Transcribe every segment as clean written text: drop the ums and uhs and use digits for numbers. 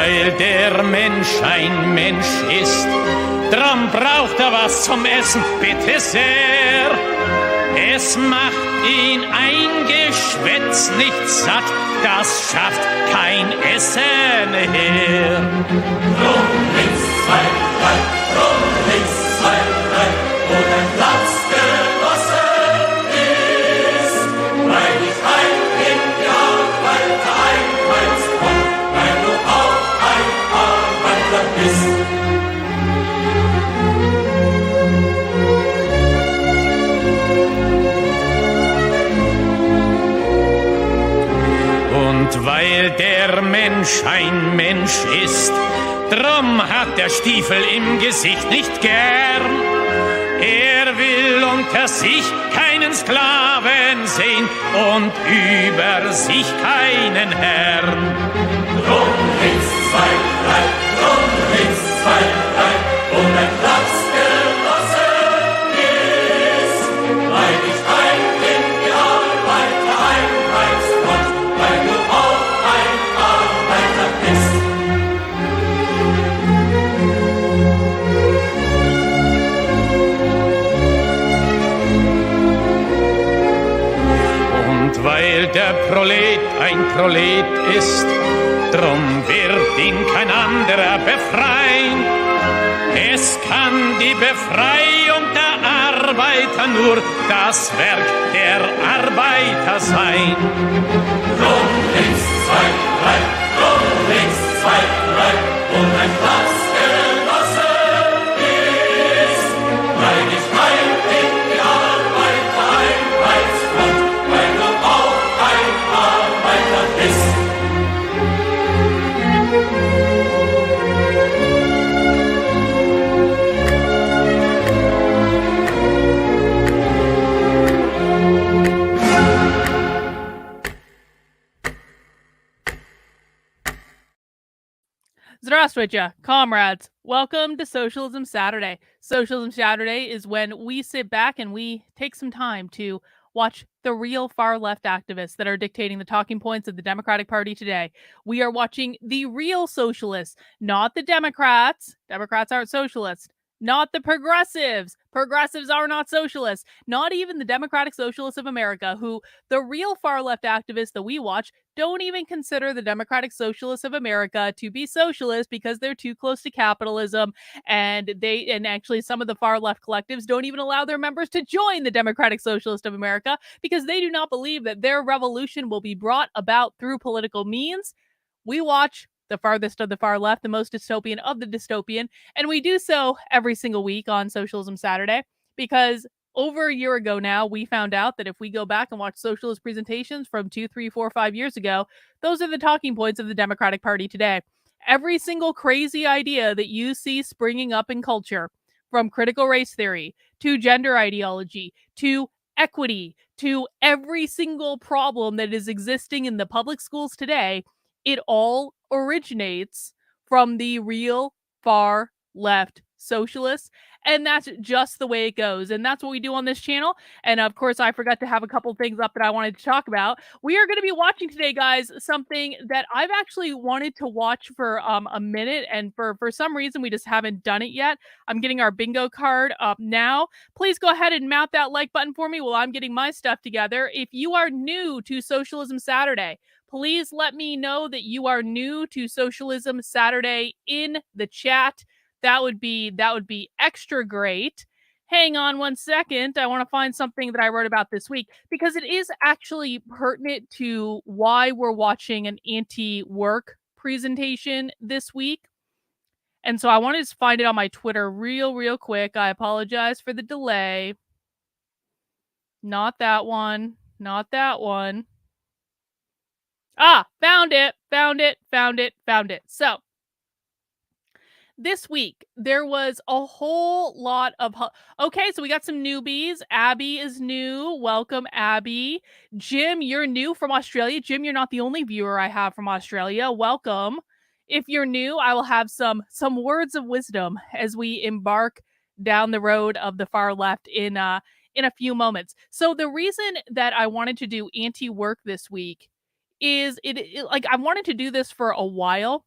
weil der Mensch ein Mensch ist, drum braucht er was zum Essen, bitte sehr. Es macht ihn ein Geschwätz nicht satt, das schafft kein Essen her. Rum links, 2, 3, rum links, 2, 3, wo der Platz genossen ist, weil ich heim in die Arbeit einmeinst komm, weil du auch ein Arbeiter bist. Und weil der Mensch ein Mensch ist, drum hat der Stiefel im Gesicht nicht gern. Er will unter sich keinen Sklaven sehen und über sich keinen Herrn. Drum links, 2, 3, drum links, 2, 3, wo dein Platz genossen ist, weil ich heim in die Arbeit einmeinst komm, weil du auch ein Arbeiter bist. Und weil der Prolet ein Prolet ist, drum wird ihn kein anderer befreien. Es kann die Befreiung der Arbeiter nur das Werk der Arbeiter sein. Rum links, 2, 3, rum links, 2, 3, wo dein Platz genossen ist, weil ich heim in die Arbeit einmeinst komm, weil du auch ein Arbeiter bist. Здравствуйте, comrades. Welcome to Socialism Saturday. Socialism Saturday is when we sit back and we take some time to watch the real far-left activists that are dictating the talking points of the Democratic Party today. We are watching the real socialists, not the Democrats. Democrats aren't socialists. Not the progressives. Progressives are not socialists. Not even the Democratic Socialists of America, who the real far-left activists that we watch don't even consider the Democratic Socialists of America to be socialist because they're too close to capitalism, and actually some of the far-left collectives don't even allow their members to join the Democratic Socialist of America because they do not believe that their revolution will be brought about through political means. We watch the farthest of the far left, the most dystopian of the dystopian, and we do so every single week on Socialism Saturday because over a year ago now, we found out that if we go back and watch socialist presentations from 2, 3, 4, 5 years ago, those are the talking points of the Democratic Party today. Every single crazy idea that you see springing up in culture, from critical race theory to gender ideology to equity to every single problem that is existing in the public schools today, it all originates from the real far left socialists, and that's just the way it goes, and that's what we do on this channel. And of course, I forgot to have a couple things up that I wanted to talk about. We are going to be watching today, guys, something that I've actually wanted to watch for a minute, and for some reason we just haven't done it yet. I'm getting our bingo card up now. Please go ahead and mount that like button for me while I'm getting my stuff together. If you are new to Socialism Saturday, please let me know that you are new to Socialism Saturday in the chat. That would be extra great. Hang on one second. I want to find something that I wrote about this week because it is actually pertinent to why we're watching an anti-work presentation this week. And so I wanted to find it on my Twitter real quick. I apologize for the delay. Not that one. Not that one. Found it. So, this week, there was a whole lot of... Okay, so we got some newbies. Abby is new. Welcome, Abby. Jim, you're new from Australia. Jim, you're not the only viewer I have from Australia. Welcome. If you're new, I will have some words of wisdom as we embark down the road of the far left in a few moments. So the reason that I wanted to do anti-work this week is I wanted to do this for a while,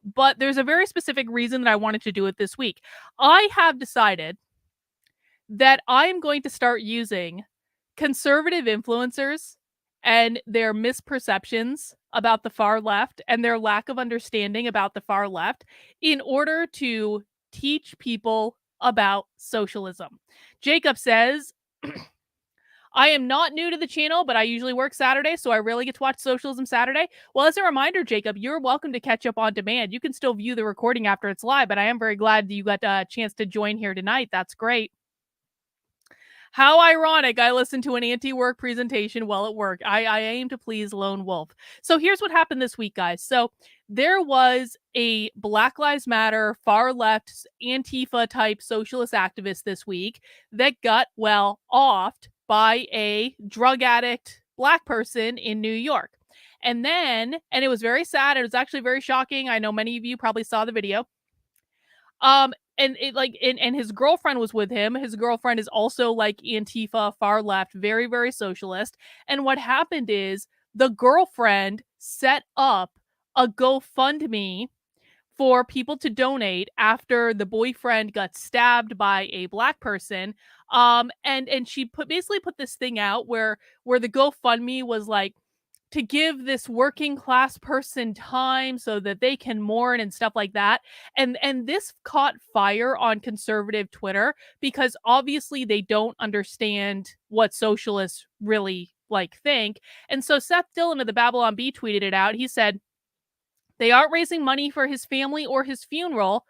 but there's a very specific reason that I wanted to do it this week. I have decided that I am going to start using conservative influencers and their misperceptions about the far left and their lack of understanding about the far left in order to teach people about socialism. Jacob says, I am not new to the channel, but I usually work Saturday, so I rarely get to watch Socialism Saturday. Well, as a reminder, Jacob, you're welcome to catch up on demand. You can still view the recording after it's live, but I am very glad that you got a chance to join here tonight. That's great. How ironic. I listened to an anti-work presentation while at work. I aim to please Lone Wolf. So here's what happened this week, guys. So there was a Black Lives Matter, far left, Antifa type socialist activist this week that got, well, offed by a drug addict Black person in New York. And it was very sad. It was actually very shocking. I know many of you probably saw the video. And his girlfriend was with him. His girlfriend is also like Antifa, far left, very, very socialist. And what happened is the girlfriend set up a GoFundMe for people to donate after the boyfriend got stabbed by a Black person. And she basically put this thing out where the GoFundMe was like, to give this working class person time so that they can mourn and stuff like that. And this caught fire on conservative Twitter because obviously they don't understand what socialists really think. And so Seth Dillon of the Babylon Bee tweeted it out. He said, they aren't raising money for his family or his funeral.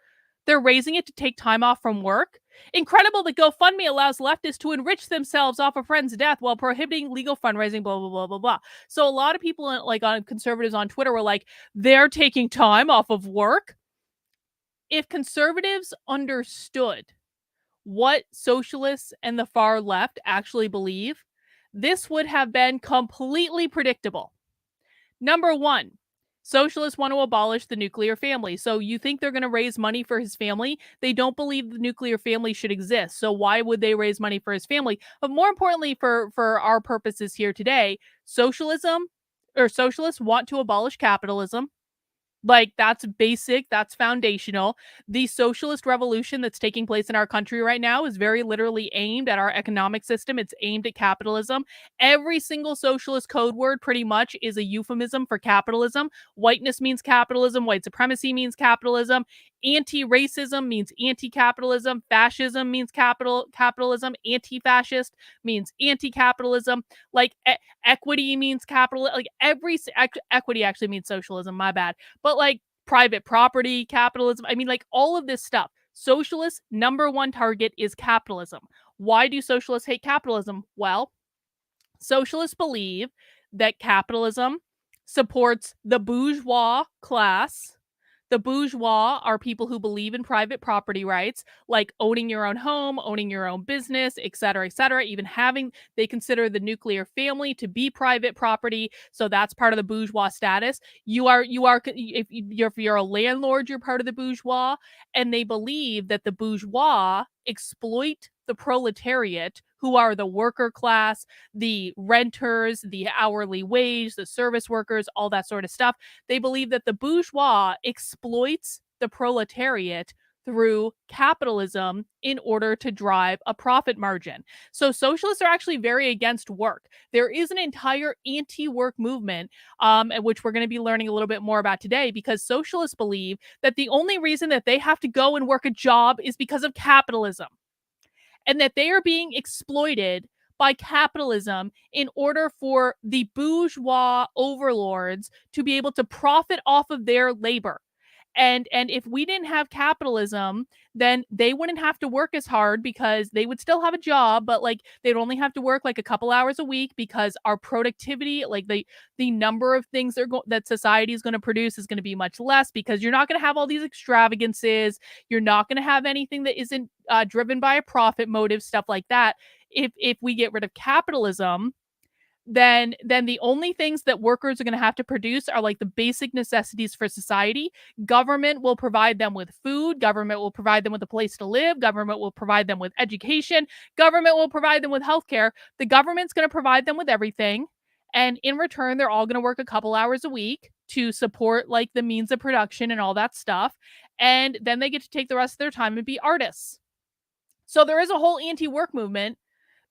They're raising it to take time off from work. Incredible that GoFundMe allows leftists to enrich themselves off a friend's death while prohibiting legal fundraising, blah, blah, blah, blah, blah. So a lot of people on conservatives on Twitter were like, they're taking time off of work. If conservatives understood what socialists and the far left actually believe, this would have been completely predictable. Number one, socialists want to abolish the nuclear family. So you think they're going to raise money for his family? They don't believe the nuclear family should exist. So why would they raise money for his family? But more importantly, for our purposes here today, socialists want to abolish capitalism. That's basic, that's foundational. The socialist revolution that's taking place in our country right now is very literally aimed at our economic system. It's aimed at capitalism. Every single socialist code word pretty much is a euphemism for capitalism. Whiteness means capitalism. White supremacy means capitalism. Anti-racism means anti-capitalism. Fascism means capitalism. Anti-fascist means anti-capitalism. Equity means capital. Equity actually means socialism. My bad. But private property, capitalism, all of this stuff. Socialists' number one target is capitalism. Why do socialists hate capitalism? Well, socialists believe that capitalism supports the bourgeois class. The bourgeois are people who believe in private property rights, like owning your own home, owning your own business, et cetera, even they consider the nuclear family to be private property. So that's part of the bourgeois status. If you're a landlord, you're part of the bourgeois. And they believe that the bourgeois exploit the proletariat, who are the worker class, the renters, the hourly wage, the service workers, all that sort of stuff. They believe that the bourgeois exploits the proletariat through capitalism in order to drive a profit margin. So socialists are actually very against work. There is an entire anti-work movement, which we're going to be learning a little bit more about today, because socialists believe that the only reason that they have to go and work a job is because of capitalism, and that they are being exploited by capitalism in order for the bourgeois overlords to be able to profit off of their labor. And if we didn't have capitalism, then they wouldn't have to work as hard, because they would still have a job, but they'd only have to work a couple hours a week, because our productivity, the number of things that society is going to produce is going to be much less, because you're not going to have all these extravagances. You're not going to have anything that isn't driven by a profit motive, stuff like that. If we get rid of capitalism, then the only things that workers are going to have to produce are the basic necessities for society. Government will provide them with food. Government will provide them with a place to live. Government will provide them with education. Government will provide them with healthcare. The government's going to provide them with everything. And in return, they're all going to work a couple hours a week to support like the means of production and all that stuff. And then they get to take the rest of their time and be artists. So there is a whole anti-work movement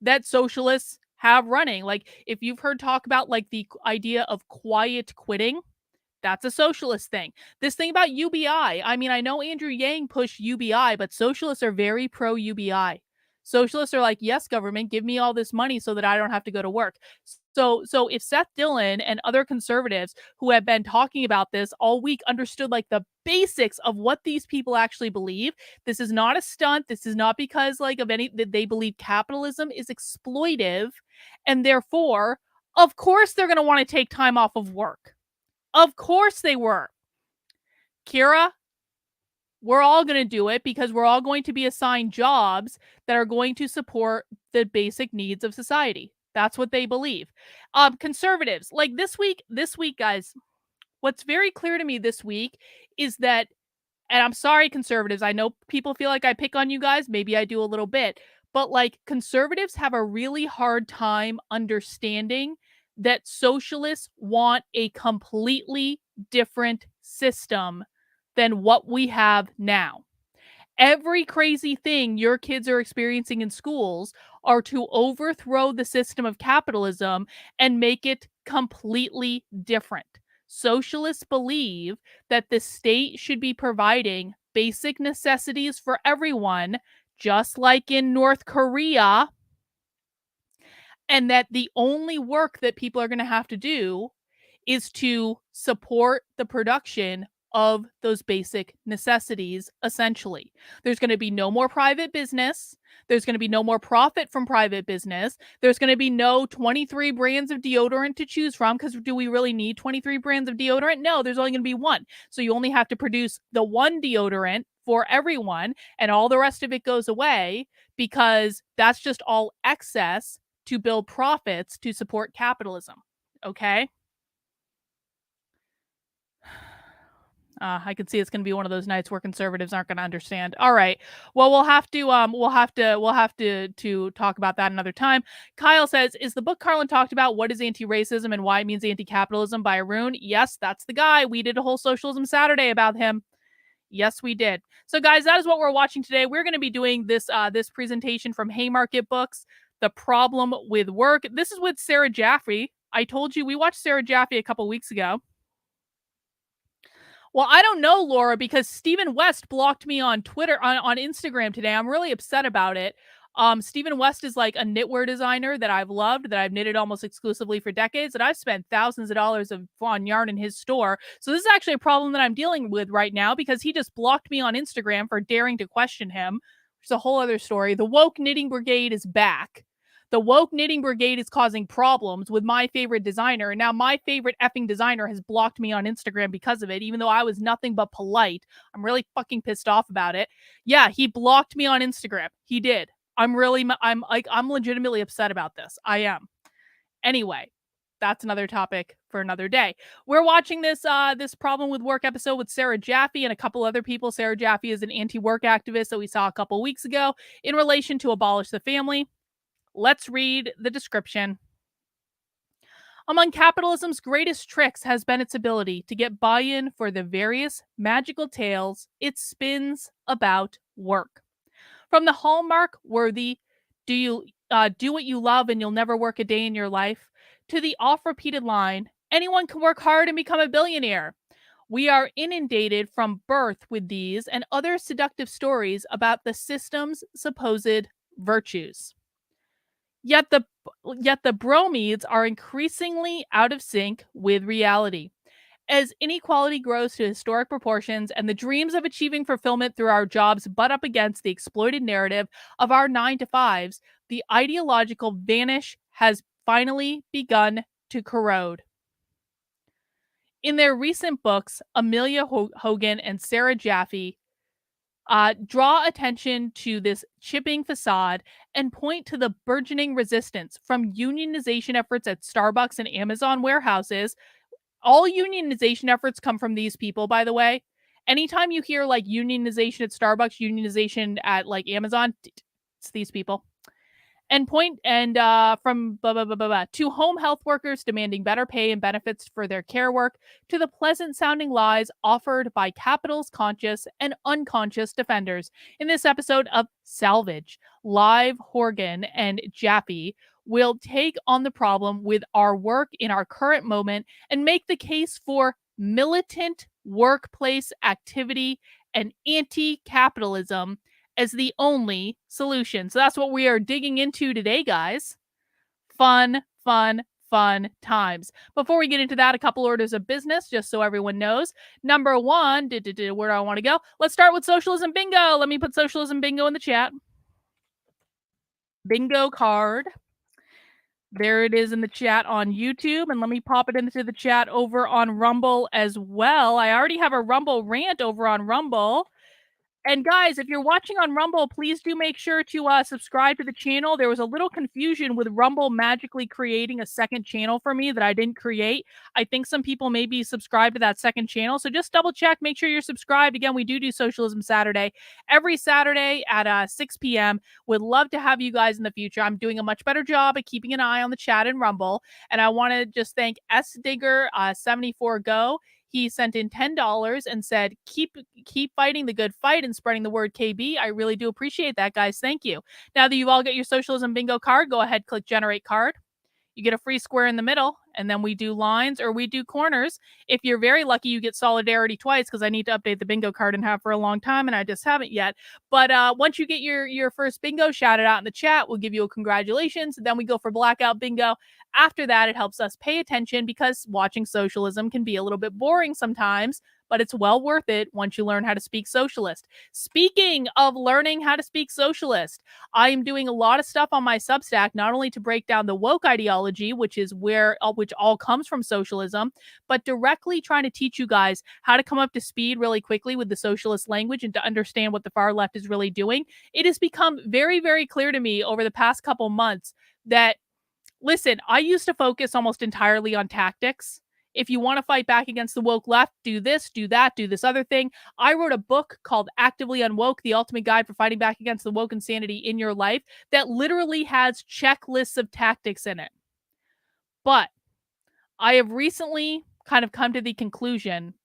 that socialists have running. Like if you've heard talk about like the idea of quiet quitting, that's a socialist thing. This thing about UBI, I mean, I know Andrew Yang pushed UBI, but socialists are very pro UBI. Socialists are like, yes, government, give me all this money so that I don't have to go to work. So if Seth Dillon and other conservatives who have been talking about this all week understood like the basics of what these people actually believe, this is not a stunt. This is not because like of any that they believe capitalism is exploitive, and therefore, of course, they're going to want to take time off of work. Of course they were. Kira, we're all going to do it because we're all going to be assigned jobs that are going to support the basic needs of society. That's what they believe. Conservatives, like this week, guys, what's very clear to me this week is that, and I'm sorry, conservatives, I know people feel like I pick on you guys. Maybe I do a little bit, but like conservatives have a really hard time understanding that socialists want a completely different system than what we have now. Every crazy thing your kids are experiencing in schools are to overthrow the system of capitalism and make it completely different. Socialists believe that the state should be providing basic necessities for everyone, just like in North Korea, and that the only work that people are going to have to do is to support the production of those basic necessities, essentially. There's going to be no more private business. There's going to be no more profit from private business. There's going to be no 23 brands of deodorant to choose from, because do we really need 23 brands of deodorant? No, there's only going to be one. So you only have to produce the one deodorant for everyone, and all the rest of it goes away because that's just all excess to build profits to support capitalism. Okay? I can see it's going to be one of those nights where conservatives aren't going to understand. All right. Well, we'll have to talk about that another time. Kyle says, is the book Carlin talked about what is anti-racism and why it means anti-capitalism by Arun? Yes, that's the guy. We did a whole Socialism Saturday about him. Yes, we did. So guys, that is what we're watching today. We're going to be doing this presentation from Haymarket Books, The Problem with Work. This is with Sarah Jaffe. I told you we watched Sarah Jaffe a couple weeks ago. Well, I don't know, Laura, because Stephen West blocked me on Twitter, on Instagram today. I'm really upset about it. Stephen West is like a knitwear designer that I've loved, that I've knitted almost exclusively for decades, that I've spent thousands of dollars on yarn in his store. So this is actually a problem that I'm dealing with right now because he just blocked me on Instagram for daring to question him. It's a whole other story. The woke knitting brigade is back. The woke knitting brigade is causing problems with my favorite designer. And now my favorite effing designer has blocked me on Instagram because of it, even though I was nothing but polite. I'm really fucking pissed off about it. Yeah, he blocked me on Instagram. He did. I'm legitimately upset about this. I am. Anyway, that's another topic for another day. We're watching this Problem with Work episode with Sarah Jaffe and a couple other people. Sarah Jaffe is an anti-work activist that we saw a couple weeks ago in relation to abolish the family. Let's read the description. Among capitalism's greatest tricks has been its ability to get buy-in for the various magical tales it spins about work. From the hallmark-worthy, do you do what you love and you'll never work a day in your life, to the oft-repeated line, anyone can work hard and become a billionaire. We are inundated from birth with these and other seductive stories about the system's supposed virtues. Yet the bromides are increasingly out of sync with reality. As inequality grows to historic proportions and the dreams of achieving fulfillment through our jobs butt up against the exploited narrative of our 9-to-5s, the ideological vanish has finally begun to corrode. In their recent books, Amelia Hogan and Sarah Jaffe draw attention to this chipping facade and point to the burgeoning resistance from unionization efforts at Starbucks and Amazon warehouses. All unionization efforts come from these people, by the way. Anytime you hear like unionization at Starbucks, unionization at like Amazon, it's these people. and from blah, blah, blah, blah, blah, to home health workers demanding better pay and benefits for their care work, to the pleasant sounding lies offered by capital's conscious and unconscious defenders. In this episode of Salvage, Live Horgan and Jaffe will take on the problem with our work in our current moment and make the case for militant workplace activity and anti-capitalism as the only solution. So that's what we are digging into today, guys. Fun times. Before we get into that, a couple orders of business, just so everyone knows. Number one, where do I want to go? Let's start with Socialism Bingo. Let me put Socialism Bingo in the chat. Bingo card. There it is in the chat on YouTube, and let me pop it into the chat over on Rumble as well. I already have a Rumble rant over on Rumble. And guys, if you're watching on Rumble, please do make sure to subscribe to the channel. There was a little confusion with Rumble magically creating a second channel for me that I didn't create. I think some people may be subscribed to that second channel. So just double check, make sure you're subscribed. Again, we do Socialism Saturday every Saturday at 6 p.m. Would love to have you guys in the future. I'm doing a much better job at keeping an eye on the chat in Rumble. And I want to just thank sdigger74go. He sent in $10 and said, keep fighting the good fight and spreading the word KB. I really do appreciate that, guys. Thank you. Now that you've all got your Socialism Bingo card, go ahead, click Generate Card. You get a free square in the middle, and then we do lines or we do corners. If you're very lucky, you get Solidarity twice, because I need to update the bingo card and have for a long time, and I just haven't yet. But once you get your first bingo shouted out in the chat, we'll give you a congratulations. Then we go for Blackout Bingo. After that, it helps us pay attention, because watching socialism can be a little bit boring sometimes, but it's well worth it once you learn how to speak socialist. Speaking of learning how to speak socialist, I am doing a lot of stuff on my Substack, not only to break down the woke ideology, which is which all comes from socialism, but directly trying to teach you guys how to come up to speed really quickly with the socialist language and to understand what the far left is really doing. It has become very, very clear to me over the past couple months that, listen, I used to focus almost entirely on tactics. If you want to fight back against the woke left, do this, do that, do this other thing. I wrote a book called Actively Unwoke, The Ultimate Guide for Fighting Back Against the Woke Insanity in Your Life, that literally has checklists of tactics in it. But I have recently kind of come to the conclusion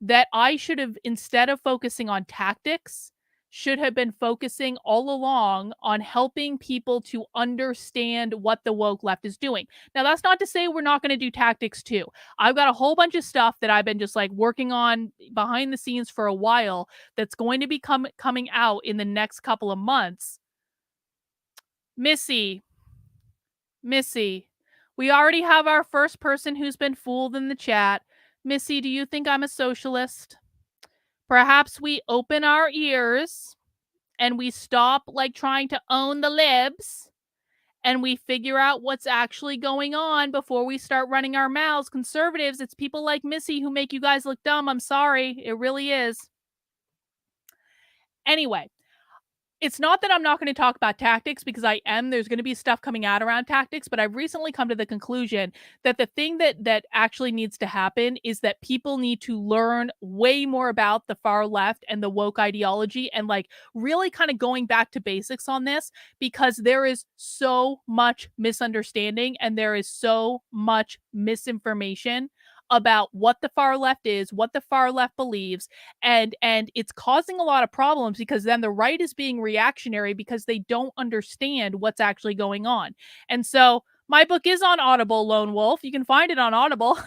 that I should have, instead of focusing on tactics, should have been focusing all along on helping people to understand what the woke left is doing. Now, that's not to say we're not going to do tactics too. I've got a whole bunch of stuff that I've been just like working on behind the scenes for a while that's going to be coming out in the next couple of months. Missy, we already have our first person who's been fooled in the chat. Missy, do you think I'm a socialist? Perhaps we open our ears and we stop like trying to own the libs and we figure out what's actually going on before we start running our mouths. Conservatives, it's people like Missy who make you guys look dumb. I'm sorry. It really is. Anyway, it's not that I'm not going to talk about tactics, because I am. There's going to be stuff coming out around tactics, but I've recently come to the conclusion that the thing that actually needs to happen is that people need to learn way more about the far left and the woke ideology, and like really kind of going back to basics on this, because there is so much misunderstanding and there is so much misinformation about what the far left is, what the far left believes, and it's causing a lot of problems, because then the right is being reactionary because they don't understand what's actually going on. And so my book is on Audible, Lone Wolf. You can find it on Audible.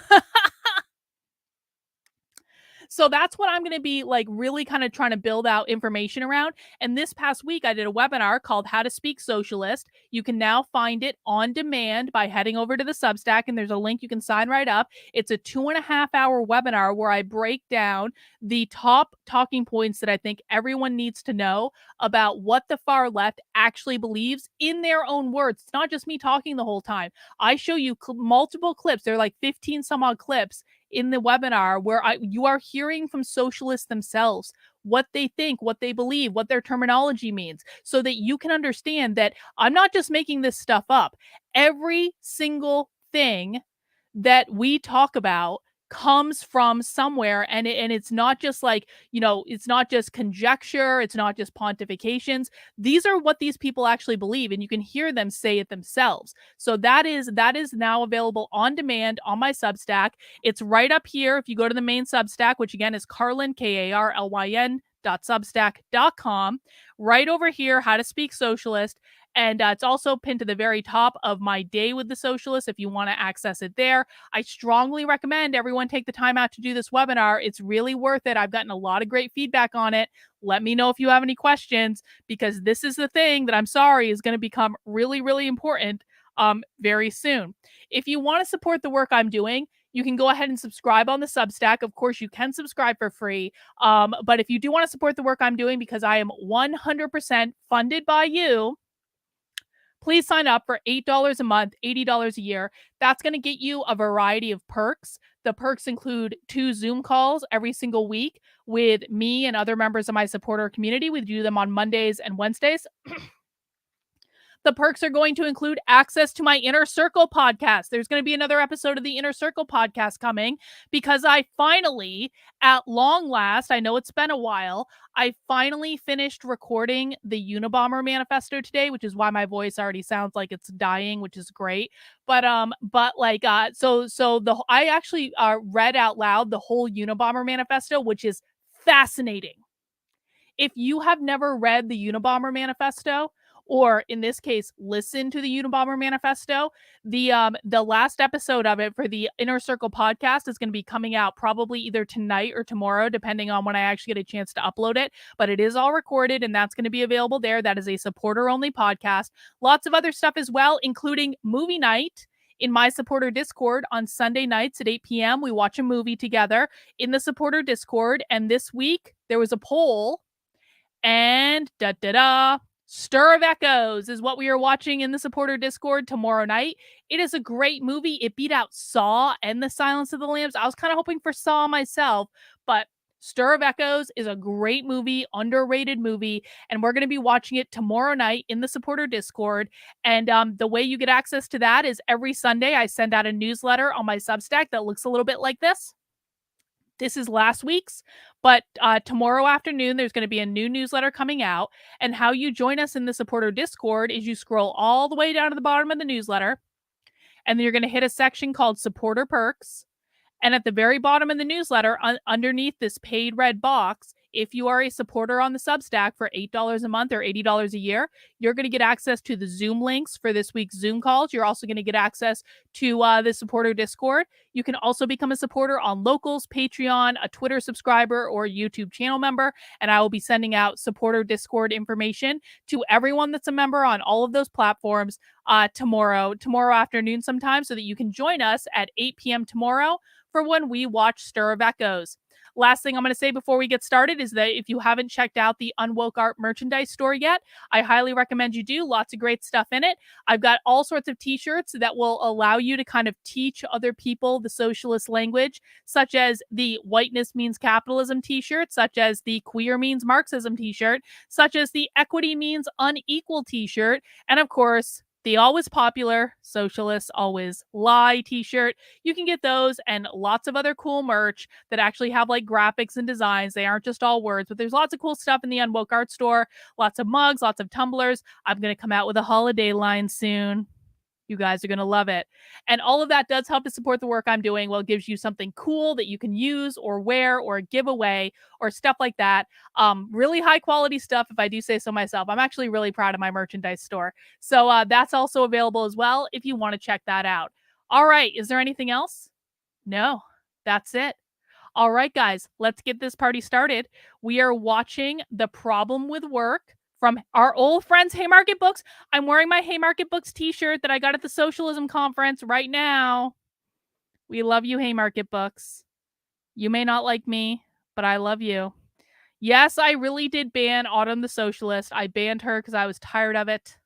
So that's what I'm going to be like really kind of trying to build out information around. And this past week, I did a webinar called How to Speak Socialist. You can now find it on demand by heading over to the Substack, and there's a link you can sign right up. It's a 2.5-hour webinar where I break down the top talking points that I think everyone needs to know about what the far left actually believes in their own words. It's not just me talking the whole time. I show you multiple clips. There are like 15 some odd clips in the webinar where you are hearing from socialists themselves what they think, what they believe, what their terminology means, so that you can understand that I'm not just making this stuff up. Every single thing that we talk about comes from somewhere, and it's not just like, it's not just conjecture, it's not just pontifications. These are what these people actually believe, and you can hear them say it themselves. So that is now available on demand on my Substack. It's right up here if you go to the main Substack, which again is Carlyn, KARLYN.substack.com. Right over here, How to Speak Socialist. And it's also pinned to the very top of my Day with the Socialist if you want to access it there. I strongly recommend everyone take the time out to do this webinar. It's really worth it. I've gotten a lot of great feedback on it. Let me know if you have any questions, because this is the thing that I'm sorry is going to become really, really important very soon. If you want to support the work I'm doing, you can go ahead and subscribe on the Substack. Of course, you can subscribe for free. But if you do want to support the work I'm doing, because I am 100% funded by you, please sign up for $8 a month, $80 a year. That's going to get you a variety of perks. The perks include 2 Zoom calls every single week with me and other members of my supporter community. We do them on Mondays and Wednesdays. The perks are going to include access to my Inner Circle podcast. There's going to be another episode of the Inner Circle podcast coming, because I finally, at long last, I know it's been a while, I finally finished recording the Unabomber manifesto today, which is why my voice already sounds like it's dying, which is great. But I actually read out loud the whole Unabomber manifesto, which is fascinating. If you have never read the Unabomber manifesto, or in this case, listen to the Unabomber manifesto, the last episode of it for the Inner Circle podcast is going to be coming out probably either tonight or tomorrow, depending on when I actually get a chance to upload it. But it is all recorded, and that's going to be available there. That is a supporter-only podcast. Lots of other stuff as well, including movie night in my supporter Discord on Sunday nights at 8 p.m. We watch a movie together in the supporter Discord. And this week, there was a poll, and Stir of Echoes is what we are watching in the supporter Discord tomorrow night. It is a great movie. It beat out Saw and The Silence of the Lambs. I was kind of hoping for Saw myself, but Stir of Echoes is a great movie, underrated movie, and we're going to be watching it tomorrow night in the supporter Discord. And the way you get access to that is every Sunday I send out a newsletter on my Substack that looks a little bit like this. This is last week's, but tomorrow afternoon, there's going to be a new newsletter coming out. And how you join us in the supporter Discord is you scroll all the way down to the bottom of the newsletter, and then you're going to hit a section called Supporter Perks. And at the very bottom of the newsletter, underneath this paid red box, if you are a supporter on the Substack for $8 a month or $80 a year, you're going to get access to the Zoom links for this week's Zoom calls. You're also going to get access to the supporter Discord. You can also become a supporter on Locals, Patreon, a Twitter subscriber, or a YouTube channel member. And I will be sending out supporter Discord information to everyone that's a member on all of those platforms tomorrow afternoon sometime, so that you can join us at 8 p.m. tomorrow for when we watch Stir of Echoes. Last thing I'm going to say before we get started is that if you haven't checked out the Unwoke art merchandise store yet, I highly recommend you do. Lots of great stuff in it. I've got all sorts of t-shirts that will allow you to kind of teach other people the socialist language, such as the whiteness means capitalism t-shirt, such as the queer means Marxism t-shirt, such as the equity means unequal t-shirt, and of course, the always popular Socialists Always Lie t-shirt. You can get those and lots of other cool merch that actually have like graphics and designs. They aren't just all words, but there's lots of cool stuff in the Unwoke art store. Lots of mugs, lots of tumblers. I'm going to come out with a holiday line soon. You guys are going to love it. And all of that does help to support the work I'm doing. Well, it gives you something cool that you can use or wear or give away or stuff like that. Really high quality stuff, if I do say so myself. I'm actually really proud of my merchandise store. So that's also available as well if you want to check that out. All right. Is there anything else? No, that's it. All right, guys, let's get this party started. We are watching The Problem with Work from our old friends, Haymarket Books. I'm wearing my Haymarket Books t-shirt that I got at the Socialism conference right now. We love you, Haymarket Books. You may not like me, but I love you. Yes, I really did ban Autumn the Socialist. I banned her because I was tired of it.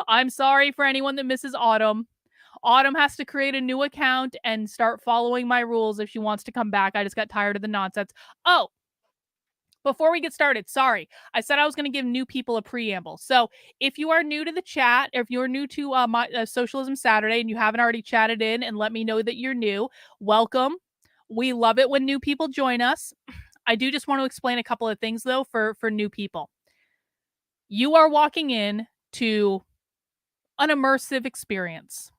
I'm sorry for anyone that misses Autumn. Autumn has to create a new account and start following my rules if she wants to come back. I just got tired of the nonsense. Oh, Before we get started, sorry, I said I was going to give new people a preamble. So if you are new to the chat, or if you're new to Socialism Saturday and you haven't already chatted in and let me know that you're new, welcome. We love it when new people join us. I do just want to explain a couple of things, though, for new people. You are walking in to an immersive experience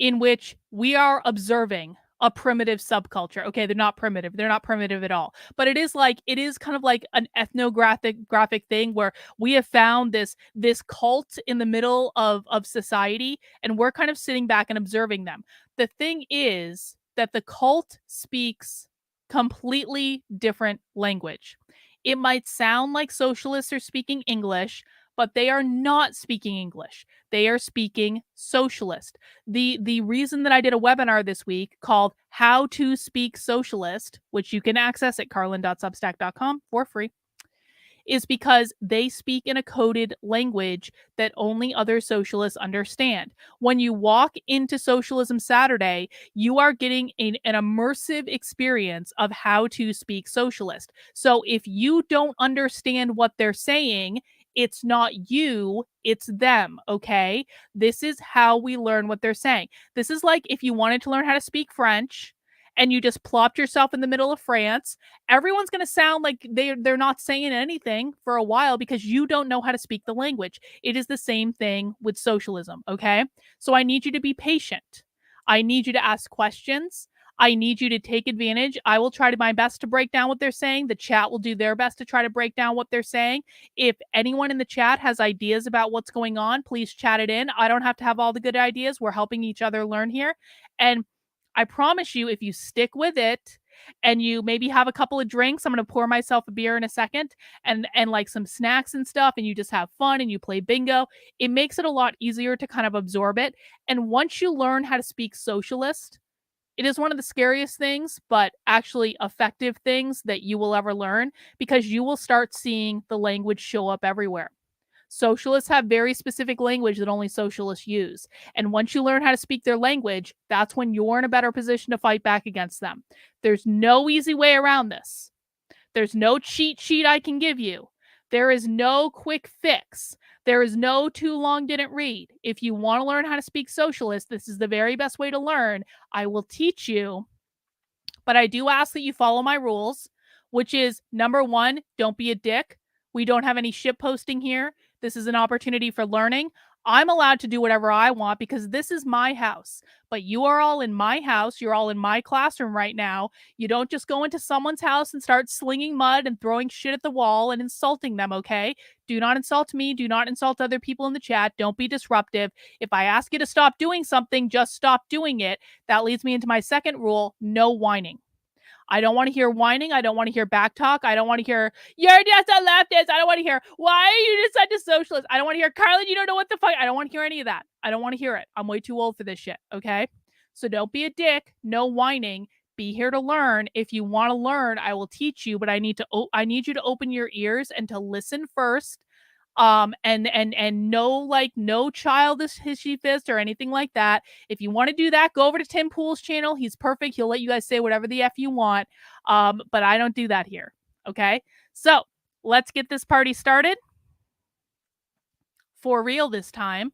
in which we are observing a primitive subculture. Okay, they're not primitive. They're not primitive at all. But it is kind of like an ethnographic thing where we have found this cult in the middle of society, and we're kind of sitting back and observing them. The thing is that the cult speaks completely different language. It might sound like socialists are speaking English, but they are not speaking English. They are speaking socialist. The reason that I did a webinar this week called How to Speak Socialist, which you can access at carlin.substack.com for free, is because they speak in a coded language that only other socialists understand. When you walk into Socialism Saturday, you are getting an immersive experience of how to speak socialist. So if you don't understand what they're saying, it's not you, it's them, okay? This is how we learn what they're saying. This is like if you wanted to learn how to speak French and you just plopped yourself in the middle of France, everyone's going to sound like they're not saying anything for a while because you don't know how to speak the language. It is the same thing with socialism, okay? So I need you to be patient. I need you to ask questions. I need you to take advantage. I will try to my best to break down what they're saying. The chat will do their best to try to break down what they're saying. If anyone in the chat has ideas about what's going on, please chat it in. I don't have to have all the good ideas. We're helping each other learn here. And I promise you, if you stick with it and you maybe have a couple of drinks, I'm going to pour myself a beer in a second, and like some snacks and stuff, and you just have fun and you play bingo, it makes it a lot easier to kind of absorb it. And once you learn how to speak socialist, it is one of the scariest things, but actually effective things that you will ever learn, because you will start seeing the language show up everywhere. Socialists have very specific language that only socialists use. And once you learn how to speak their language, that's when you're in a better position to fight back against them. There's no easy way around this. There's no cheat sheet I can give you. There is no quick fix. There is no too long didn't read. If you want to learn how to speak socialist, this is the very best way to learn. I will teach you, but I do ask that you follow my rules, which is number 1, don't be a dick. We don't have any shit posting here. This is an opportunity for learning. I'm allowed to do whatever I want because this is my house, but you are all in my house. You're all in my classroom right now. You don't just go into someone's house and start slinging mud and throwing shit at the wall and insulting them, okay? Do not insult me. Do not insult other people in the chat. Don't be disruptive. If I ask you to stop doing something, just stop doing it. That leads me into my second rule, no whining. I don't want to hear whining. I don't want to hear back talk. I don't want to hear, you're just a leftist. I don't want to hear, why are you just such a socialist? I don't want to hear, Carlin, you don't know what the fuck. I don't want to hear any of that. I don't want to hear it. I'm way too old for this shit, okay? So don't be a dick. No whining. Be here to learn. If you want to learn, I will teach you, but I need you to open your ears and to listen first. And no childish hishy fist or anything like that. If you want to do that, go over to Tim Pool's channel. He's perfect. He'll let you guys say whatever the F you want. But I don't do that here. Okay. So let's get this party started. For real this time.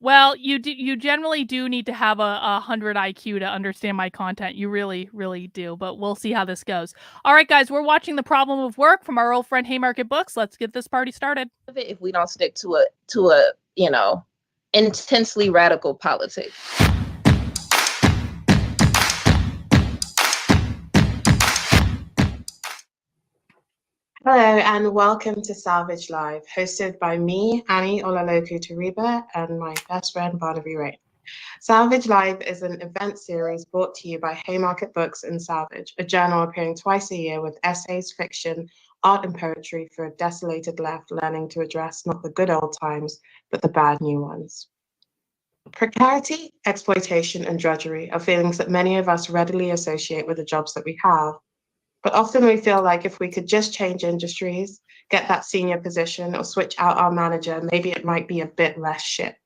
Well, you generally do need to have a 100 IQ to understand my content. You really, really do. But we'll see how this goes. All right, guys, we're watching The Problem of Work from our old friend Haymarket Books. Let's get this party started. If we don't stick to a intensely radical politics. Hello and welcome to Salvage Live, hosted by me, Annie Olaloku Tariba, and my best friend Barnaby Ray. Salvage Live is an event series brought to you by Haymarket Books and Salvage, a journal appearing twice a year with essays, fiction, art and poetry for a desolated left learning to address not the good old times, but the bad new ones. Precarity, exploitation, and drudgery are feelings that many of us readily associate with the jobs that we have. But often we feel like if we could just change industries, get that senior position, or switch out our manager, maybe it might be a bit less shit.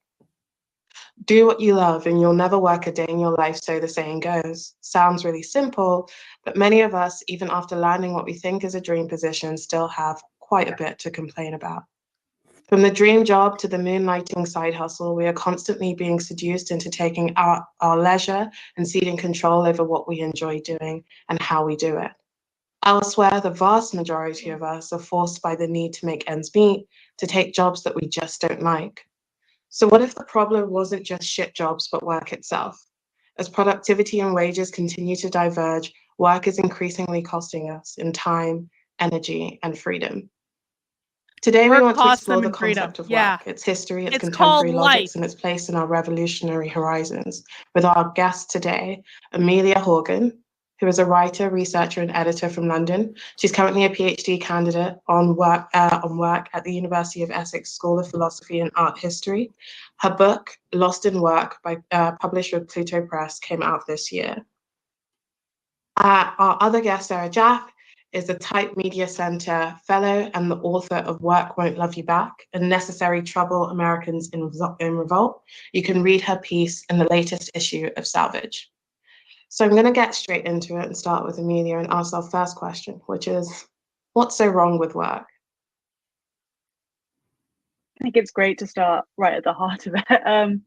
Do what you love and you'll never work a day in your life, so the saying goes. Sounds really simple, but many of us, even after landing what we think is a dream position, still have quite a bit to complain about. From the dream job to the moonlighting side hustle, we are constantly being seduced into taking our leisure and ceding control over what we enjoy doing and how we do it. Elsewhere, the vast majority of us are forced by the need to make ends meet to take jobs that we just don't like. So what if the problem wasn't just shit jobs, but work itself? As productivity and wages continue to diverge, work is increasingly costing us in time, energy, and freedom. Today, we Work want to costs explore them the in freedom. concept of Yeah. work, its history, its It's called contemporary life. logics, and its place in our revolutionary horizons. With our guest today, Amelia Horgan, who is a writer, researcher, and editor from London. She's currently a PhD candidate on work at the University of Essex School of Philosophy and Art History. Her book, Lost in Work, published with Pluto Press, came out this year. Our other guest, Sarah Jaff, is a Type Media Center fellow and the author of Work Won't Love You Back, A Necessary Trouble, Americans in Revolt. You can read her piece in the latest issue of Salvage. So I'm going to get straight into it and start with Amelia and ask our first question, which is, what's so wrong with work? I think it's great to start right at the heart of it.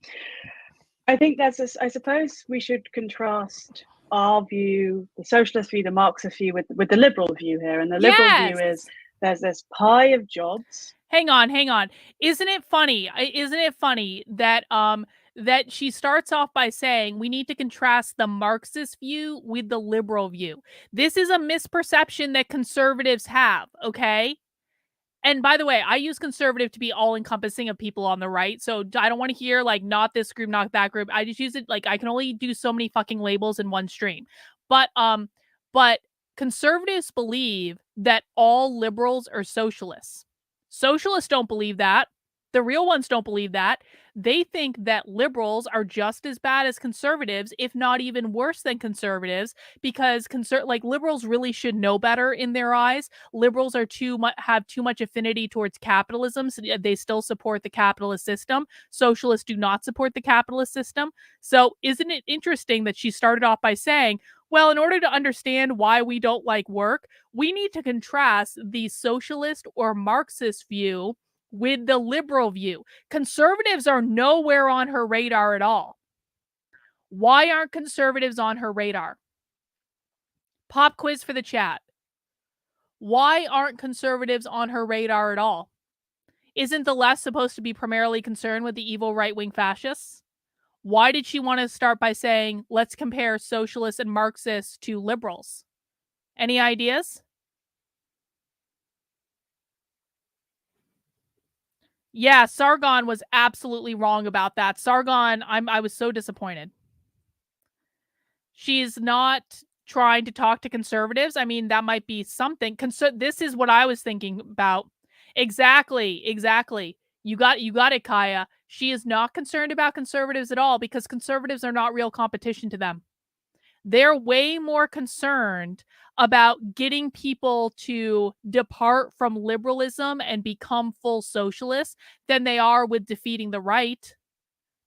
I think I suppose we should contrast our view, the socialist view, the Marxist view, with the liberal view here. And the liberal view is there's this pie of jobs. Hang on. Isn't it funny that that she starts off by saying we need to contrast the Marxist view with the liberal view? This is a misperception that conservatives have, okay? And by the way, I use conservative to be all-encompassing of people on the right, so I don't want to hear, like, not this group, not that group. I just use it, like, I can only do so many fucking labels in one stream. But conservatives believe that all liberals are socialists. Socialists don't believe that. The real ones don't believe that. They think that liberals are just as bad as conservatives, if not even worse than conservatives, because liberals really should know better in their eyes. Liberals are have too much affinity towards capitalism, so they still support the capitalist system. Socialists do not support the capitalist system. So isn't it interesting that she started off by saying, well, in order to understand why we don't like work, we need to contrast the socialist or Marxist view with the liberal view. Conservatives are nowhere on her radar at all. Why aren't conservatives on her radar? Pop quiz for the chat. Why aren't conservatives on her radar at all? Isn't the left supposed to be primarily concerned with the evil right-wing fascists? Why did she want to start by saying, let's compare socialists and Marxists to liberals? Any ideas? Yeah, Sargon was absolutely wrong about that. Sargon, I was so disappointed. She's not trying to talk to conservatives. I mean, that might be something. This is what I was thinking about. Exactly. You got it, Kaya. She is not concerned about conservatives at all because conservatives are not real competition to them. They're way more concerned about getting people to depart from liberalism and become full socialists than they are with defeating the right.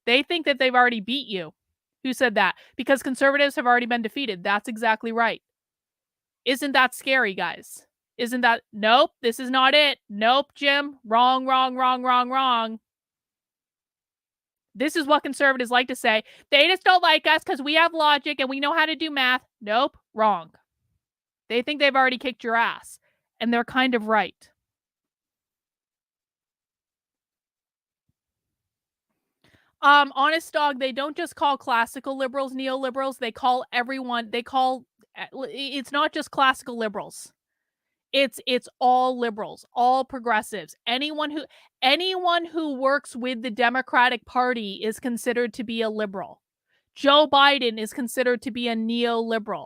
They think that they've already beat you. Who said that? Because conservatives have already been defeated. That's exactly right. Isn't that scary, guys? Isn't that? Nope, this is not it. Nope, Jim. Wrong. This is what conservatives like to say. They just don't like us because we have logic and we know how to do math. Nope, wrong. They think they've already kicked your ass. And they're kind of right. Honest Dog, they don't just call classical liberals neoliberals. They call everyone, it's not just classical liberals. It's all liberals, all progressives. Anyone who works with the Democratic Party is considered to be a liberal. Joe Biden is considered to be a neoliberal.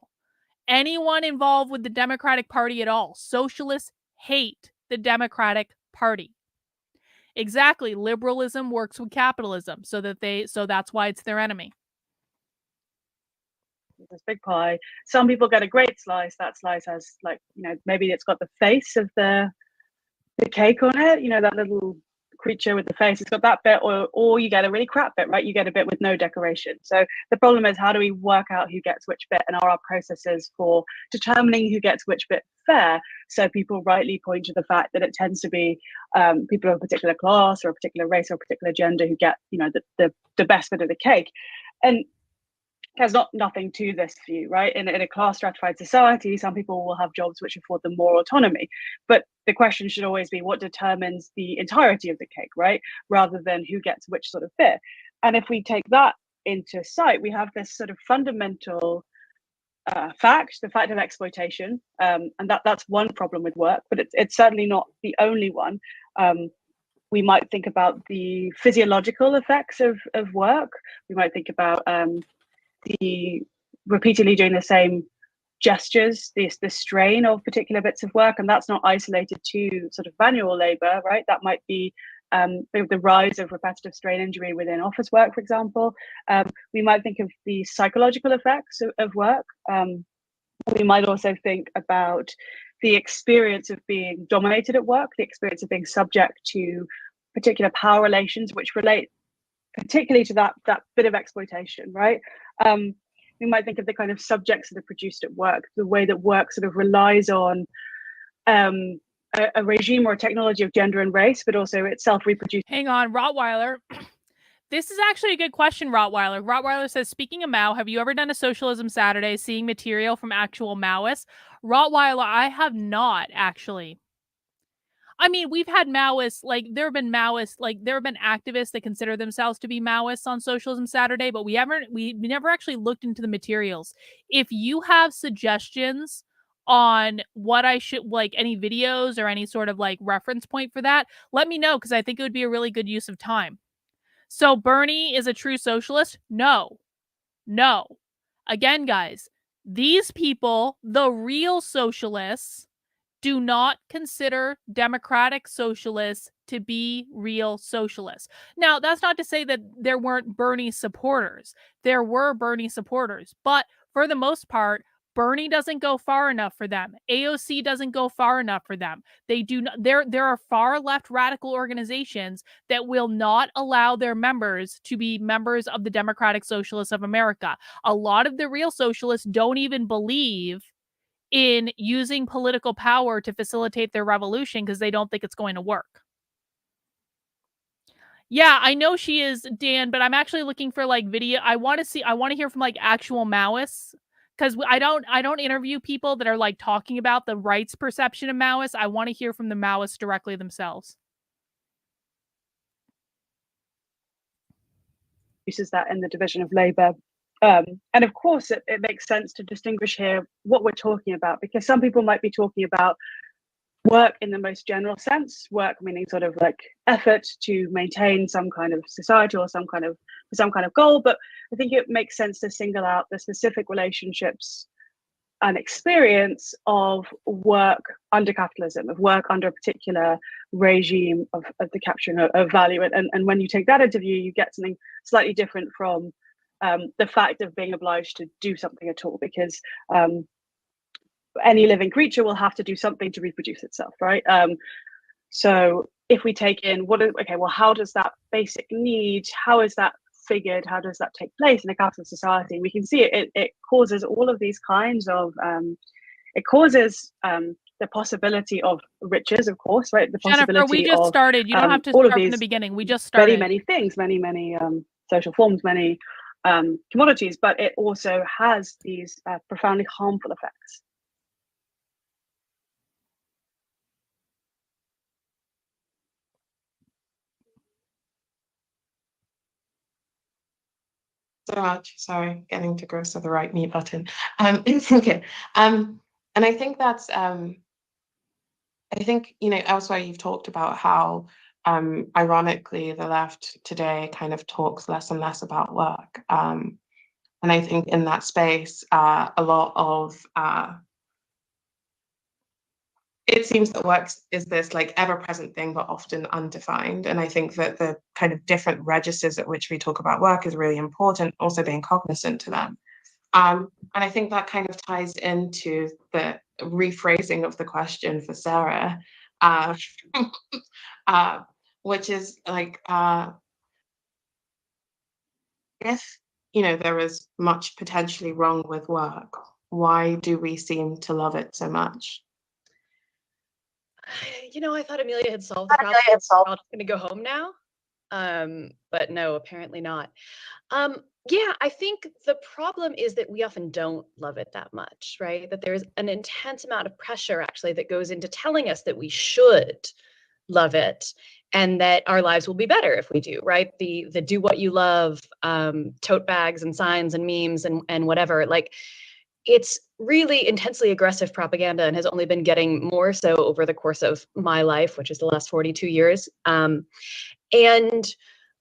Anyone involved with the Democratic Party at all, socialists hate the Democratic Party. Exactly, liberalism works with capitalism, so that's why it's their enemy. This big pie. Some people get a great slice. That slice has, like, maybe it's got the face of the cake on it. That little creature with the face, it's got that bit, or you get a really crap bit, right? You get a bit with no decoration. So the problem is, how do we work out who gets which bit, and are our processes for determining who gets which bit fair? So people rightly point to the fact that it tends to be people of a particular class or a particular race or a particular gender who get, you know, the best bit of the cake. And there's nothing to this view, right? In a class stratified society, some people will have jobs which afford them more autonomy. But the question should always be, what determines the entirety of the cake, right? Rather than who gets which sort of bit. And if we take that into sight, we have this sort of fundamental fact, the fact of exploitation. And that's one problem with work, but it's certainly not the only one. We might think about the physiological effects of work. We might think about the repeatedly doing the same gestures, the strain of particular bits of work, and that's not isolated to sort of manual labor, right? That might be the rise of repetitive strain injury within office work, for example. We might think of the psychological effects of work. We might also think about the experience of being dominated at work, the experience of being subject to particular power relations, which relate particularly to that bit of exploitation, right? We might think of the kind of subjects that are produced at work, the way that work sort of relies on a regime or a technology of gender and race, but also itself reproduces. Hang on, Rottweiler. This is actually a good question, Rottweiler. Rottweiler says, speaking of Mao, have you ever done a Socialism Saturday seeing material from actual Maoists? Rottweiler, I have not, actually. I mean, we've had Maoists, like there have been Maoists, like there have been activists that consider themselves to be Maoists on Socialism Saturday, but we never actually looked into the materials. If you have suggestions on what I should, like any videos or any sort of like reference point for that, let me know, because I think it would be a really good use of time. So Bernie is a true socialist? No. Again, guys, these people, the real socialists, do not consider democratic socialists to be real socialists. Now, that's not to say that there weren't Bernie supporters. There were Bernie supporters, but for the most part, Bernie doesn't go far enough for them. AOC doesn't go far enough for them. They do not. There are far left radical organizations that will not allow their members to be members of the Democratic Socialists of America. A lot of the real socialists don't even believe in using political power to facilitate their revolution because they don't think it's going to work. Yeah, I know she is, Dan, but I'm actually looking for like video. I want to hear from like actual Maoists, because I don't interview people that are like talking about the right's perception of Maoists. I want to hear from the Maoists directly themselves. Uses that in the division of labor. And of course, it makes sense to distinguish here what we're talking about, because some people might be talking about work in the most general sense, work meaning sort of like effort to maintain some kind of society or some kind of goal. But I think it makes sense to single out the specific relationships and experience of work under capitalism, of work under a particular regime of the capturing of value. And when you take that into view, you get something slightly different from the fact of being obliged to do something at all, because any living creature will have to do something to reproduce itself, right? So if we take in how does that basic need, how is that figured, how does that take place in a capitalist society? We can see it causes all of these kinds of it causes the possibility of riches, of course, right? The Jennifer, possibility we just of, started. You don't have to start from the beginning. We just started. Many things, many social forms, many commodities, but it also has these profoundly harmful effects. So much. Sorry, getting to grips with the right mute button. Okay. And I think that's I think, elsewhere you've talked about how ironically the left today kind of talks less and less about work. And I think in that space, a lot of it seems that work is this like ever-present thing, but often undefined. And I think that the kind of different registers at which we talk about work is really important, also being cognizant to them. And I think that kind of ties into the rephrasing of the question for Sarah, which is like, if, there is much potentially wrong with work, why do we seem to love it so much? I thought Amelia had solved the problem. We're all just going to go home now. But no, apparently not. Yeah, I think the problem is that we often don't love it that much, right? That there's an intense amount of pressure actually that goes into telling us that we should love it and that our lives will be better if we do, right? The do what you love, tote bags and signs and memes and whatever. Like, it's really intensely aggressive propaganda and has only been getting more so over the course of my life, which is the last 42 years. And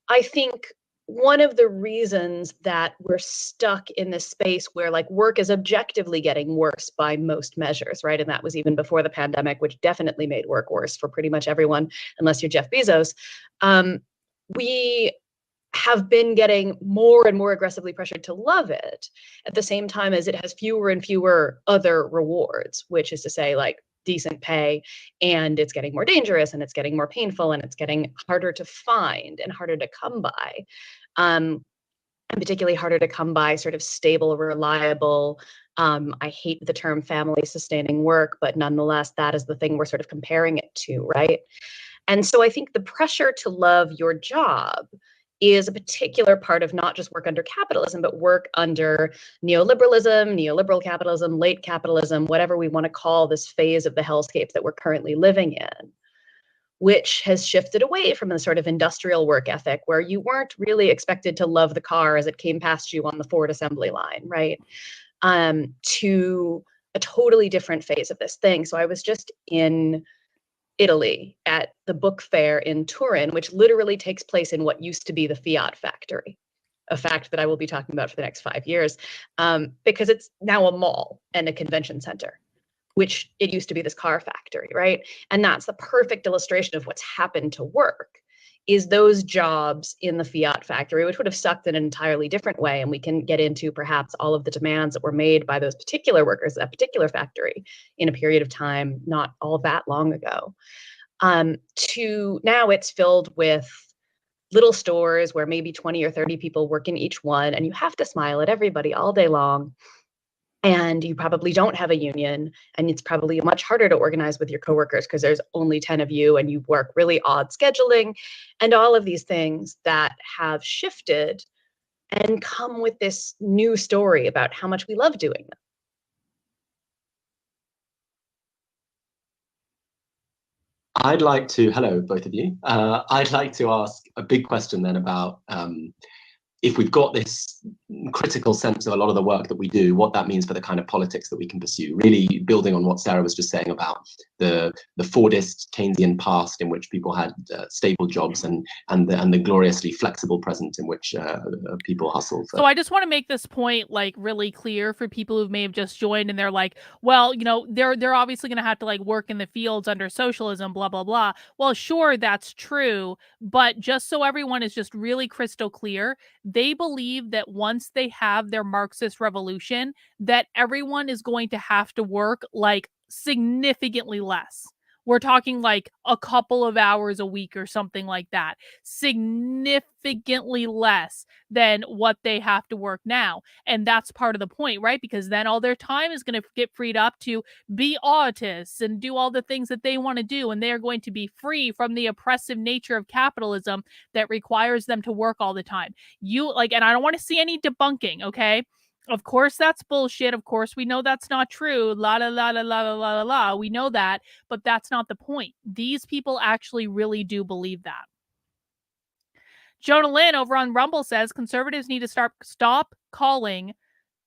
I think one of the reasons that we're stuck in this space where like work is objectively getting worse by most measures, right? And that was even before the pandemic, which definitely made work worse for pretty much everyone, unless you're Jeff Bezos. We have been getting more and more aggressively pressured to love it at the same time as it has fewer and fewer other rewards, which is to say like decent pay, and it's getting more dangerous and it's getting more painful and it's getting harder to find and harder to come by. And particularly harder to come by sort of stable, reliable, I hate the term family sustaining work, but nonetheless, that is the thing we're sort of comparing it to, right? And so I think the pressure to love your job is a particular part of not just work under capitalism, but work under neoliberalism, neoliberal capitalism, late capitalism, whatever we want to call this phase of the hellscape that we're currently living in, which has shifted away from the sort of industrial work ethic where you weren't really expected to love the car as it came past you on the Ford assembly line, right? To a totally different phase of this thing. So I was just in Italy at the book fair in Turin, which literally takes place in what used to be the Fiat factory, a fact that I will be talking about for the next 5 years, because it's now a mall and a convention center, which it used to be this car factory, right? And that's the perfect illustration of what's happened to work, is those jobs in the Fiat factory, which would have sucked in an entirely different way. And we can get into perhaps all of the demands that were made by those particular workers at that particular factory in a period of time, not all that long ago. To now it's filled with little stores where maybe 20 or 30 people work in each one, and you have to smile at everybody all day long. And you probably don't have a union, and it's probably much harder to organize with your coworkers because there's only 10 of you and you work really odd scheduling and all of these things that have shifted and come with this new story about how much we love doing them. I'd like to, hello, both of you. I'd like to ask a big question then about if we've got this critical sense of a lot of the work that we do, what that means for the kind of politics that we can pursue, really building on what Sarah was just saying about the Fordist Keynesian past in which people had stable jobs and the gloriously flexible present in which people hustle. So I just want to make this point like really clear for people who may have just joined and they're like, well, they're obviously going to have to like work in the fields under socialism, blah, blah, blah. Well, sure, that's true. But just so everyone is just really crystal clear, they believe that once they have their Marxist revolution, that everyone is going to have to work like significantly less. We're talking like a couple of hours a week or something like that. Significantly less than what they have to work now. And that's part of the point, right? Because then all their time is going to get freed up to be artists and do all the things that they want to do. And they are going to be free from the oppressive nature of capitalism that requires them to work all the time. And I don't want to see any debunking, okay? Of course, that's bullshit. Of course, we know that's not true. La la la la la la la la. We know that, but that's not the point. These people actually really do believe that. Jonah Lynn over on Rumble says conservatives need to stop calling.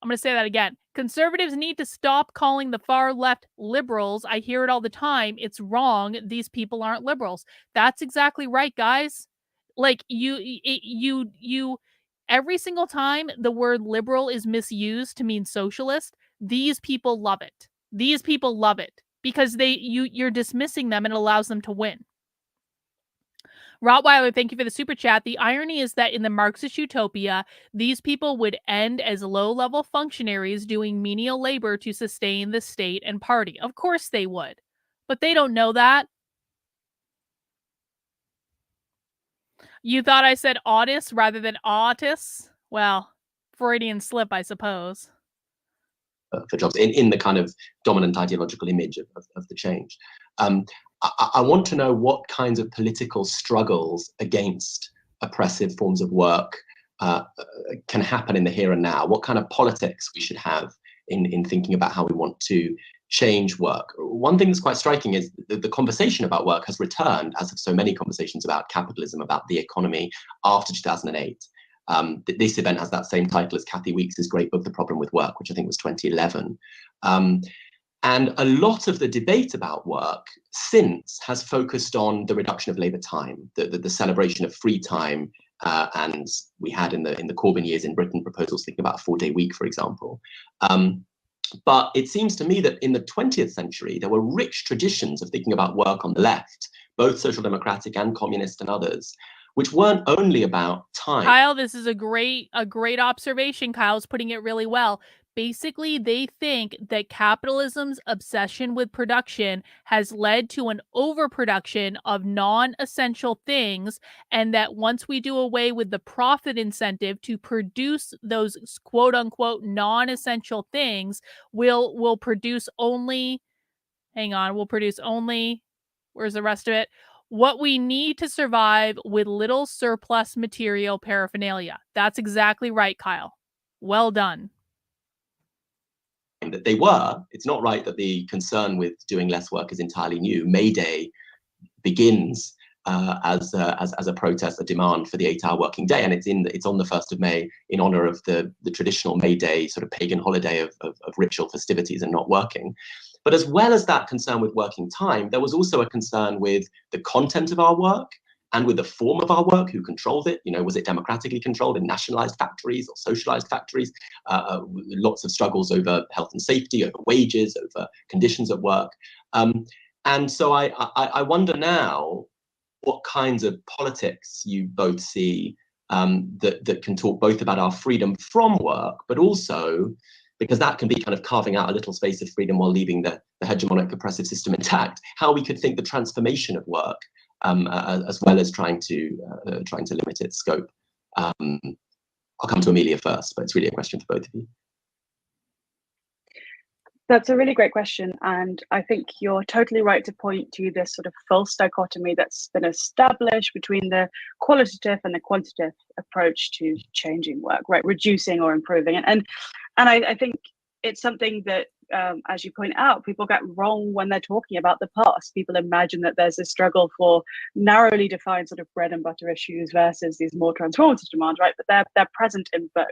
I'm going to say that again. Conservatives need to stop calling the far left liberals. I hear it all the time. It's wrong. These people aren't liberals. That's exactly right, guys. Like you. Every single time the word liberal is misused to mean socialist, these people love it. These people love it because you're dismissing them and it allows them to win. Rottweiler, thank you for the super chat. The irony is that in the Marxist utopia, these people would end as low-level functionaries doing menial labor to sustain the state and party. Of course they would, but they don't know that. You thought I said autis rather than autis? Well, Freudian slip, I suppose. For jobs in the kind of dominant ideological image of the change. I want to know what kinds of political struggles against oppressive forms of work can happen in the here and now. What kind of politics we should have in thinking about how we want to change work. One thing that's quite striking is the conversation about work has returned, as have so many conversations about capitalism, about the economy, after 2008. This event has that same title as Kathy Weeks' great book, The Problem with Work, which I think was 2011. And a lot of the debate about work since has focused on the reduction of labour time, the celebration of free time, and we had in the Corbyn years in Britain proposals thinking about a 4-day week, for example. But it seems to me that in the 20th century, there were rich traditions of thinking about work on the left, both social democratic and communist and others, which weren't only about time. Kyle, this is a great observation. Kyle's putting it really well. Basically, they think that capitalism's obsession with production has led to an overproduction of non-essential things, and that once we do away with the profit incentive to produce those quote-unquote non-essential things, we'll produce only, where's the rest of it? What we need to survive with little surplus material paraphernalia. That's exactly right, Kyle. Well done. That they were. It's not right that the concern with doing less work is entirely new. May Day begins as a protest, a demand for the 8-hour working day, and it's on the 1st of May in honor of the traditional May Day sort of pagan holiday of ritual festivities and not working. But as well as that concern with working time, there was also a concern with the content of our work and with the form of our work, who controlled it. You know, was it democratically controlled in nationalized factories or socialized factories? Lots of struggles over health and safety, over wages, over conditions of work. And so I wonder now what kinds of politics you both see that can talk both about our freedom from work, but also, because that can be kind of carving out a little space of freedom while leaving the hegemonic oppressive system intact, how we could think the transformation of work as well as trying to limit its scope. I'll come to Amelia first, but it's really a question for both of you. That's a really great question, and I think you're totally right to point to this sort of false dichotomy that's been established between the qualitative and the quantitative approach to changing work, right? Reducing or improving, and I think it's something that, as you point out, people get wrong when they're talking about the past. People imagine that there's a struggle for narrowly defined sort of bread and butter issues versus these more transformative demands, right? But they're present in both.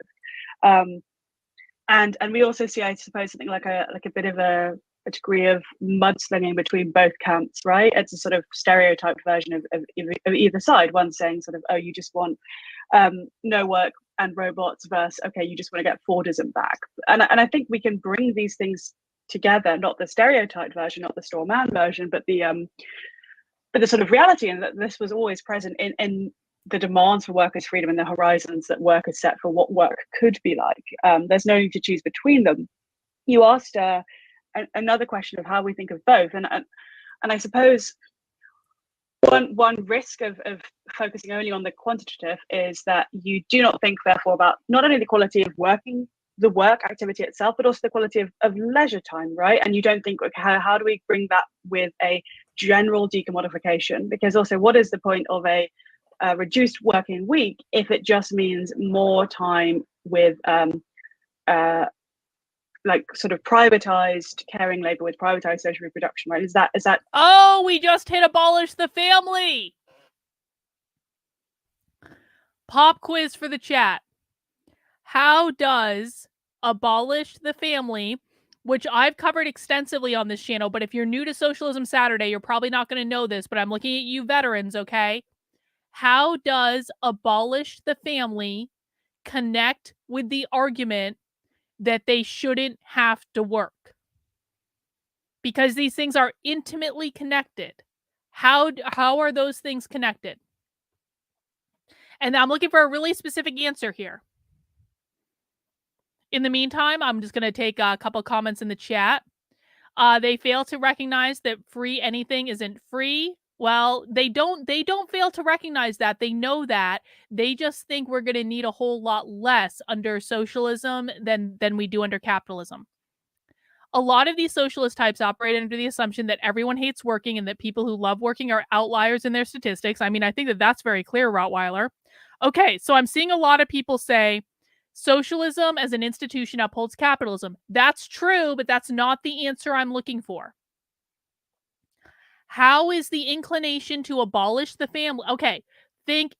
And we also see, I suppose, something like a bit of a degree of mudslinging between both camps, right? It's a sort of stereotyped version of either side. One saying sort of, oh, you just want no work and robots, versus, okay, you just want to get Fordism back. And I think we can bring these things together, not the stereotyped version, not the straw man version, but the sort of reality, and that this was always present in the demands for workers' freedom and the horizons that workers set for what work could be like. There's no need to choose between them. You asked another question of how we think of both, and I suppose one risk of focusing only on the quantitative is that you do not think, therefore, about not only the quality of the work activity itself, but also the quality of leisure time, right? And you don't think, okay, how do we bring that with a general decommodification? Because also, what is the point of a reduced working week if it just means more time with like sort of privatized caring labor with privatized social reproduction, right? Is that Oh, we just hit abolish the family. Pop quiz for the chat. How does abolish the family, which I've covered extensively on this channel, but if you're new to Socialism Saturday, you're probably not going to know this, but I'm looking at you veterans, okay? How does abolish the family connect with the argument that they shouldn't have to work? Because these things are intimately connected. How are those things connected? And I'm looking for a really specific answer here. In the meantime, I'm just going to take a couple comments in the chat. They fail to recognize that free anything isn't free. Well, they don't fail to recognize that. They know that. They just think we're going to need a whole lot less under socialism than we do under capitalism. A lot of these socialist types operate under the assumption that everyone hates working and that people who love working are outliers in their statistics. I mean, I think that that's very clear, Rottweiler. Okay, so I'm seeing a lot of people say socialism as an institution upholds capitalism. That's true, but that's not the answer I'm looking for. How is the inclination to abolish the family? Okay, I'm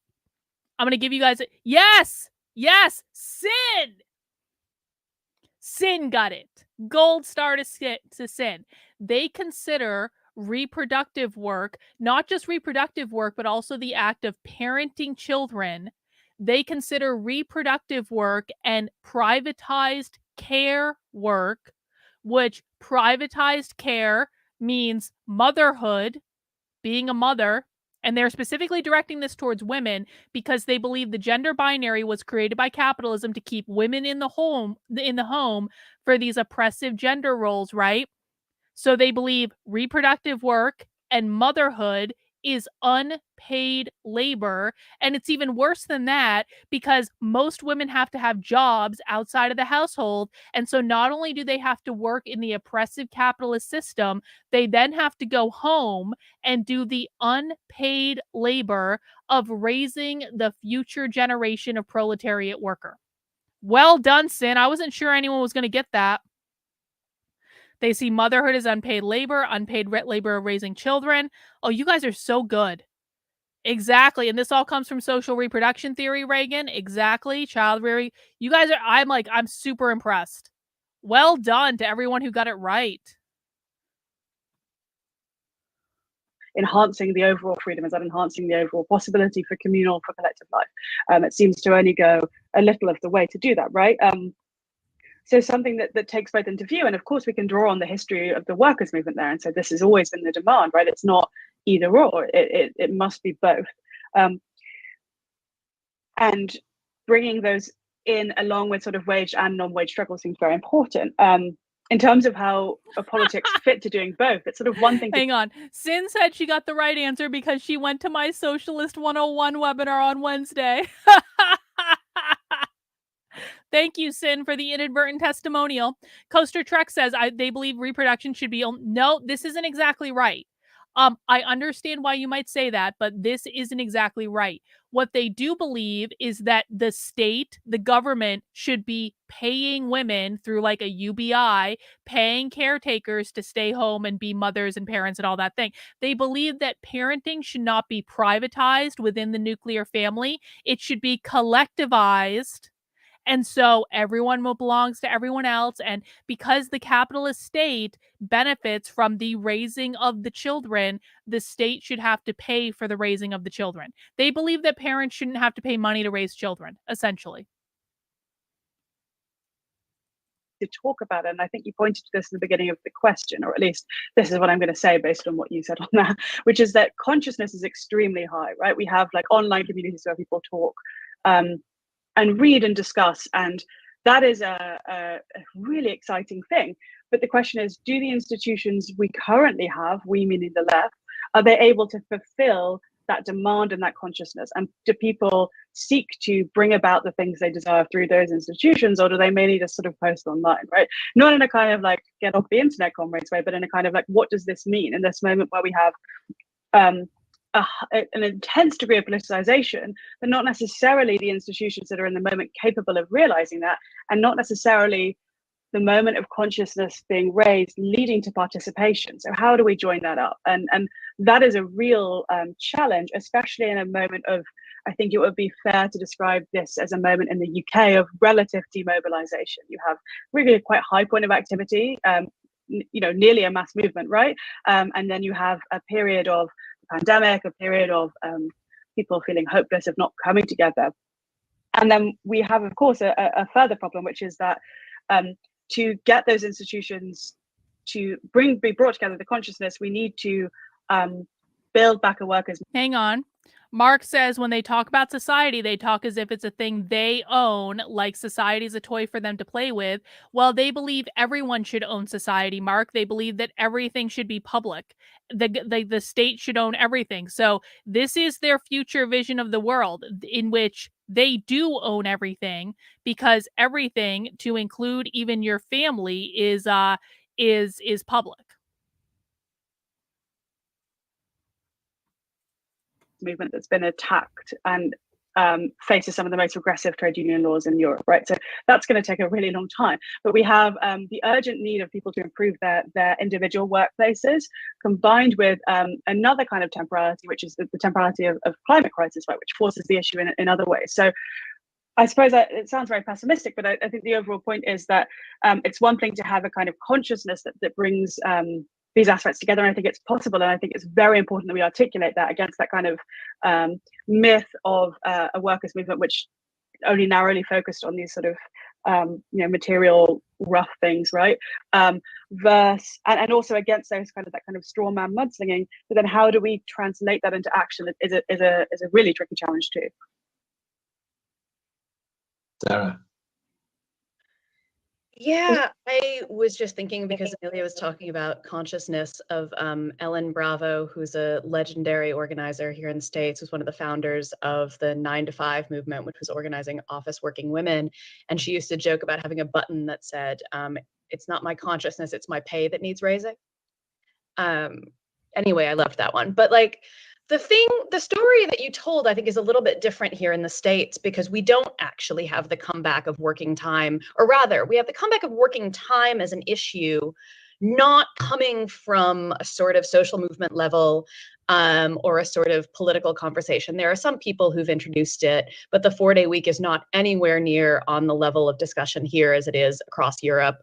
going to give you guys yes, sin. Sin got it. Gold star to sin. They consider reproductive work, not just reproductive work, but also the act of parenting children. They consider reproductive work and privatized care work, which privatized care means motherhood, being a mother, and they're specifically directing this towards women because they believe the gender binary was created by capitalism to keep women in the home for these oppressive gender roles, right? So they believe reproductive work and motherhood is unpaid labor. And it's even worse than that because most women have to have jobs outside of the household. And so not only do they have to work in the oppressive capitalist system, they then have to go home and do the unpaid labor of raising the future generation of proletariat worker. Well done, Sin. I wasn't sure anyone was going to get that. They see motherhood as unpaid labor of raising children. Oh, you guys are so good. Exactly. And this all comes from social reproduction theory, Reagan. Exactly. Child rearing. You guys are, I'm super impressed. Well done to everyone who got it right. Enhancing the overall freedom? Is that enhancing the overall possibility for communal, for collective life? It seems to only go a little of the way to do that, right? So something that takes both into view, and of course we can draw on the history of the workers' movement there and say this has always been the demand, right? It's not either or, it must be both. And bringing those in along with sort of wage and non-wage struggle seems very important. In terms of how a politics fit to doing both, it's sort of one thing. Hang on. Sin said she got the right answer because she went to my Socialist 101 webinar on Wednesday. Thank you, Sin, for the inadvertent testimonial. Coaster Trek says they believe reproduction should be... No, this isn't exactly right. I understand why you might say that, but this isn't exactly right. What they do believe is that the state, the government, should be paying women through like a UBI, paying caretakers to stay home and be mothers and parents and all that thing. They believe that parenting should not be privatized within the nuclear family. It should be collectivized. And so everyone belongs to everyone else. And because the capitalist state benefits from the raising of the children, the state should have to pay for the raising of the children. They believe that parents shouldn't have to pay money to raise children, essentially. To talk about it, and I think you pointed to this in the beginning of the question, or at least this is what I'm going to say based on what you said on that, which is that consciousness is extremely high, right? We have like online communities where people talk and read and discuss, and that is a really exciting thing. But the question is, do the institutions we currently have, we meaning the left, are they able to fulfill that demand and that consciousness? And do people seek to bring about the things they desire through those institutions, or do they mainly just sort of post online, right? Not in a kind of like get off the internet comrades way, but in a kind of like, what does this mean in this moment where we have an intense degree of politicization, but not necessarily the institutions that are in the moment capable of realizing that, and not necessarily the moment of consciousness being raised leading to participation. So how do we join that up? And that is a real challenge, especially in a moment of, I think it would be fair to describe this as a moment in the UK of relative demobilization. You have really quite high point of activity, nearly a mass movement, right? And then you have a period of pandemic, a period of people feeling hopeless of not coming together. And then we have, of course, a further problem, which is that to get those institutions to be brought together, the consciousness, we need to build back a workers. Hang on. Marx says when they talk about society, they talk as if it's a thing they own, like society is a toy for them to play with. Well, they believe everyone should own society, Mark. They believe that everything should be public. The state should own everything. So this is their future vision of the world, in which they do own everything, because everything, to include even your family, is public. Movement that's been attacked and faces some of the most regressive trade union laws in Europe, right? So that's going to take a really long time. But we have the urgent need of people to improve their individual workplaces, combined with another kind of temporality, which is the temporality of climate crisis, right, which forces the issue in other ways. So I suppose it sounds very pessimistic, but I think the overall point is that it's one thing to have a kind of consciousness that brings these aspects together, and I think it's possible, and I think it's very important that we articulate that against that kind of myth of a workers' movement which only narrowly focused on these sort of material rough things, right? Versus and also against those that kind of straw man mudslinging. But then how do we translate that into action is a really tricky challenge too. Sarah. Yeah, I was just thinking, because Amelia was talking about consciousness of Ellen Bravo, who's a legendary organizer here in the States, was one of the founders of the 9 to 5 movement, which was organizing office working women. And she used to joke about having a button that said, it's not my consciousness, it's my pay that needs raising. Anyway, I loved that one. But like, the story that you told, I think, is a little bit different here in the States, because we don't actually have the comeback of working time, or rather, we have the comeback of working time as an issue, not coming from a sort of social movement level or a sort of political conversation. There are some people who've introduced it, but the 4-day week is not anywhere near on the level of discussion here as it is across Europe.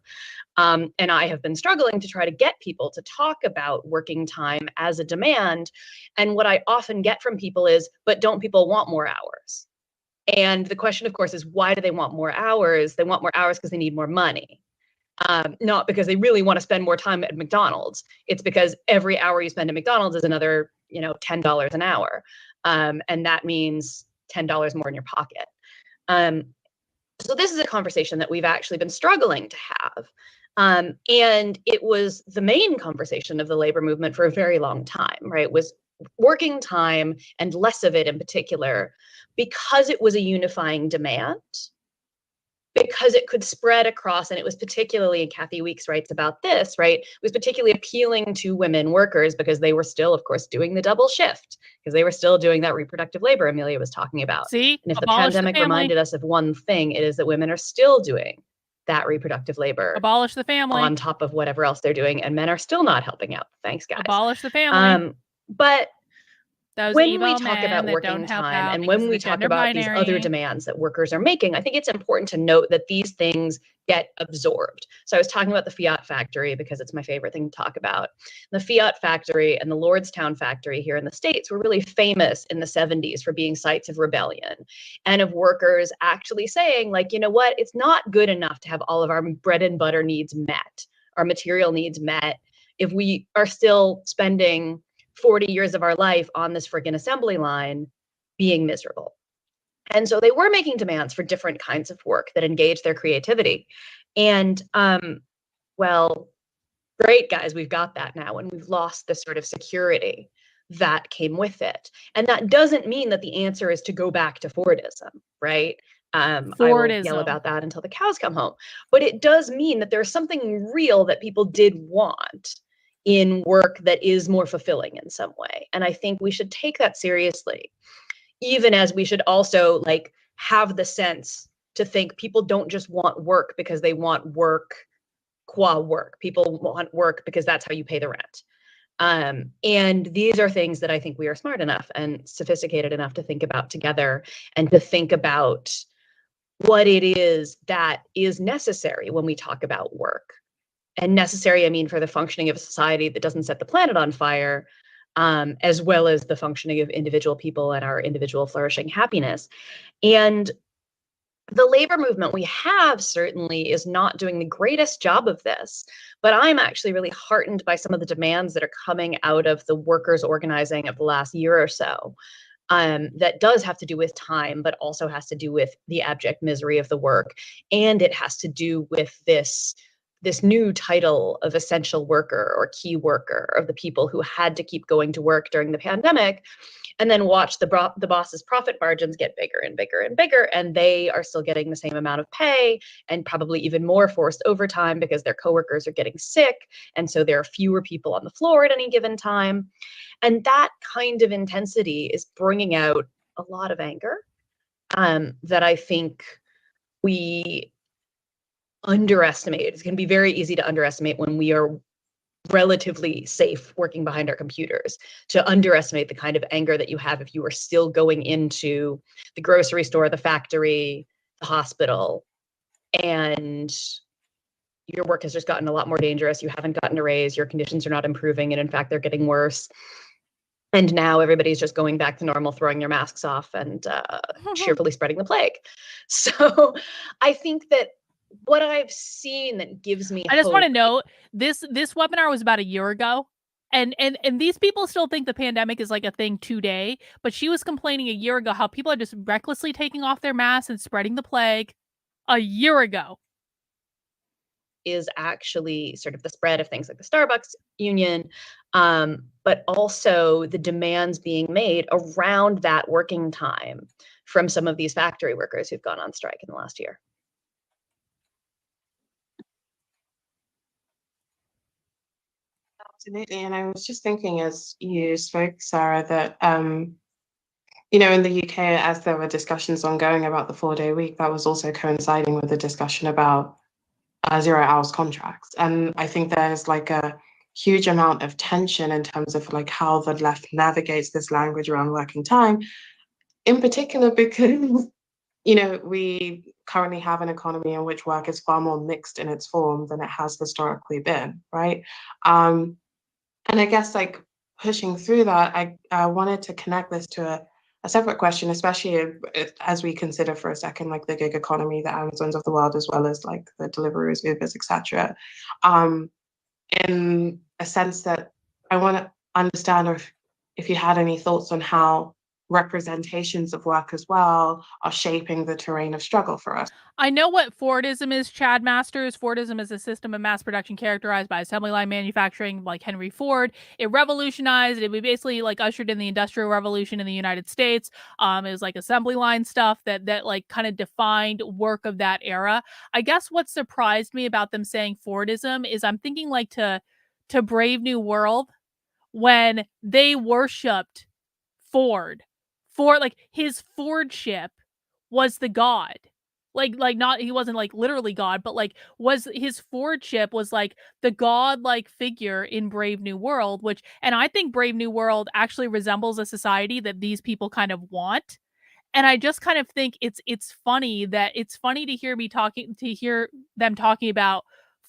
And I have been struggling to try to get people to talk about working time as a demand. And what I often get from people is, but don't people want more hours? And the question, of course, is, why do they want more hours? They want more hours because they need more money. Not because they really want to spend more time at McDonald's. It's because every hour you spend at McDonald's is another, $10 an hour. And that means $10 more in your pocket. So this is a conversation that we've actually been struggling to have. And it was the main conversation of the labor movement for a very long time, right? Was working time, and less of it in particular, because it was a unifying demand, because it could spread across, and it was particularly, and Kathy Weeks writes about this, right? It was particularly appealing to women workers because they were still, of course, doing the double shift, because they were still doing that reproductive labor Amelia was talking about. See, and if the pandemic reminded us of one thing, it is that women are still doing that reproductive labor. Abolish the family. On top of whatever else they're doing, and men are still not helping out. Thanks, guys. Abolish the family. But those when we talk about working time, and when we talk about these other demands that workers are making, I think it's important to note that these things get absorbed. So I was talking about the Fiat factory because it's my favorite thing to talk about. The Fiat factory and the Lordstown factory here in the States were really famous in the 70s for being sites of rebellion, and of workers actually saying, like, you know what, it's not good enough to have all of our bread and butter needs met, our material needs met, if we are still spending 40 years of our life on this friggin' assembly line being miserable. And so they were making demands for different kinds of work that engage their creativity. And well, great, guys, we've got that now, and we've lost the sort of security that came with it. And that doesn't mean that the answer is to go back to Fordism, right? I will yell about that until the cows come home. But it does mean that there's something real that people did want in work that is more fulfilling in some way. And I think we should take that seriously, even as we should also have the sense to think people don't just want work because they want work qua work. People want work because that's how you pay the rent. And these are things that I think we are smart enough and sophisticated enough to think about together, and to think about what it is that is necessary when we talk about work. And necessary, I mean, for the functioning of a society that doesn't set the planet on fire, as well as the functioning of individual people and our individual flourishing happiness. And the labor movement we have certainly is not doing the greatest job of this, but I'm actually really heartened by some of the demands that are coming out of the workers organizing of the last year or so. that does have to do with time, but also has to do with the abject misery of the work. And it has to do with this new title of essential worker or key worker, of the people who had to keep going to work during the pandemic, and then watch the boss's profit margins get bigger and bigger and bigger, and they are still getting the same amount of pay and probably even more forced overtime because their coworkers are getting sick, and so there are fewer people on the floor at any given time. And that kind of intensity is bringing out a lot of anger that I think we underestimate. It's going to be very easy to underestimate when we are relatively safe working behind our computers, to underestimate the kind of anger that you have if you are still going into the grocery store, the factory, the hospital, and your work has just gotten a lot more dangerous. You haven't gotten a raise, your conditions are not improving, and in fact, they're getting worse. And now everybody's just going back to normal, throwing their masks off and cheerfully spreading the plague. So I think that what I've seen that gives me I just want to hope. note this webinar was about a year ago. And these people still think the pandemic is like a thing today, but she was complaining a year ago how people are just recklessly taking off their masks and spreading the plague a year ago. Is actually sort of the spread of things like the Starbucks union, but also the demands being made around that working time from some of these factory workers who've gone on strike in the last year. Absolutely. And I was just thinking as you spoke, Sarah, that, you know, in the UK, as there were discussions ongoing about the 4-day week, that was also coinciding with the discussion about 0 hours contracts. And I think there's like a huge amount of tension in terms of like how the left navigates this language around working time, in particular because, you know, we currently have an economy in which work is far more mixed in its form than it has historically been, right? And I guess like pushing through that, I wanted to connect this to a separate question, especially as we consider for a second like the gig economy, the Amazons of the world, as well as like the Deliveroo's, Ubers, etc. In a sense that I want to understand if you had any thoughts on how representations of work as well are shaping the terrain of struggle for us. I know what Fordism is, Chad Masters. Fordism is a system of mass production characterized by assembly line manufacturing, like Henry Ford. It revolutionized. It basically like ushered in the Industrial Revolution in the United States. It was like assembly line stuff that like kind of defined work of that era. I guess what surprised me about them saying Fordism is I'm thinking like to Brave New World when they worshipped Ford. Ford, like his Fordship was the god. Like not, he wasn't like literally God, but like was his Fordship was like the god-like figure in Brave New World, and I think Brave New World actually resembles a society that these people kind of want. And I just kind of think it's funny to hear them talking about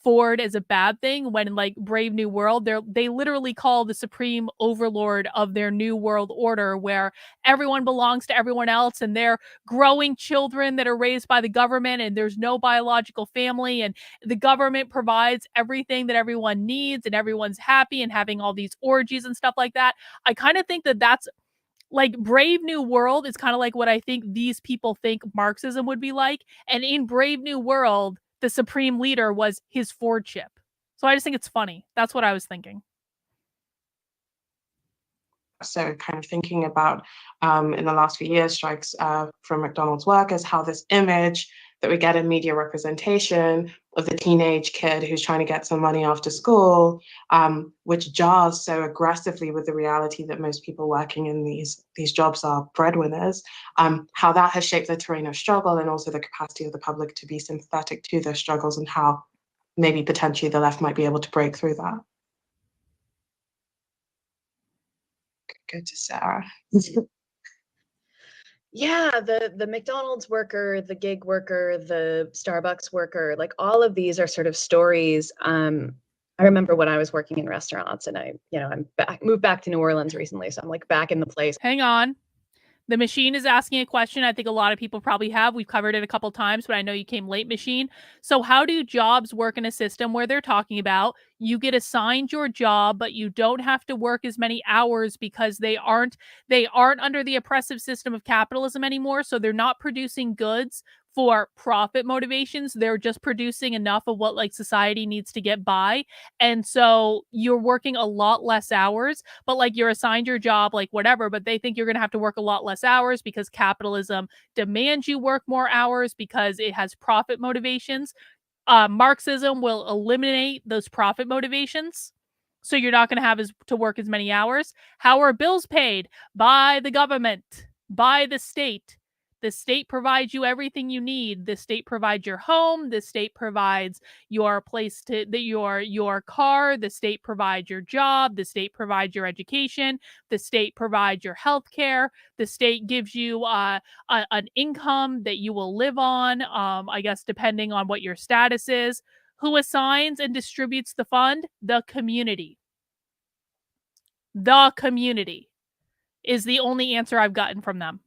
Ford as a bad thing when like Brave New World, they literally call the supreme overlord of their new world order where everyone belongs to everyone else and they're growing children that are raised by the government and there's no biological family and the government provides everything that everyone needs and everyone's happy and having all these orgies and stuff like that. I kind of think that that's like Brave New World is kind of like what I think these people think Marxism would be like. And in Brave New World, the supreme leader was his Fordship. So I just think it's funny. That's what I was thinking. So kind of thinking about in the last few years, strikes from McDonald's workers, how this image that we get in media representation of the teenage kid who's trying to get some money after school, which jars so aggressively with the reality that most people working in these jobs are breadwinners, how that has shaped the terrain of struggle and also the capacity of the public to be sympathetic to those struggles and how maybe potentially the left might be able to break through that. Go to Sarah. Yeah, the McDonald's worker, the gig worker, the Starbucks worker, like all of these are sort of stories. I remember when I was working in restaurants and I'm moved back to New Orleans recently, so I'm like back in the place. Hang on. The machine is asking a question I think a lot of people probably have. We've covered it a couple times, but I know you came late, machine. So how do jobs work in a system where they're talking about You get assigned your job, but you don't have to work as many hours because they aren't under the oppressive system of capitalism anymore. So they're not producing goods for profit motivations. They're just producing enough of what like society needs to get by. And so you're working a lot less hours, but like you're assigned your job, like whatever, but they think you're going to have to work a lot less hours because capitalism demands you work more hours because it has profit motivations. Marxism will eliminate those profit motivations. So you're not going to have to work as many hours. How are bills paid? By the government, by the state. The state provides you everything you need. The state provides your home. The state provides your place to your car. The state provides your job. The state provides your education. The state provides your health care. The state gives you an income that you will live on, I guess, depending on what your status is. Who assigns and distributes the fund? The community. The community is the only answer I've gotten from them.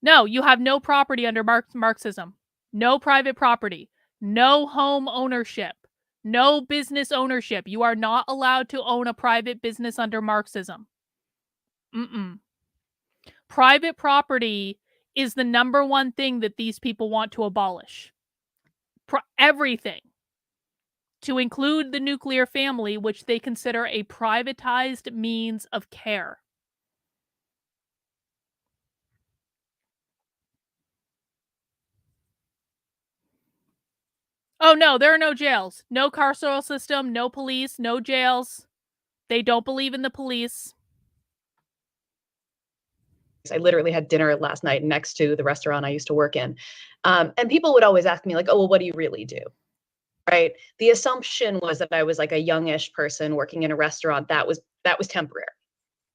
No, you have no property under Marxism. No private property. No home ownership. No business ownership. You are not allowed to own a private business under Marxism. Private property is the number one thing that these people want to abolish. Everything. To include the nuclear family, which they consider a privatized means of care. Oh, no, there are no jails. No carceral system, no police, no jails. They don't believe in the police. I literally had dinner last night next to the restaurant I used to work in. And people would always ask me like, oh, well, what do you really do? Right? The assumption was that I was like a youngish person working in a restaurant. That was temporary.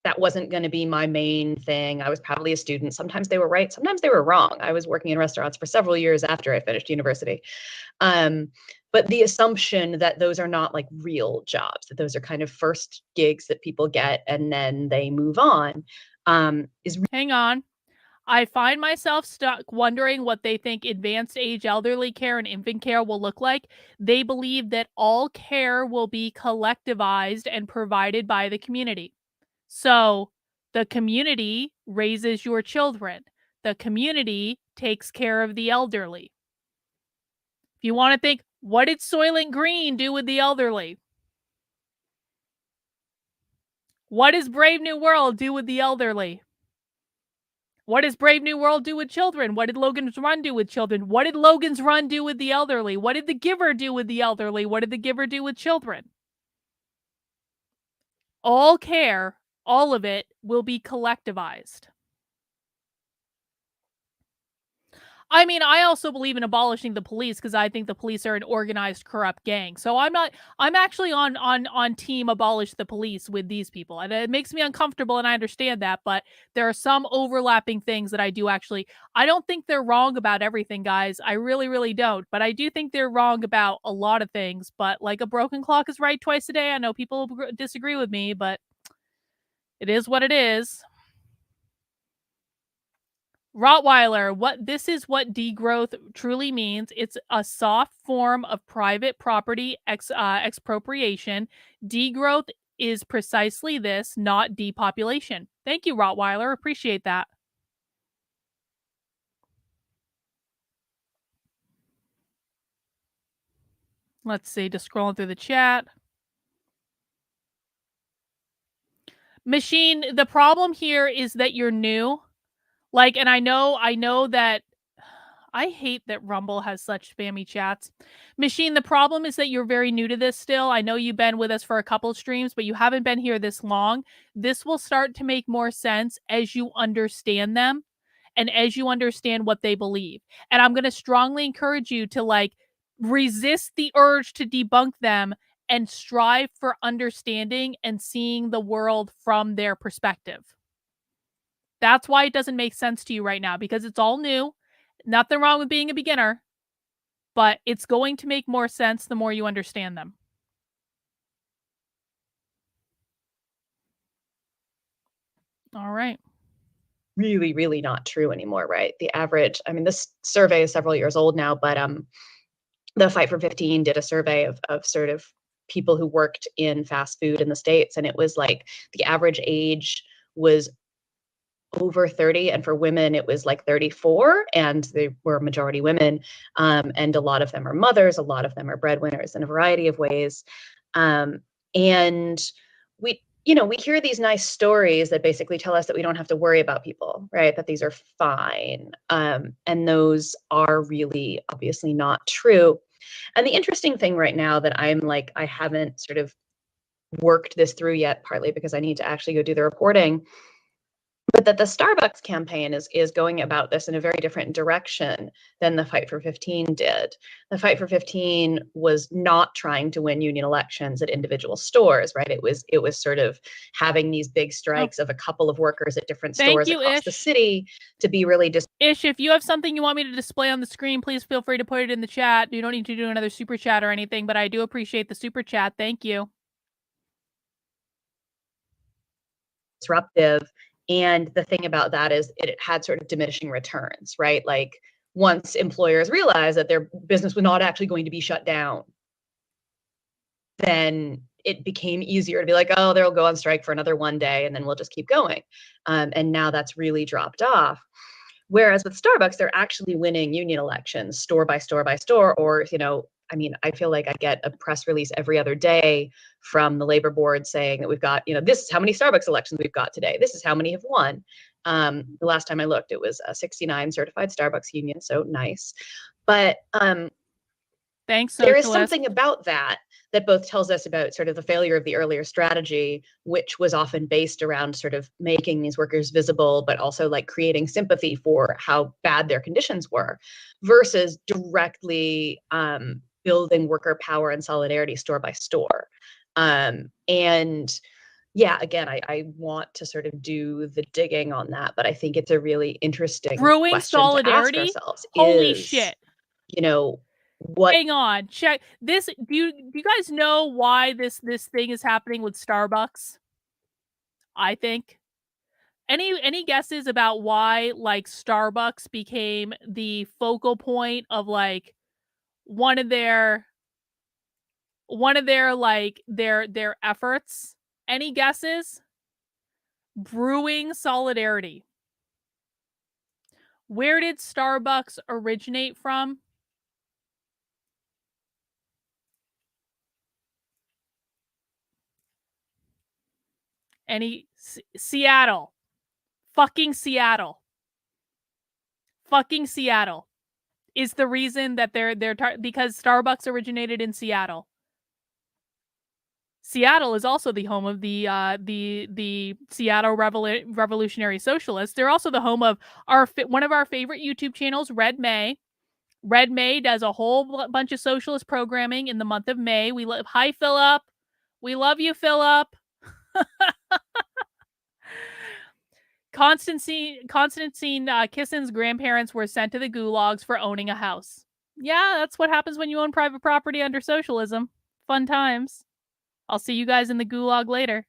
That wasn't going to be my main thing. I was probably a student. Sometimes they were right. Sometimes they were wrong. I was working in restaurants for several years after I finished university. But the assumption that those are not like real jobs, that those are kind of first gigs that people get and then they move on, is. Hang on. I find myself stuck wondering what they think advanced age elderly care and infant care will look like. They believe that all care will be collectivized and provided by the community. So the community raises your children. The community takes care of the elderly. If you want to think, what did Soylent Green do with the elderly? What does Brave New World do with the elderly? What does Brave New World do with children? What did Logan's Run do with children? What did Logan's Run do with the elderly? What did The Giver do with the elderly? What did The Giver do with children? All care, all of it, will be collectivized. I mean, I also believe in abolishing the police because I think the police are an organized, corrupt gang. So I'm actually on team abolish the police with these people. And it makes me uncomfortable, and I understand that, but there are some overlapping things that I do actually. I don't think they're wrong about everything, guys. I really, really don't. But I do think they're wrong about a lot of things. But like a broken clock is right twice a day. I know people disagree with me, but it is what it is. Rottweiler, this is what degrowth truly means. It's a soft form of private property expropriation. Degrowth is precisely this, not depopulation. Thank you, Rottweiler. Appreciate that. Let's see, just scrolling through the chat. Machine, the problem here is that you're new. Like, and I know that I hate that Rumble has such spammy chats. Machine, the problem is that you're very new to this still. I know you've been with us for a couple streams, but you haven't been here this long. This will start to make more sense as you understand them and as you understand what they believe. And I'm going to strongly encourage you to like resist the urge to debunk them and strive for understanding and seeing the world from their perspective. That's why it doesn't make sense to you right now, because it's all new. Nothing wrong with being a beginner, but it's going to make more sense the more you understand them. All right. Really, really not true anymore, right? The average, I mean, this survey is several years old now, but the Fight for 15 did a survey of sort of people who worked in fast food in the States, and it was like the average age was over 30, and for women it was like 34, and they were majority women, and a lot of them are mothers, a lot of them are breadwinners in a variety of ways, and we hear these nice stories that basically tell us that we don't have to worry about people, right, that these are fine, and those are really obviously not true. And the interesting thing right now that I'm like, I haven't sort of worked this through yet, partly because I need to actually go do the reporting, but that the Starbucks campaign is going about this in a very different direction than the Fight for 15 did. The Fight for 15 was not trying to win union elections at individual stores, right? It was sort of having these big strikes of a couple of workers at different stores across the city to be really Ish, if you have something you want me to display on the screen, please feel free to put it in the chat. You don't need to do another super chat or anything, but I do appreciate the super chat. Thank you. Disruptive. And the thing about that is it had sort of diminishing returns, right? Like once employers realized that their business was not actually going to be shut down, then it became easier to be like, oh, they'll go on strike for another one day and then we'll just keep going. And now that's really dropped off. Whereas with Starbucks, they're actually winning union elections store by store by store, or, I mean, I feel like I get a press release every other day from the labor board saying that we've got, this is how many Starbucks elections we've got today. This is how many have won. The last time I looked, it was a 69 certified Starbucks union. So nice. But thanks, there is Socialist. something about that both tells us about sort of the failure of the earlier strategy, which was often based around sort of making these workers visible, but also like creating sympathy for how bad their conditions were, versus directly building worker power and solidarity store by store. And yeah, again, I want to sort of do the digging on that, but I think it's a really interesting brewing question solidarity. to ask ourselves. Holy shit! What? Hang on, check this. Do you guys know why this thing is happening with Starbucks? I think. Any guesses about why like Starbucks became the focal point of like one of their like their efforts? Any guesses? Brewing solidarity. Where did Starbucks originate from? Seattle. Fucking Seattle. Fucking Seattle is the reason that because Starbucks originated in Seattle. Seattle is also the home of the Seattle Revolutionary Socialists. They're also the home of one of our favorite YouTube channels, Red May. Red May does a whole bunch of socialist programming in the month of May. Hi, Philip. We love you, Philip. Constantine Kissin's grandparents were sent to the gulags for owning a house. Yeah, that's what happens when you own private property under socialism. Fun times. I'll see you guys in the gulag later.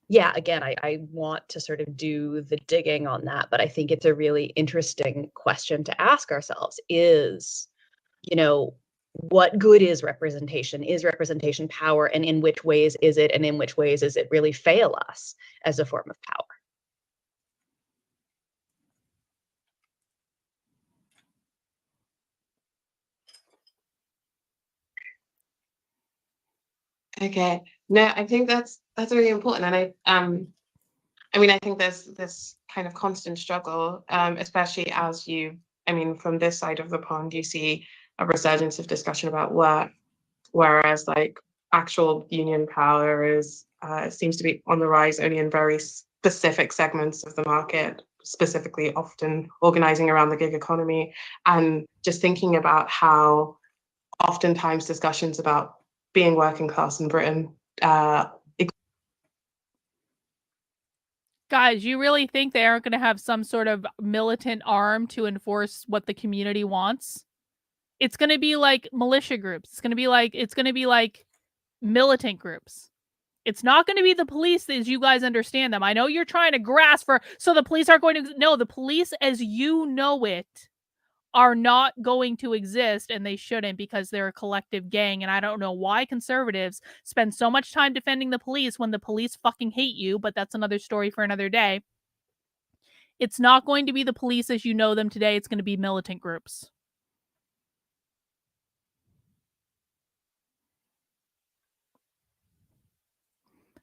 Yeah, again, I want to sort of do the digging on that, but I think it's a really interesting question to ask ourselves is, what good is representation? Is representation power? And in which ways is it? And in which ways does it really fail us as a form of power? Okay. No, I think that's really important. And I mean, I think there's this kind of constant struggle, especially as from this side of the pond, you see a resurgence of discussion about work, whereas like actual union power seems to be on the rise only in very specific segments of the market, specifically often organizing around the gig economy, and just thinking about how oftentimes discussions about being working class in Britain. Guys, you really think they aren't going to have some sort of militant arm to enforce what the community wants? It's going to be like militia groups. It's going to be like militant groups. It's not going to be the police as you guys understand them. I know you're trying to grasp so the police are going to... No, the police as you know it are not going to exist, and they shouldn't, because they're a collective gang. And I don't know why conservatives spend so much time defending the police when the police fucking hate you, but that's another story for another day. It's not going to be the police as you know them today. It's going to be militant groups.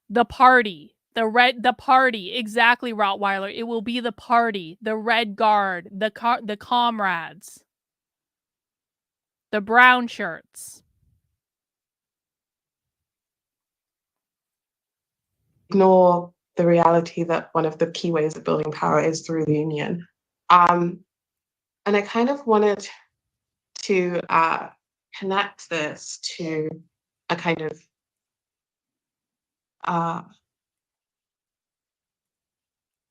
The party. The party. Exactly, Rottweiler. It will be the party. The Red Guard. The comrades. The brown shirts. Ignore the reality that one of the key ways of building power is through the union. And I kind of wanted to connect this to a kind of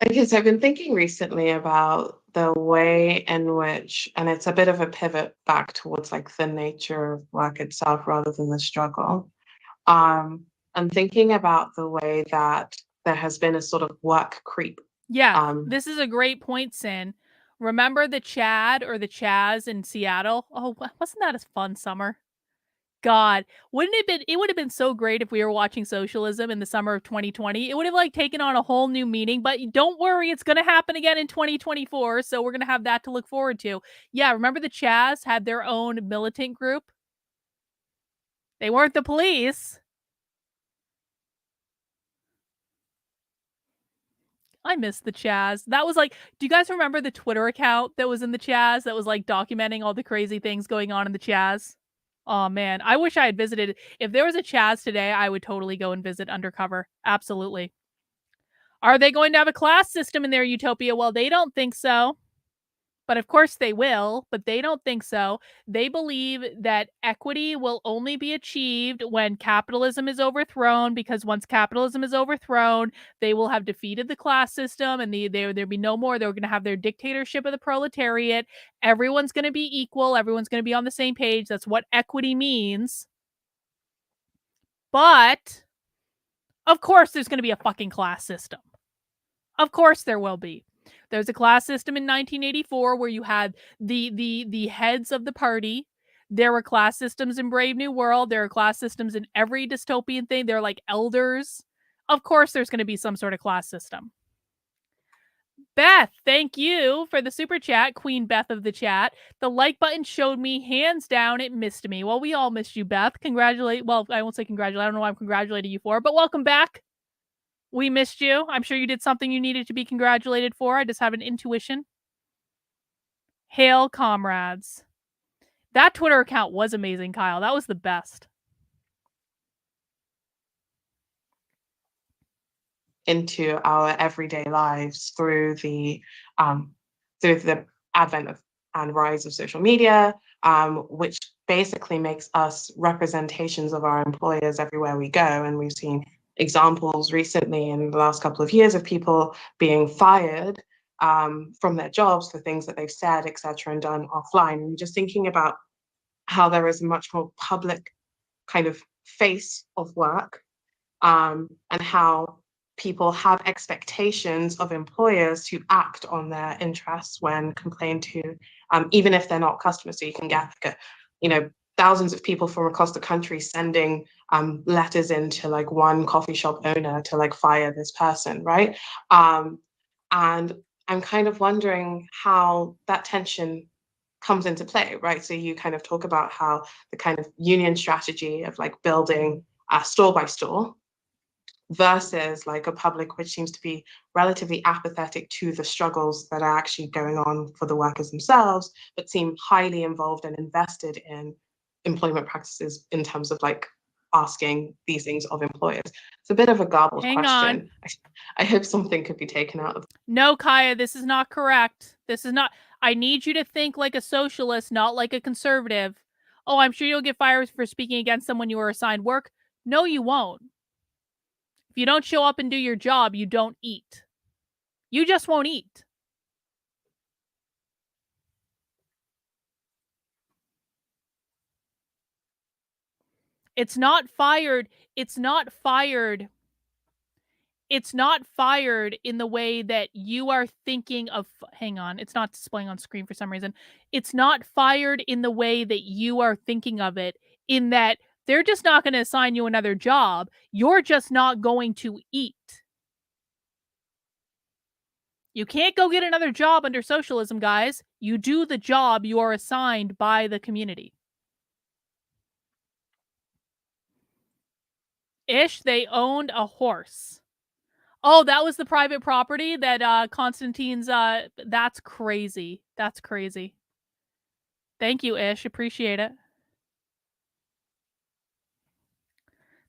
because I've been thinking recently about the way in which, and it's a bit of a pivot back towards like the nature of work itself rather than the struggle. I'm thinking about the way that there has been a sort of work creep. Yeah, this is a great point, Sin. Remember the Chad or the Chaz in Seattle? Oh, wasn't that a fun summer? God, it would have been so great if we were watching Socialism in the summer of 2020. It would have like taken on a whole new meaning, but don't worry, it's going to happen again in 2024. So we're going to have that to look forward to. Yeah, remember the Chaz had their own militant group? They weren't the police. I miss the Chaz. That was like, do you guys remember the Twitter account that was in the Chaz that was like documenting all the crazy things going on in the Chaz? Oh man, I wish I had visited. If there was a Chaz today, I would totally go and visit undercover. Absolutely. Are they going to have a class system in their utopia? Well, they don't think so. But of course they will, but they don't think so. They believe that equity will only be achieved when capitalism is overthrown, because once capitalism is overthrown, they will have defeated the class system, and there'll be no more. They're going to have their dictatorship of the proletariat. Everyone's going to be equal. Everyone's going to be on the same page. That's what equity means. But of course there's going to be a fucking class system. Of course there will be. There's a class system in 1984 where you had the heads of the party. There were class systems in Brave New World. There are class systems in every dystopian thing. They're like elders. Of course there's going to be some sort of class system. Beth, thank you for the super chat, Queen Beth of the chat. The like button showed me, hands down, it missed me. Well, we all missed you, Beth. Well, I won't say congratulate. I don't know what I'm congratulating you for, but welcome back. We missed you. I'm sure you did something you needed to be congratulated for. I just have an intuition. Hail, comrades. That Twitter account was amazing, Kyle. That was the best. Into our everyday lives through the advent of and rise of social media, which basically makes us representations of our employers everywhere we go. And we've seen examples recently in the last couple of years of people being fired from their jobs for things that they've said, etc., and done offline. And just thinking about how there is a much more public kind of face of work, and how people have expectations of employers to act on their interests when complained to, even if they're not customers. So you can get like thousands of people from across the country sending letters into like one coffee shop owner to like fire this person, right? And I'm kind of wondering how that tension comes into play, right? So you kind of talk about how the kind of union strategy of like building store by store versus like a public which seems to be relatively apathetic to the struggles that are actually going on for the workers themselves, but seem highly involved and invested in employment practices in terms of like asking these things of employers. It's a bit of a garbled question. I hope something could be taken out of. No, Kaya, this is not correct. This is not. I need you to think like a socialist, not like a conservative. Oh, I'm sure you'll get fired for speaking against someone you were assigned work. No, you won't. If you don't show up and do your job, you don't eat. You just won't eat. It's not fired. It's not fired. it's not fired in the way that you are thinking of. Hang on, it's not displaying on screen for some reason. It's not fired in the way that you are thinking of it, in that they're just not going to assign you another job. You're just not going to eat. You can't go get another job under socialism, guys. You do the job you are assigned by the community. Ish, they owned a horse. Oh, that was the private property that Constantine's, that's crazy. That's crazy. Thank you, Ish. Appreciate it.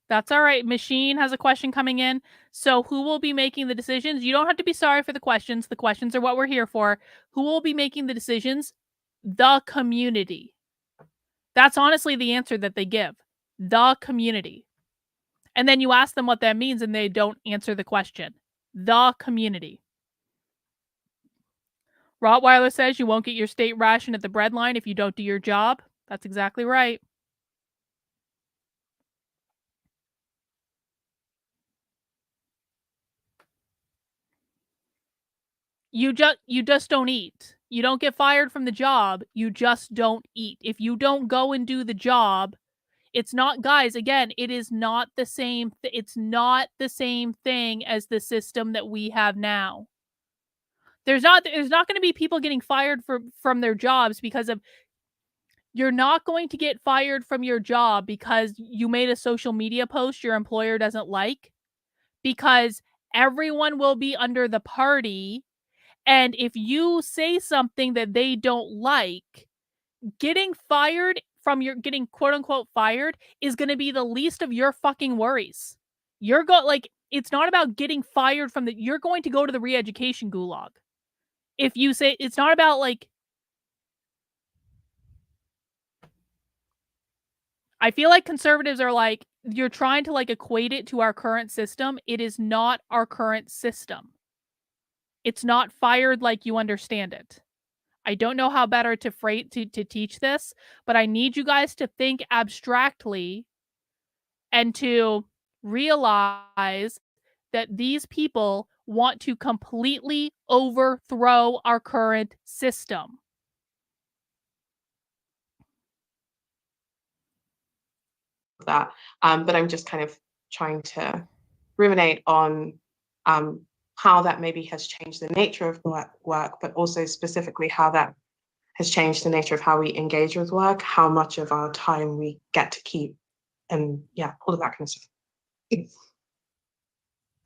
That's all right. Machine has a question coming in. So who will be making the decisions? You don't have to be sorry for the questions. The questions are what we're here for. Who will be making the decisions? The community. That's honestly the answer that they give. The community. And then you ask them what that means and they don't answer the question. The community. Rottweiler says you won't get your state ration at the breadline if you don't do your job. That's exactly right. You just don't eat. You don't get fired from the job. You just don't eat. If you don't go and do the job, it's not, guys, again, it is not the same. It's not the same thing as the system that we have now. There's not going to be people getting fired from their jobs because of, you're not going to get fired from your job because you made a social media post your employer doesn't like, because everyone will be under the party. And if you say something that they don't like, getting getting quote unquote fired is going to be the least of your fucking worries. It's not about getting fired from you're going to go to the re-education gulag. If you say, it's not about I feel like conservatives are you're trying to equate it to our current system. It is not our current system. It's not fired like you understand it. I don't know how better to teach this, but I need you guys to think abstractly and to realize that these people want to completely overthrow our current system. That, but I'm just kind of trying to ruminate on how that maybe has changed the nature of work, but also specifically how that has changed the nature of how we engage with work, how much of our time we get to keep, and yeah, all of that kind of stuff.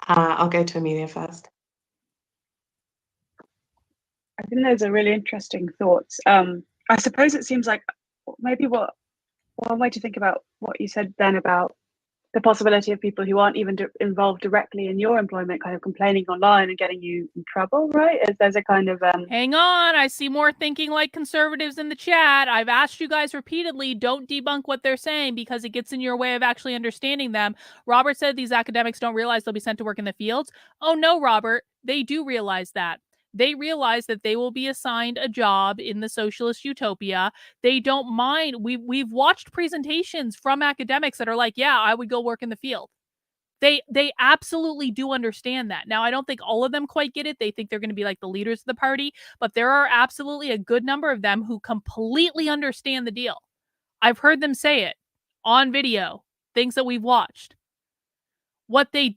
I'll go to Amelia first. I think those are really interesting thoughts. I suppose it seems like maybe one way to think about what you said then about the possibility of people who aren't even involved directly in your employment kind of complaining online and getting you in trouble, right? There's a kind of hang on, I see more thinking like conservatives in the chat. I've asked you guys repeatedly, don't debunk what they're saying because it gets in your way of actually understanding them. Robert said these academics don't realize they'll be sent to work in the fields. Oh no, Robert, they do realize that. They realize that they will be assigned a job in the socialist utopia. They don't mind. We've watched presentations from academics that are like, yeah, I would go work in the field. They absolutely do understand that. Now, I don't think all of them quite get it. They think they're going to be like the leaders of the party, but there are absolutely a good number of them who completely understand the deal. I've heard them say it on video, things that we've watched. What they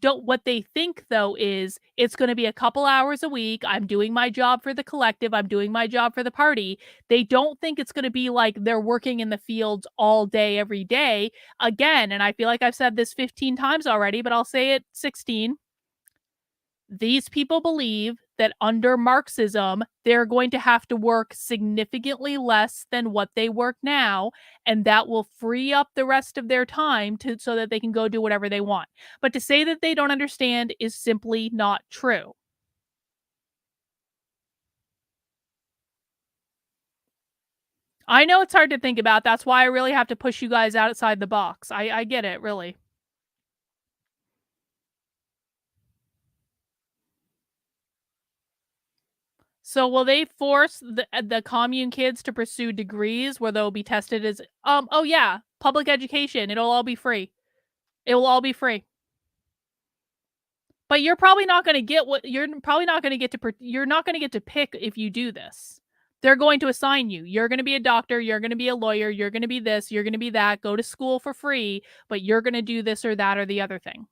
think though is it's going to be a couple hours a week. I'm doing my job for the collective. I'm doing my job for the party. They don't think it's going to be like they're working in the fields all day, every day. Again, and I feel like I've said this 15 times already, but I'll say it 16. These people believe that under Marxism, they're going to have to work significantly less than what they work now, and that will free up the rest of their time so that they can go do whatever they want. But to say that they don't understand is simply not true. I know it's hard to think about. That's why I really have to push you guys outside the box. I get it, really. So will they force the commune kids to pursue degrees where they'll be tested as oh yeah, public education, it'll all be free. It will all be free. But you're probably not going to get you're not going to get to pick if you do this. They're going to assign you. You're going to be a doctor, you're going to be a lawyer, you're going to be this, you're going to be that, go to school for free, but you're going to do this or that or the other thing.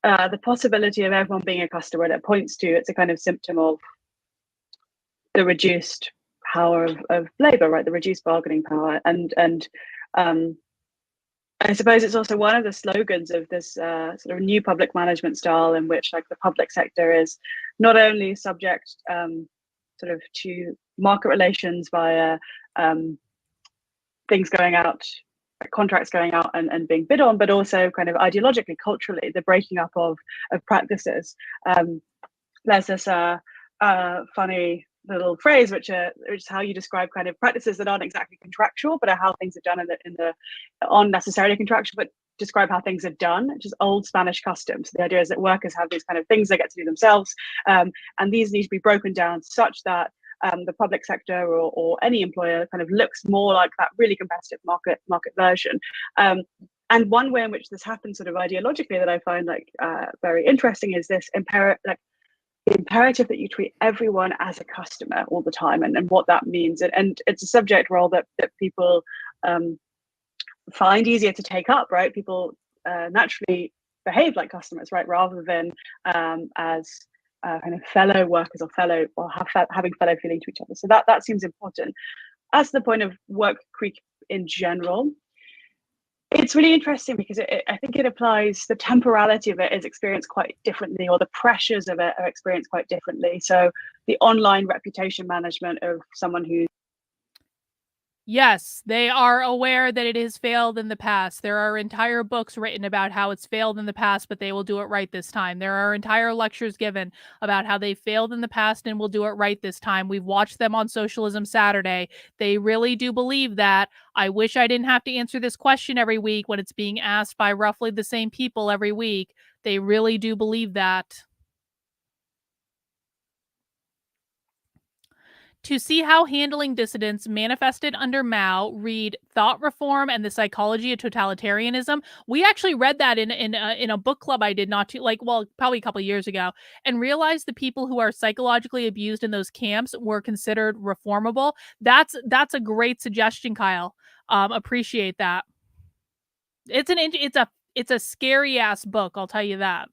The possibility of everyone being a customer that points to, it's a kind of symptom of the reduced power of labor, right? The reduced bargaining power. And I suppose it's also one of the slogans of this sort of new public management style, in which like the public sector is not only subject sort of to market relations via things going out, contracts going out and being bid on, but also kind of ideologically, culturally, the breaking up of practices. There's this funny little phrase, which is how you describe kind of practices that aren't exactly contractual, but are how things are done aren't necessarily contractual, but describe how things are done, which is old Spanish customs. The idea is that workers have these kind of things they get to do themselves, and these need to be broken down such that the public sector or any employer kind of looks more like that really competitive market version. And one way in which this happens sort of ideologically that I find very interesting is this imperative that you treat everyone as a customer all the time, and what that means. And it's a subject role that people find easier to take up, right? People naturally behave like customers, right? Rather than as kind of fellow workers or having fellow feeling to each other. So that seems important. As to the point of work creep in general, it's really interesting because I think it applies, the temporality of it is experienced quite differently, or the pressures of it are experienced quite differently. So the online reputation management of someone who... Yes, they are aware that it has failed in the past. There are entire books written about how it's failed in the past, but they will do it right this time. There are entire lectures given about how they failed in the past and will do it right this time. We've watched them on Socialism Saturday. They really do believe that. I wish I didn't have to answer this question every week when it's being asked by roughly the same people every week. They really do believe that. To see how handling dissidents manifested under Mao, read Thought Reform and the Psychology of Totalitarianism. We actually read that in a book club I did probably a couple years ago, and realized the people who are psychologically abused in those camps were considered reformable. That's a great suggestion, Kyle. Appreciate that. It's a scary ass book, I'll tell you that.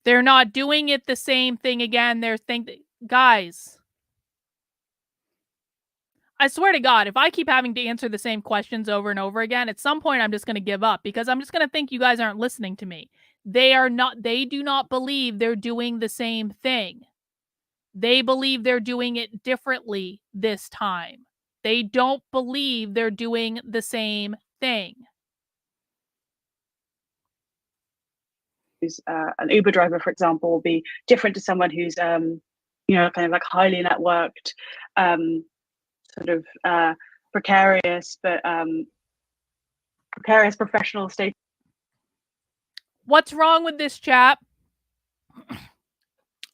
They're not doing it the same thing again. Guys, I swear to God, if I keep having to answer the same questions over and over again, at some point I'm just going to give up, because I'm just going to think you guys aren't listening to me. They do not believe they're doing the same thing. They believe they're doing it differently this time. They don't believe they're doing the same thing. An Uber driver, for example, will be different to someone who's kind of like highly networked, sort of precarious professional state. What's wrong with this chat?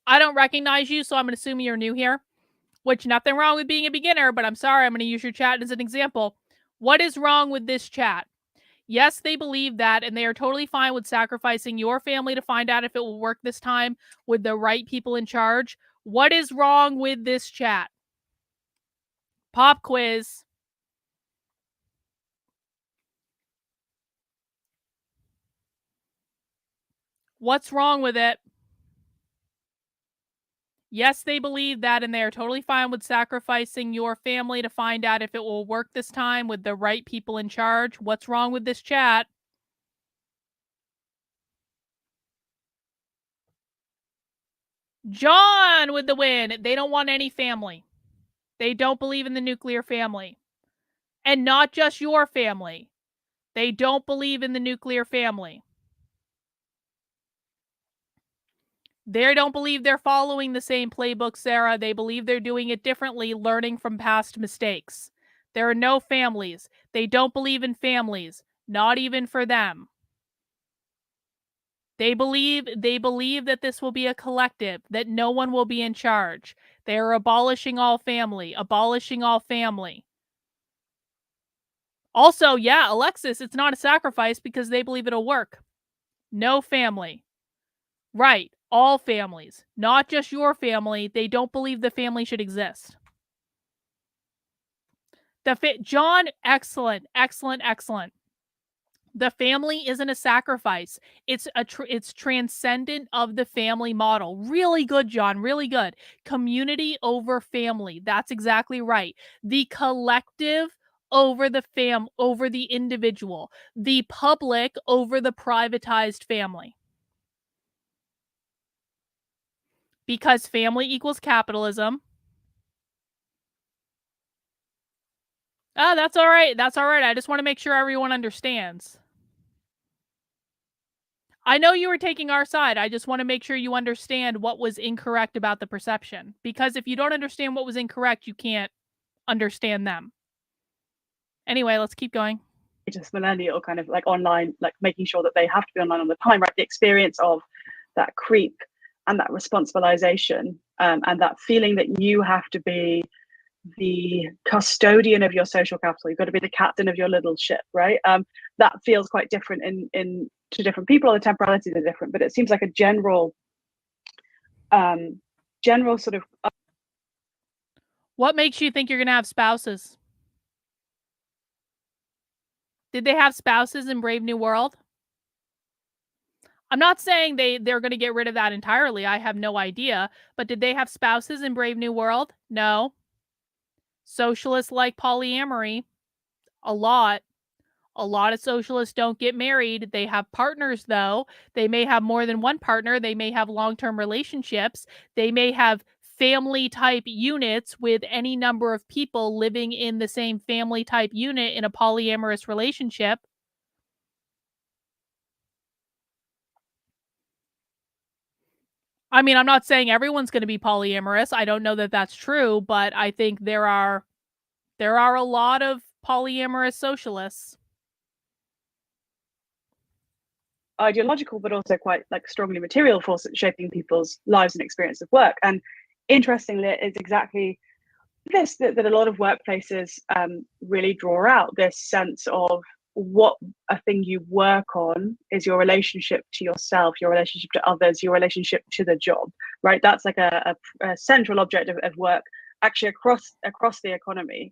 I don't recognize you, so I'm going to assume you're new here, which nothing wrong with being a beginner, but I'm sorry, I'm going to use your chat as an example. What is wrong with this chat? Yes, they believe that, and they are totally fine with sacrificing your family to find out if it will work this time with the right people in charge. What is wrong with this chat? Pop quiz. What's wrong with it? Yes, they believe that, and they are totally fine with sacrificing your family to find out if it will work this time with the right people in charge. What's wrong with this chat? John with the win. They don't want any family. They don't believe in the nuclear family. And not just your family. They don't believe in the nuclear family. They don't believe they're following the same playbook, Sarah. They believe they're doing it differently, learning from past mistakes. There are no families. They don't believe in families. Not even for them. They believe that this will be a collective, that no one will be in charge. They are abolishing all family, abolishing all family. Also, yeah, Alexis, it's not a sacrifice because they believe it'll work. No family. Right, all families, not just your family. They don't believe the family should exist. John, excellent, excellent, excellent. The family isn't a sacrifice. It's transcendent of the family model. Really good, John. Really good. Community over family. That's exactly right. The collective over the individual. The public over the privatized family. Because family equals capitalism. Oh, that's all right. That's all right. I just want to make sure everyone understands. I know you were taking our side. I just want to make sure you understand what was incorrect about the perception. Because if you don't understand what was incorrect, you can't understand them. Anyway, let's keep going. Just millennial kind of like online, like making sure that they have to be online all the time, right? The experience of that creep and that responsibilization and that feeling that you have to be the custodian of your social capital. You've got to be the captain of your little ship, right? That feels quite different in to different people, or the temporalities are different, but it seems like a general sort of. What makes you think you're going to have spouses? Did they have spouses in Brave New World? I'm not saying they're going to get rid of that entirely. I have no idea. But did they have spouses in Brave New World? No. Socialists like polyamory. A lot. A lot of socialists don't get married. They have partners, though. They may have more than one partner. They may have long-term relationships. They may have family-type units with any number of people living in the same family-type unit in a polyamorous relationship. I mean, I'm not saying everyone's going to be polyamorous. I don't know that that's true, but I think there are a lot of polyamorous socialists. Ideological, but also quite like strongly material force shaping people's lives and experience of work. And interestingly, it's exactly this that a lot of workplaces really draw out, this sense of what a thing you work on is your relationship to yourself, your relationship to others, your relationship to the job, right? That's like a central object of work actually across the economy.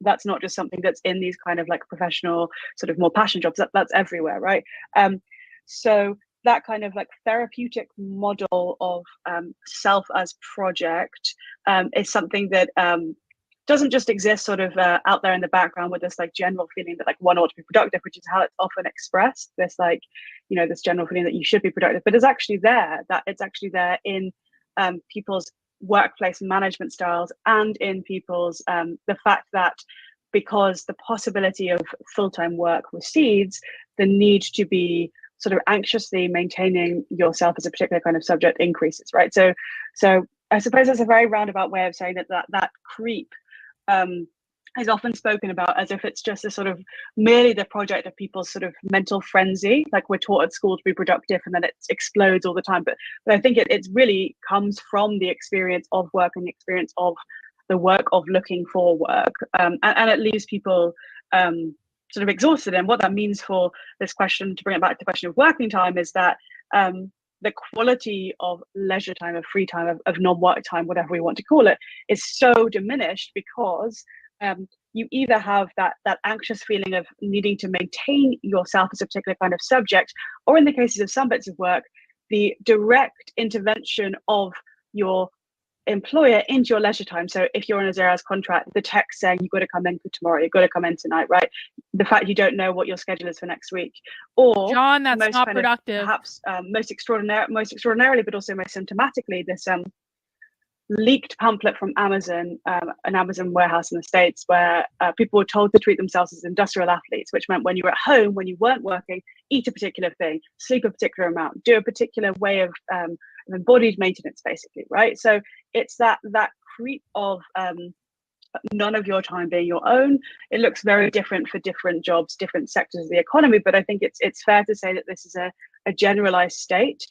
That's not just something that's in these kind of like professional sort of more passion jobs. That's everywhere, right? So that kind of like therapeutic model of self as project is something that doesn't just exist sort of out there in the background with this like general feeling that like one ought to be productive, which is how it's often expressed, this like, you know, this general feeling that you should be productive, but it's actually there, that it's actually there in people's workplace management styles and in people's the fact that because the possibility of full-time work recedes, the need to be sort of anxiously maintaining yourself as a particular kind of subject increases, right? So I suppose that's a very roundabout way of saying that creep is often spoken about as if it's just a sort of merely the project of people's sort of mental frenzy, like we're taught at school to be productive and then it explodes all the time. But I think it really comes from the experience of work and the experience of the work of looking for work, and it leaves people sort of exhausted. And what that means for this question, to bring it back to the question of working time, is that the quality of leisure time, of free time, of non-work time, whatever we want to call it, is so diminished because you either have that anxious feeling of needing to maintain yourself as a particular kind of subject, or in the cases of some bits of work, the direct intervention of your employer into your leisure time. So if you're on a 0 hours contract, the text saying you've got to come in for tomorrow, you've got to come in tonight, right? The fact you don't know what your schedule is for next week, or John, that's not productive. Perhaps most extraordinarily, but also most symptomatically, this leaked pamphlet from Amazon, an Amazon warehouse in the States, where people were told to treat themselves as industrial athletes, which meant when you were at home, when you weren't working, eat a particular thing, sleep a particular amount, do a particular way of embodied maintenance, basically, right? So it's that creep of none of your time being your own. It looks very different for different jobs, different sectors of the economy, but I think it's fair to say that this is a a generalized state.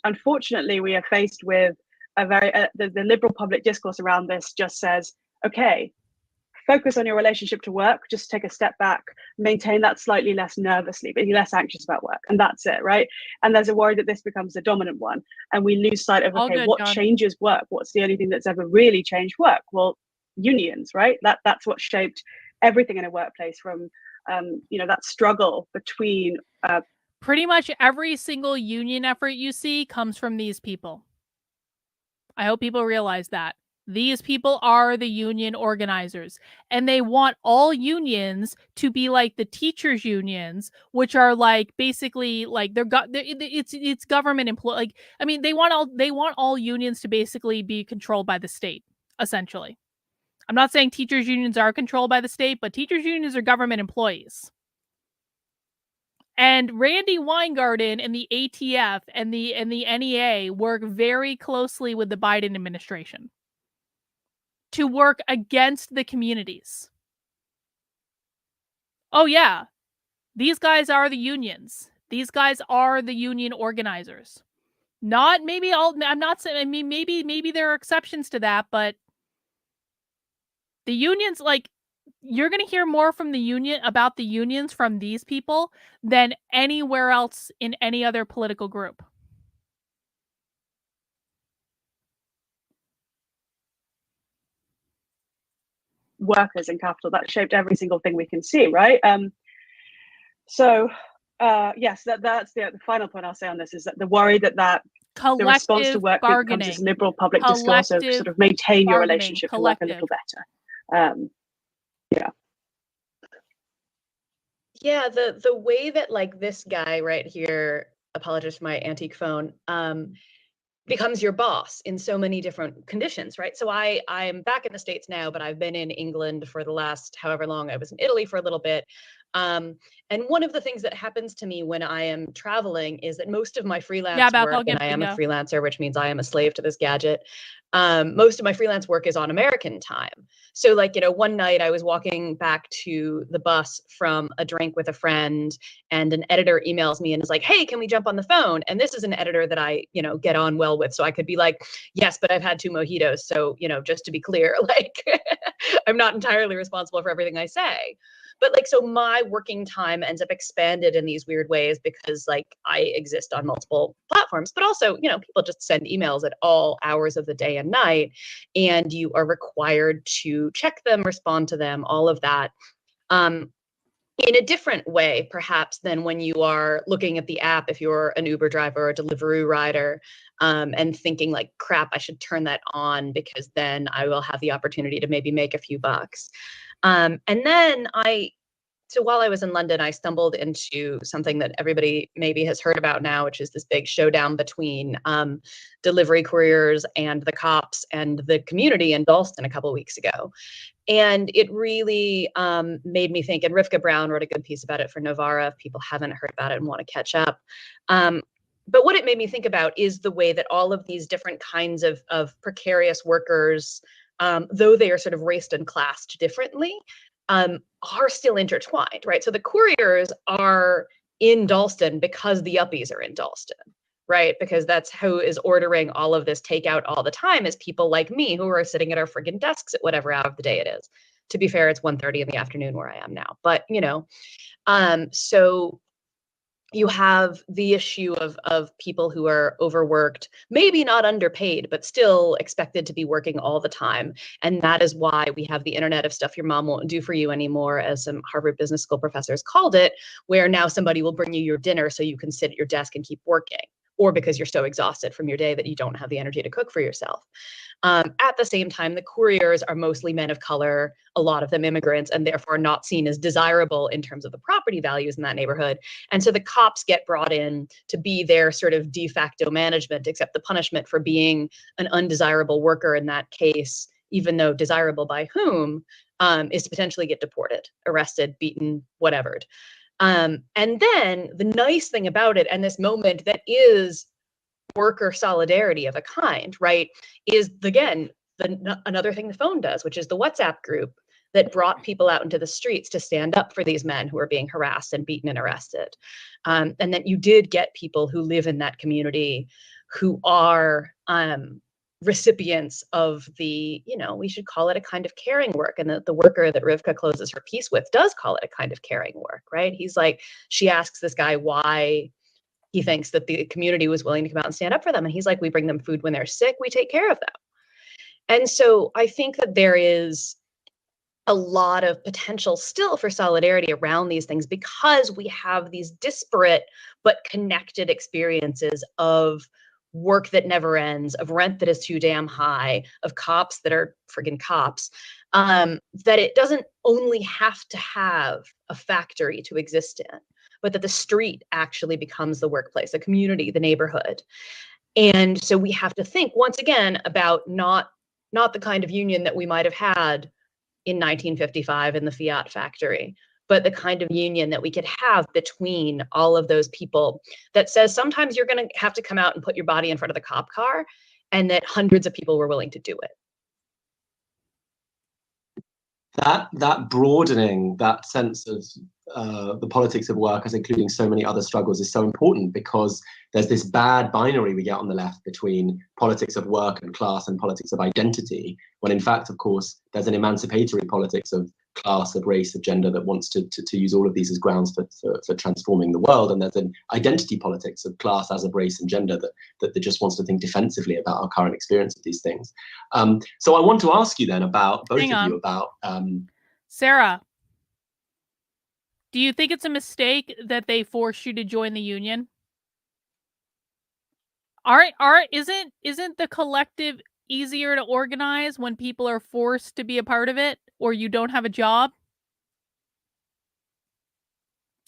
Unfortunately, we are faced with a very the liberal public discourse around this just says, okay, focus on your relationship to work, just take a step back, maintain that slightly less nervously, but you're less anxious about work, and that's it, right? And there's a worry that this becomes the dominant one, and we lose sight of, okay, what changes work? What's the only thing that's ever really changed work? Well, unions, right? That's what shaped everything in a workplace, from that struggle between pretty much every single union effort you see comes from these people. I hope people realize that. These people are the union organizers, and they want all unions to be like the teachers' unions, which are like basically like it's government employee. Like, I mean, they want all unions to basically be controlled by the state, essentially. I'm not saying teachers' unions are controlled by the state, but teachers' unions are government employees. And Randy Weingarten and the ATF and the NEA work very closely with the Biden administration to work against the communities. Oh yeah, these guys are the unions. These guys are the union organizers. Not maybe all. I'm not saying. I mean, maybe there are exceptions to that, but the unions, like, you're going to hear more from the union about the unions from these people than anywhere else in any other political group. Workers and capital that shaped every single thing we can see, right? Yes, that's the final point I'll say on this, is that the worry that the response to work becomes this liberal public discourse of sort of maintain your relationship to work a little better. Yeah, the way that, like, this guy right here, apologies for my antique phone, becomes your boss in so many different conditions, right? So I'm back in the States now, but I've been in England for the last however long. I was in Italy for a little bit. And one of the things that happens to me when I am traveling is that most of my freelance work, and I am a freelancer, which means I am a slave to this gadget. Most of my freelance work is on American time. So, like, one night I was walking back to the bus from a drink with a friend, and an editor emails me and is like, hey, can we jump on the phone? And this is an editor that I, get on well with. So I could be like, yes, but I've had 2 mojitos. So, just to be clear, like, I'm not entirely responsible for everything I say. But, like, so my working time ends up expanded in these weird ways because, like, I exist on multiple platforms, but also, people just send emails at all hours of the day and night, and you are required to check them, respond to them, all of that. In a different way, perhaps, than when you are looking at the app, if you're an Uber driver or a Deliveroo rider, and thinking like, crap, I should turn that on because then I will have the opportunity to maybe make a few bucks. And then so while I was in London, I stumbled into something that everybody maybe has heard about now, which is this big showdown between delivery couriers and the cops and the community in Dalston a couple of weeks ago. And it really made me think, and Rivka Brown wrote a good piece about it for Novara, if people haven't heard about it and want to catch up. But what it made me think about is the way that all of these different kinds of precarious workers, though they are sort of raced and classed differently, are still intertwined, right? So the couriers are in Dalston because the yuppies are in Dalston, right? Because that's who is ordering all of this takeout all the time, is people like me who are sitting at our friggin' desks at whatever hour of the day it is. To be fair, it's 1:30 in the afternoon where I am now, but so you have the issue of people who are overworked, maybe not underpaid, but still expected to be working all the time. And that is why we have the internet of stuff your mom won't do for you anymore, as some Harvard Business School professors called it, where now somebody will bring you your dinner so you can sit at your desk and keep working, or because you're so exhausted from your day that you don't have the energy to cook for yourself. At the same time, the couriers are mostly men of color, a lot of them immigrants, and therefore not seen as desirable in terms of the property values in that neighborhood. And so the cops get brought in to be their sort of de facto management, except the punishment for being an undesirable worker in that case, even though desirable by whom, is to potentially get deported, arrested, beaten, whatevered. And then the nice thing about it, and this moment that is worker solidarity of a kind, right, is, again, another thing the phone does, which is the WhatsApp group that brought people out into the streets to stand up for these men who were being harassed and beaten and arrested. And that you did get people who live in that community who are recipients of the, we should call it a kind of caring work. And the worker that Rivka closes her piece with does call it a kind of caring work, right? He's like, she asks this guy why he thinks that the community was willing to come out and stand up for them. And he's like, we bring them food when they're sick, we take care of them. And so I think that there is a lot of potential still for solidarity around these things because we have these disparate but connected experiences of work that never ends, of rent that is too damn high, of cops that are friggin' cops, that it doesn't only have to have a factory to exist in, but that the street actually becomes the workplace, the community, the neighborhood. And so we have to think once again about not the kind of union that we might have had in 1955 in the Fiat factory, but the kind of union that we could have between all of those people that says sometimes you're going to have to come out and put your body in front of the cop car, and that hundreds of people were willing to do it. That broadening, that sense of the politics of work as including so many other struggles is so important, because there's this bad binary we get on the left between politics of work and class and politics of identity, when in fact, of course, there's an emancipatory politics of class, of race, of gender that wants to use all of these as grounds for transforming the world. And there's an identity politics of class as of race and gender that just wants to think defensively about our current experience of these things. So I want to ask you then about both of you about... Sarah, do you think it's a mistake that they forced you to join the union? Isn't the collective easier to organize when people are forced to be a part of it, or you don't have a job?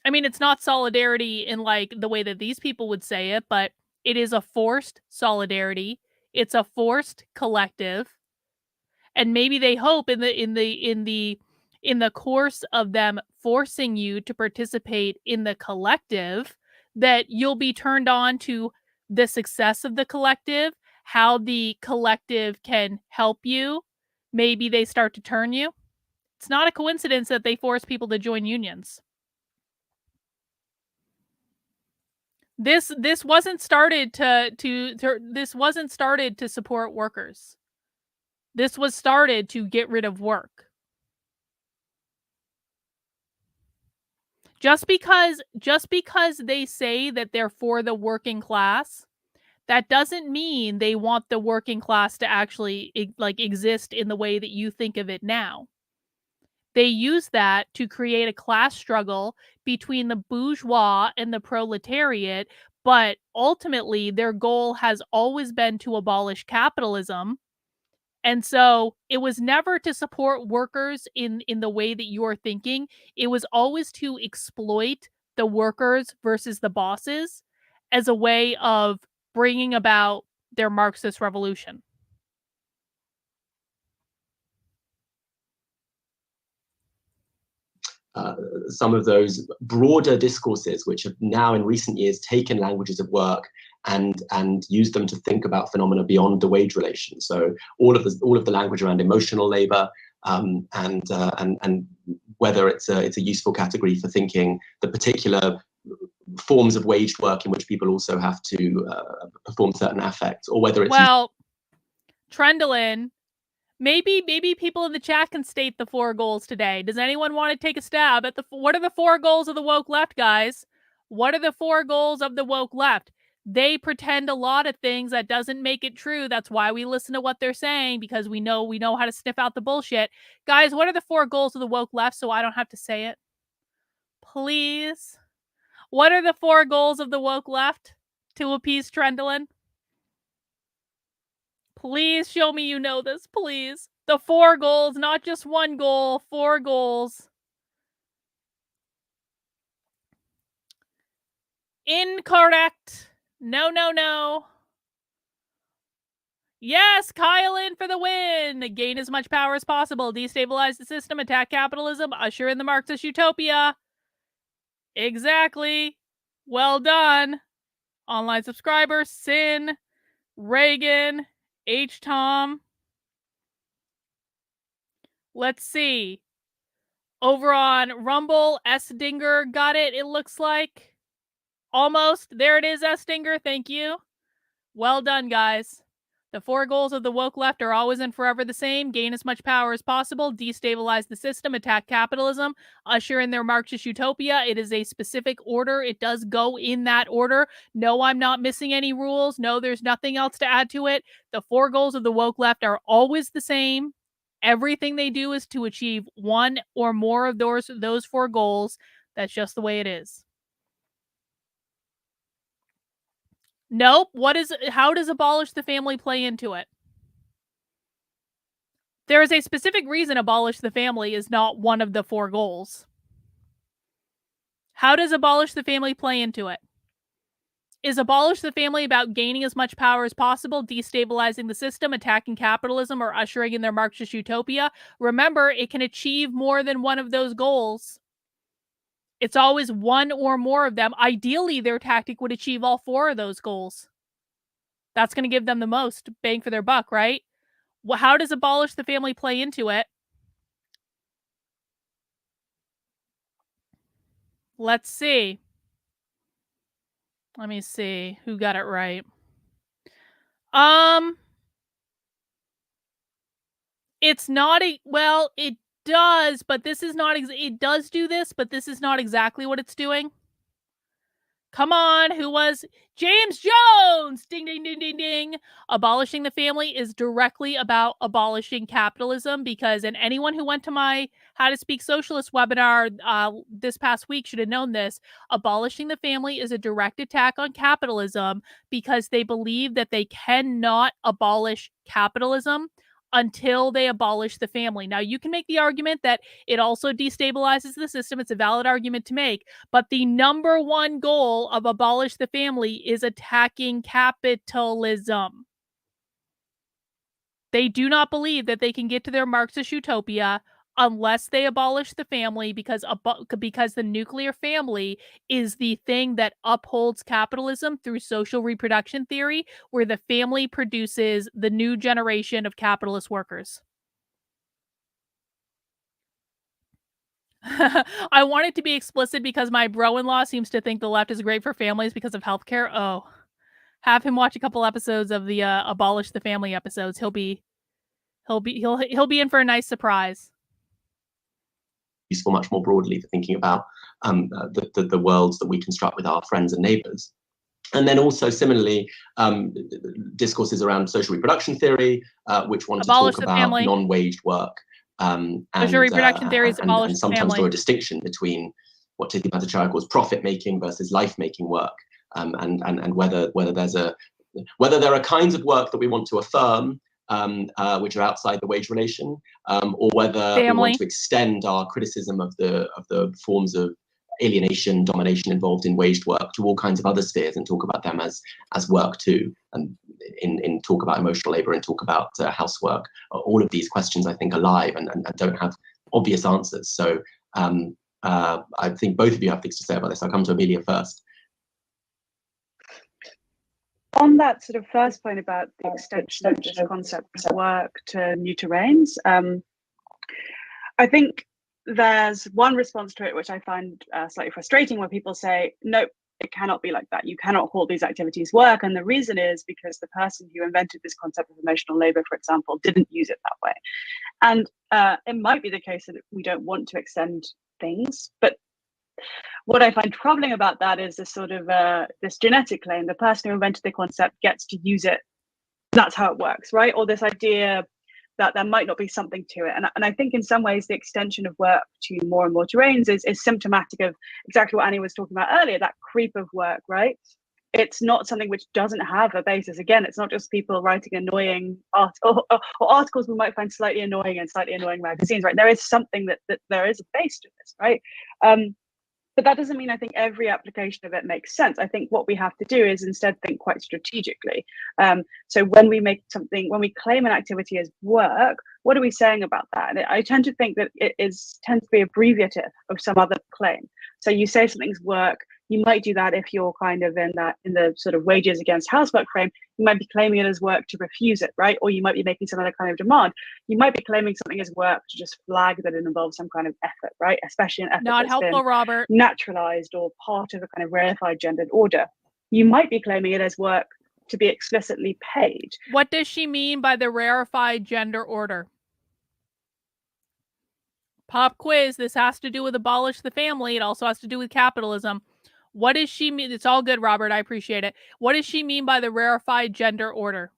I mean, it's not solidarity in like the way that these people would say it, but it is a forced solidarity. It's a forced collective. And maybe they hope in the course of them forcing you to participate in the collective that you'll be turned on to the success of the collective, how the collective can help you. Maybe they start to turn you. It's not a coincidence that they force people to join unions. This wasn't started this wasn't started to support workers. This was started to get rid of work. Just because they say that they're for the working class, that doesn't mean they want the working class to actually exist in the way that you think of it now. They use that to create a class struggle between the bourgeois and the proletariat, but ultimately their goal has always been to abolish capitalism. And so it was never to support workers in the way that you're thinking. It was always to exploit the workers versus the bosses as a way of bringing about their Marxist revolution. Some of those broader discourses, which have now in recent years taken languages of work and used them to think about phenomena beyond the wage relation. So all of the language around emotional labor, and whether it's a useful category for thinking the particular forms of waged work in which people also have to perform certain affects, or whether it's Trendelin. Maybe people in the chat can state the 4 goals today. Does anyone want to take a stab at what are the 4 goals of the woke left, guys? What are the 4 goals of the woke left? They pretend a lot of things that doesn't make it true. That's why we listen to what they're saying, because we know how to sniff out the bullshit. Guys, what are the 4 goals of the woke left so I don't have to say it? Please. What are the 4 goals of the woke left to appease Trendelin? Please show me you know this, please. The 4 goals, not just 1 goal, 4 goals. Incorrect. No. Yes, Kyle in for the win. Gain as much power as possible. Destabilize the system, attack capitalism, usher in the Marxist utopia. Exactly. Well done. Online subscriber, Sin, Reagan, H. Tom. Let's see. Over on Rumble, S. Dinger got it, it looks like. Almost. There it is, S. Dinger. Thank you. Well done, guys. The 4 goals of the woke left are always and forever the same. Gain as much power as possible, destabilize the system, attack capitalism, usher in their Marxist utopia. It is a specific order. It does go in that order. No, I'm not missing any rules. No, there's nothing else to add to it. The 4 goals of the woke left are always the same. Everything they do is to achieve one or more of those 4 goals. That's just the way it is. Nope. How does abolish the family play into it? There is a specific reason abolish the family is not one of the 4 goals. How does abolish the family play into it? Is abolish the family about gaining as much power as possible, destabilizing the system, attacking capitalism, or ushering in their Marxist utopia? Remember, it can achieve more than one of those goals. It's always one or more of them. Ideally, their tactic would achieve all 4 of those goals. That's going to give them the most bang for their buck, right? Well, how does abolish the family play into it? Let's see. Let me see who got it right. It's not it does, but this is not, it does do this, but this is not exactly what it's doing. Come on, who was James Jones? Ding, ding, ding, ding, ding. Abolishing the family is directly about abolishing capitalism, because, and anyone who went to my How to Speak Socialist webinar this past week should have known this. Abolishing the family is a direct attack on capitalism, because they believe that they cannot abolish capitalism until they abolish the family. Now, you can make the argument that it also destabilizes the system. It's a valid argument to make. But the number 1 goal of abolish the family is attacking capitalism. They do not believe that they can get to their Marxist utopia unless they abolish the family, because the nuclear family is the thing that upholds capitalism through social reproduction theory, where the family produces the new generation of capitalist workers. I want it to be explicit because my bro-in-law seems to think the left is great for families because of healthcare. Oh, have him watch a couple episodes of the abolish the family episodes. He'll be in for a nice surprise. Useful much more broadly for thinking about the worlds that we construct with our friends and neighbors. And then also similarly, discourses around social reproduction theory, which want to talk about non-waged work. Social reproduction theories abolish and sometimes draw a distinction between what Titi Bhattacharya calls profit-making versus life-making work, and whether there are kinds of work that we want to affirm, which are outside the wage relation, or whether we want to extend our criticism of the forms of alienation, domination involved in waged work to all kinds of other spheres, and talk about them as work too, and in talk about emotional labor and talk about housework. All of these questions, I think, are live and don't have obvious answers. So I think both of you have things to say about this. I'll come to Amelia first. On that sort of first point about the extension of this concept of work to new terrains, I think there's one response to it which I find slightly frustrating, where people say, no, it cannot be like that. You cannot call these activities work. And the reason is because the person who invented this concept of emotional labor, for example, didn't use it that way. And it might be the case that we don't want to extend things, but what I find troubling about that is this sort of this genetic claim. The person who invented the concept gets to use it. That's how it works, right? Or this idea that there might not be something to it. And I think in some ways the extension of work to more and more terrains is symptomatic of exactly what Annie was talking about earlier, that creep of work, right? It's not something which doesn't have a basis. Again, it's not just people writing annoying or articles we might find slightly annoying in slightly annoying magazines, right? There is something that there is a base to this, right? But that doesn't mean I think every application of it makes sense. I think what we have to do is instead think quite strategically. So when we when we claim an activity as work, what are we saying about that? And I tend to think that it tends to be abbreviative of some other claim. So you say something's work, You might do that if you're kind of in the sort of wages against housework frame. You might be claiming it as work to refuse it, right? Or you might be making some other kind of demand. You might be claiming something as work to just flag that it involves some kind of effort, right? Especially an effort Not that's helpful, been Robert. naturalized or part of a kind of rarefied gendered order. You might be claiming it as work to be explicitly paid. What does she mean by the rarefied gender order? Pop quiz. This has to do with abolish the family. It also has to do with capitalism. What does she mean? It's all good, Robert. I appreciate it. What does she mean by the rarefied gender order?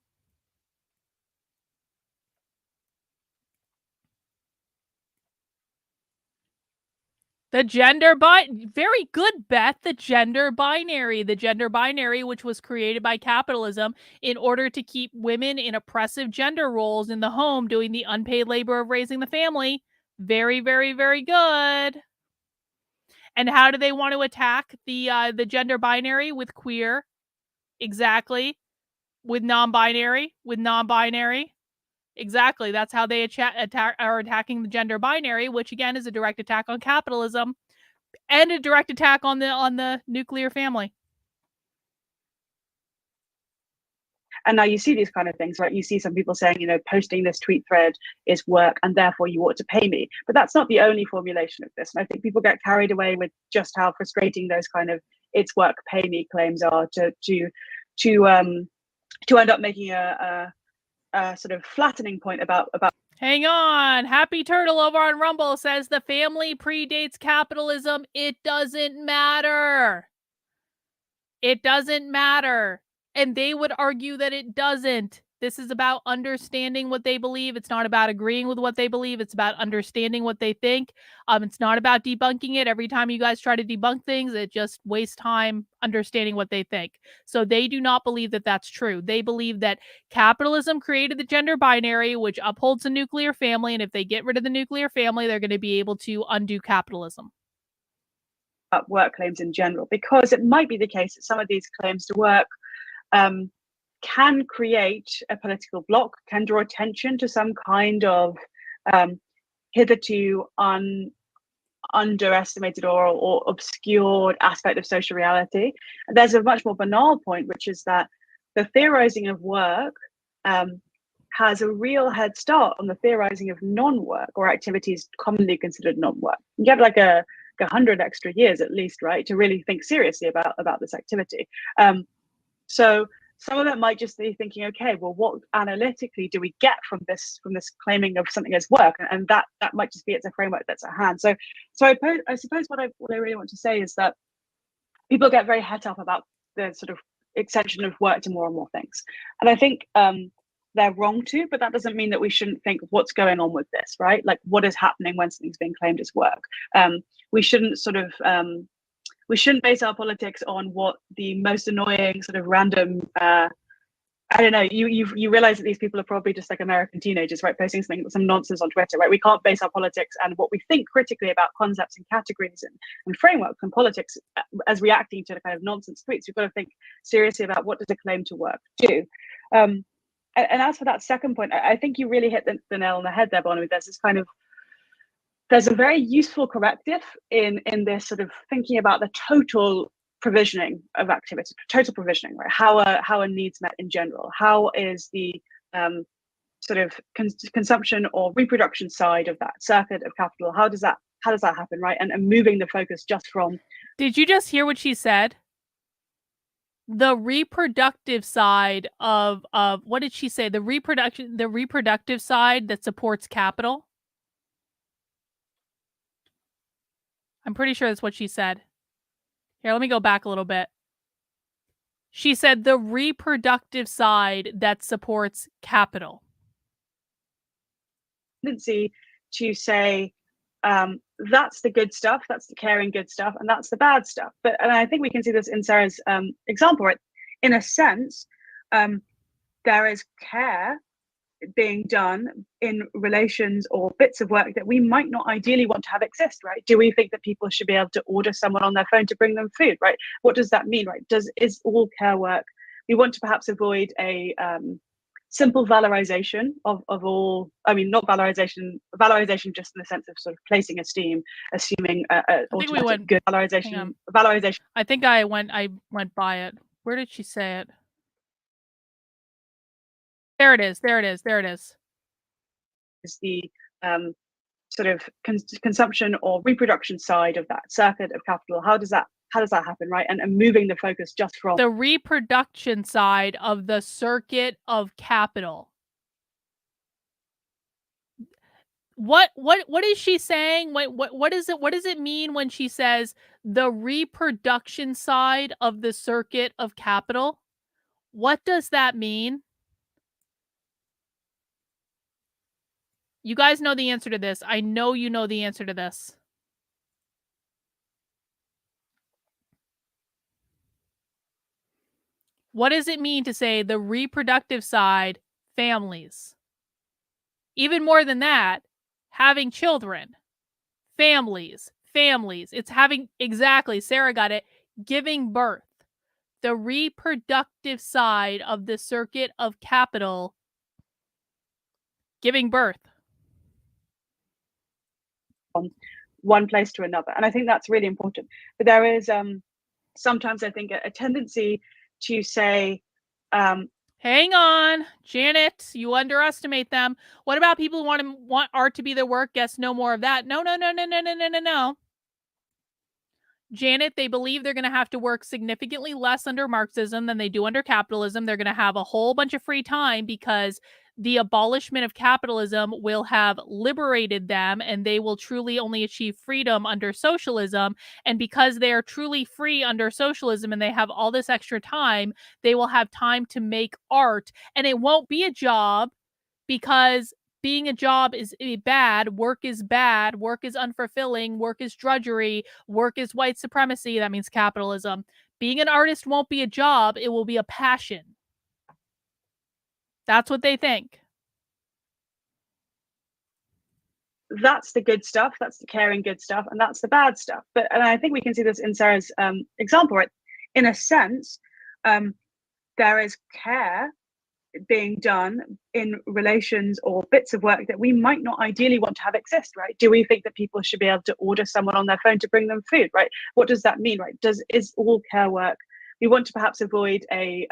The very good, Beth. The gender binary, which was created by capitalism in order to keep women in oppressive gender roles in the home doing the unpaid labor of raising the family. Very, very, very good. And how do they want to attack the gender binary? With queer. Exactly. With non-binary. Exactly. That's how they are attacking the gender binary, which again is a direct attack on capitalism and a direct attack on the nuclear family. And now you see these kind of things, right? You see some people saying, posting this tweet thread is work and therefore you ought to pay me. But that's not the only formulation of this. And I think people get carried away with just how frustrating those kind of it's work, pay me claims are to end up making a sort of flattening point about. Hang on. Happy Turtle over on Rumble says the family predates capitalism. It doesn't matter. It doesn't matter. And they would argue that it doesn't. This is about understanding what they believe. It's not about agreeing with what they believe. It's about understanding what they think. It's not about debunking it. Every time you guys try to debunk things, it just wastes time understanding what they think. So they do not believe that that's true. They believe that capitalism created the gender binary, which upholds the nuclear family. And if they get rid of the nuclear family, they're going to be able to undo capitalism. Work claims in general, because it might be the case that some of these claims to work can create a political bloc, can draw attention to some kind of hitherto underestimated or obscured aspect of social reality. And there's a much more banal point, which is that the theorizing of work has a real head start on the theorizing of non-work or activities commonly considered non-work. You have like a 100 extra years at least, right, to really think seriously about this activity. So some of it might just be thinking, okay, well, what analytically do we get from this claiming of something as work, and that might just be it's a framework that's at hand. So I suppose what I really want to say is that people get very het up about the sort of extension of work to more and more things, and I think they're wrong to, but that doesn't mean that we shouldn't think what's going on with this, right? Like, what is happening when something's being claimed as work? We shouldn't we shouldn't base our politics on what the most annoying sort of random I don't know, you realize that these people are probably just like American teenagers, right, posting some nonsense on Twitter, right? We can't base our politics and what we think critically about concepts and categories and frameworks and politics as reacting to the kind of nonsense tweets. We've got to think seriously about what does a claim to work do. And as for that second point, I think you really hit the nail on the head there, Bonnie. There's a very useful corrective in this sort of thinking about the total provisioning of activity, total provisioning, right? How are needs met in general? How is the sort of consumption or reproduction side of that circuit of capital? How does that happen, right? And moving the focus just from. Did you just hear what she said? The reproductive side of what did she say? The reproductive side that supports capital. I'm pretty sure that's what she said. Here, let me go back a little bit. She said the reproductive side that supports capital. Tendency to say that's the good stuff, that's the caring good stuff, and that's the bad stuff. And I think we can see this in Sarah's example, right? In a sense, there is care being done in relations or bits of work that we might not ideally want to have exist, right? Do we think that people should be able to order someone on their phone to bring them food, right? What does that mean, right? Is all care work? We want to perhaps avoid a simple valorization of all, I mean, not valorization just in the sense of sort of placing esteem, assuming automatic good valorization. I think I went by it. Where did she say it? There it is. Is the sort of consumption or reproduction side of that circuit of capital. How does that happen, right? And moving the focus just from the reproduction side of the circuit of capital. What is she saying? What is it? What does it mean when she says the reproduction side of the circuit of capital? What does that mean? You guys know the answer to this. I know you know the answer to this. What does it mean to say the reproductive side, families? Even more than that, having children, families. It's having, exactly, Sarah got it, giving birth. The reproductive side of the circuit of capital, giving birth. From one place to another. And I think that's really important. But there is sometimes, I think, a tendency to say, hang on, Janet, you underestimate them. What about people who want art to be their work? Guess no more of that. No. Janet, they believe they're going to have to work significantly less under Marxism than they do under capitalism. They're going to have a whole bunch of free time because the abolishment of capitalism will have liberated them, and they will truly only achieve freedom under socialism. And because they are truly free under socialism and they have all this extra time, they will have time to make art, and it won't be a job because being a job is bad, work is unfulfilling, work is drudgery, work is white supremacy, that means capitalism. Being an artist won't be a job, it will be a passion. That's what they think. That's the good stuff, that's the caring good stuff, and that's the bad stuff. And I think we can see this in Sarah's example, right? In a sense, there is care being done in relations or bits of work that we might not ideally want to have exist, right? Do we think that people should be able to order someone on their phone to bring them food, right? What does that mean, right? Is all care work? We want to perhaps avoid a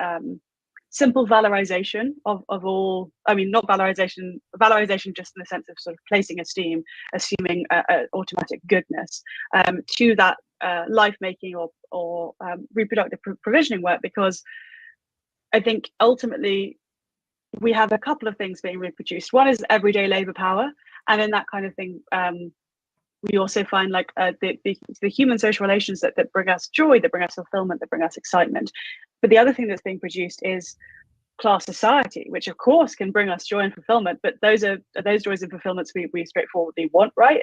simple valorization of all, I mean, not valorization just in the sense of sort of placing esteem, assuming automatic goodness to that life-making or reproductive provisioning work, because I think ultimately we have a couple of things being reproduced. One is everyday labor power, and in that kind of thing, we also find like the human social relations that bring us joy, that bring us fulfillment, that bring us excitement. But the other thing that's being produced is class society, which of course can bring us joy and fulfillment, but those joys and fulfillments we straightforwardly want, right?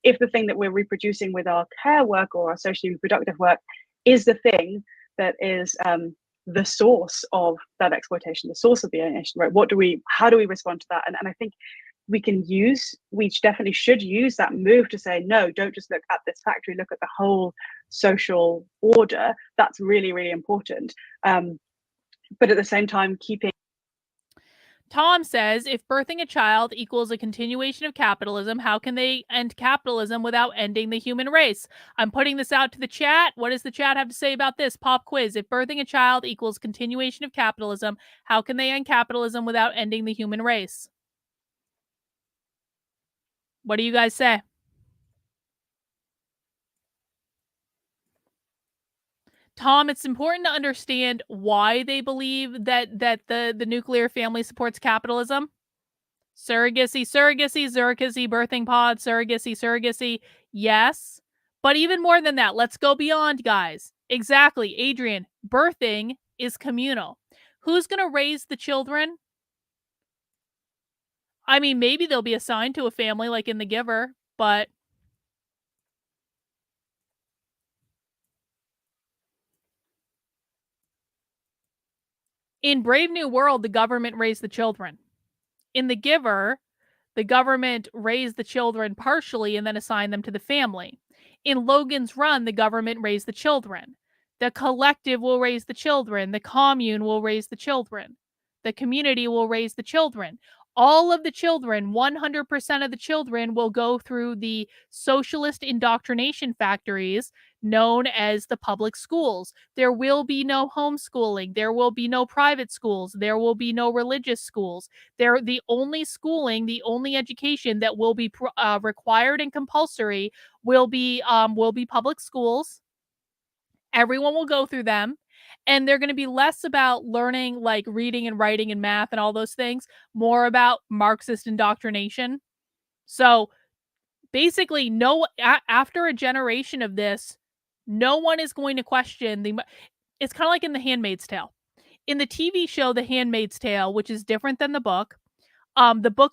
If the thing that we're reproducing with our care work or our socially reproductive work is the thing that is the source of that exploitation, the source of the alienation, right? How do we respond to that? And I think we definitely should use that move to say, no, don't just look at this factory, look at the whole social order. That's really, really important. But at the same time, keeping. Tom says, if birthing a child equals a continuation of capitalism, how can they end capitalism without ending the human race? I'm putting this out to the chat. What does the chat have to say about this? Pop quiz. If birthing a child equals continuation of capitalism, how can they end capitalism without ending the human race? What do you guys say? Tom, it's important to understand why they believe that the nuclear family supports capitalism. Surrogacy, birthing pod, surrogacy. Yes. But even more than that, let's go beyond, guys. Exactly. Adrian, birthing is communal. Who's going to raise the children? I mean, maybe they'll be assigned to a family like in The Giver, but in Brave New World, the government raised the children. In The Giver, the government raised the children partially and then assigned them to the family. In Logan's Run, the government raised the children. The collective will raise the children. The commune will raise the children. The community will raise the children. All of the children, 100% of the children, will go through the socialist indoctrination factories known as the public schools. There will be no homeschooling. There will be no private schools. There will be no religious schools. The only schooling, the only education that will be required and compulsory will be public schools. Everyone will go through them. And they're going to be less about learning like reading and writing and math and all those things, more about Marxist indoctrination. So basically, after a generation of this, no one is going to question it's kind of like in The Handmaid's Tale. In the TV show The Handmaid's Tale, which is different than the book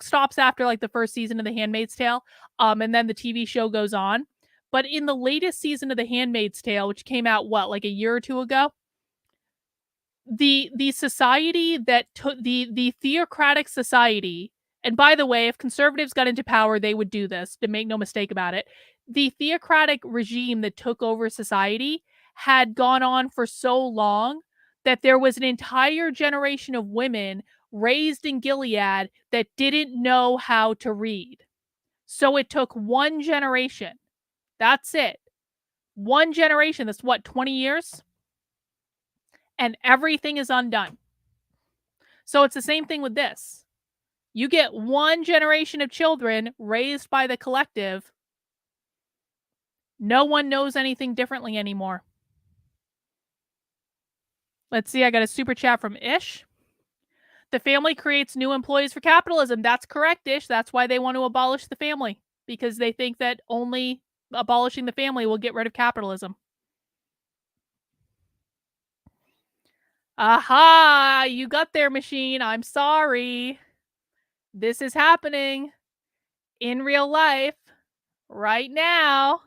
stops after like the first season of The Handmaid's Tale, and then the TV show goes on. But in the latest season of The Handmaid's Tale, which came out like a year or two ago, the society that took the theocratic society, and by the way, if conservatives got into power, they would do this, to make no mistake about it. The theocratic regime that took over society had gone on for so long that there was an entire generation of women raised in Gilead that didn't know how to read. So it took one generation. That's it. One generation. That's what, 20 years? And everything is undone. So it's the same thing with this. You get one generation of children raised by the collective. No one knows anything differently anymore. Let's see, I got a super chat from Ish. The family creates new employees for capitalism. That's correct, Ish. That's why they want to abolish the family, because they think that only abolishing the family will get rid of capitalism. Aha! You got there, machine. I'm sorry. This is happening in real life right now.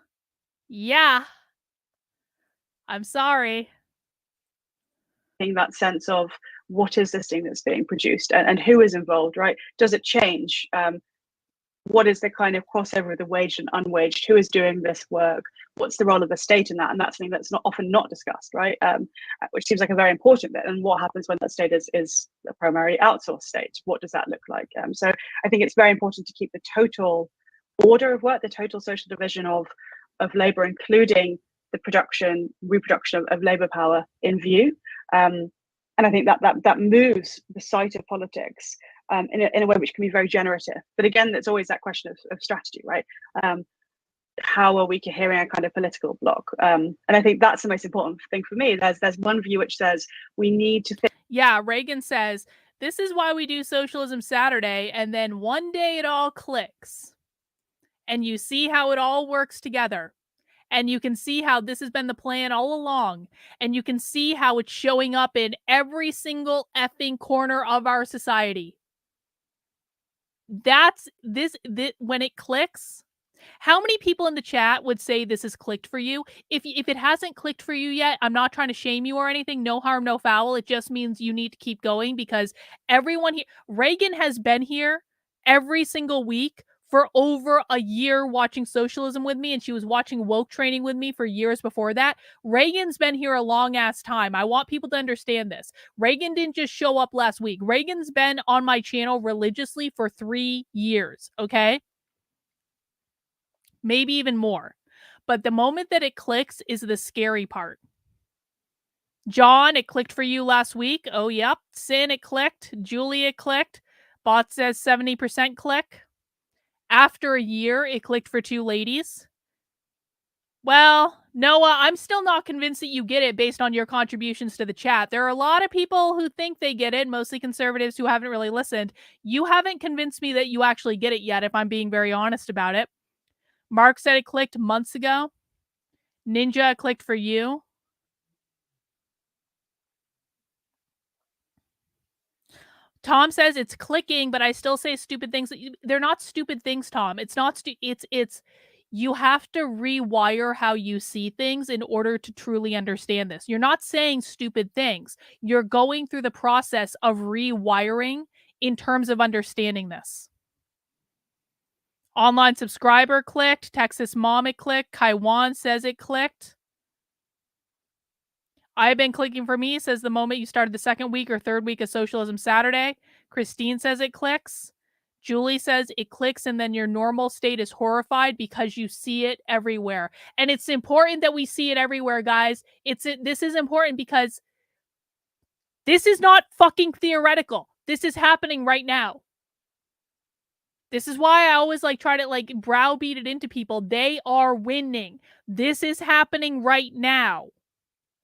Yeah. I'm sorry. That sense of what is this thing that's being produced and who is involved, right? Does it change? What is the kind of crossover of the waged and unwaged? Who is doing this work? What's the role of the state in that? And that's something that's often not discussed, right? Which seems like a very important bit. And what happens when that state is a primarily outsourced state? What does that look like? So I think it's very important to keep the total order of work, the total social division of labour, including the reproduction of labour power in view. And I think that moves the site of politics in a way which can be very generative. But again, there's always that question of strategy, right? How are we cohering a kind of political bloc? And I think that's the most important thing for me. There's one view which says we need to think. Yeah, Reagan says, this is why we do Socialism Saturday, and then one day it all clicks. And you see how it all works together. And you can see how this has been the plan all along. And you can see how it's showing up in every single effing corner of our society. That's this when it clicks. How many people in the chat would say this has clicked for you? If it hasn't clicked for you yet, I'm not trying to shame you or anything. No harm, no foul. It just means you need to keep going, because everyone here, Reagan has been here every single week for over a year watching socialism with me, and she was watching woke training with me for years before that. Reagan's been here a long ass time. I want people to understand this. Reagan didn't just show up last week. Reagan's been on my channel religiously for 3 years, okay? Maybe even more. But the moment that it clicks is the scary part. John, it clicked for you last week. Oh, yep. Sin, it clicked. Julia, it clicked. Bot says 70% click. After a year, it clicked for 2 ladies. Well, Noah, I'm still not convinced that you get it based on your contributions to the chat. There are a lot of people who think they get it, mostly conservatives who haven't really listened. You haven't convinced me that you actually get it yet, if I'm being very honest about it. Mark said it clicked months ago. Ninja, it clicked for you. Tom says it's clicking, but I still say stupid things. They're not stupid things, Tom. It's not it's you have to rewire how you see things in order to truly understand this. You're not saying stupid things. You're going through the process of rewiring in terms of understanding this. Online subscriber clicked. Texas Mom, it clicked. Kaiwan says it clicked. I've been clicking for me, says the moment you started the second week or third week of Socialism Saturday. Christine says it clicks. Julie says it clicks and then your normal state is horrified because you see it everywhere. And it's important that we see it everywhere, guys. This is important because this is not fucking theoretical. This is happening right now. This is why I always try to browbeat it into people. They are winning. This is happening right now.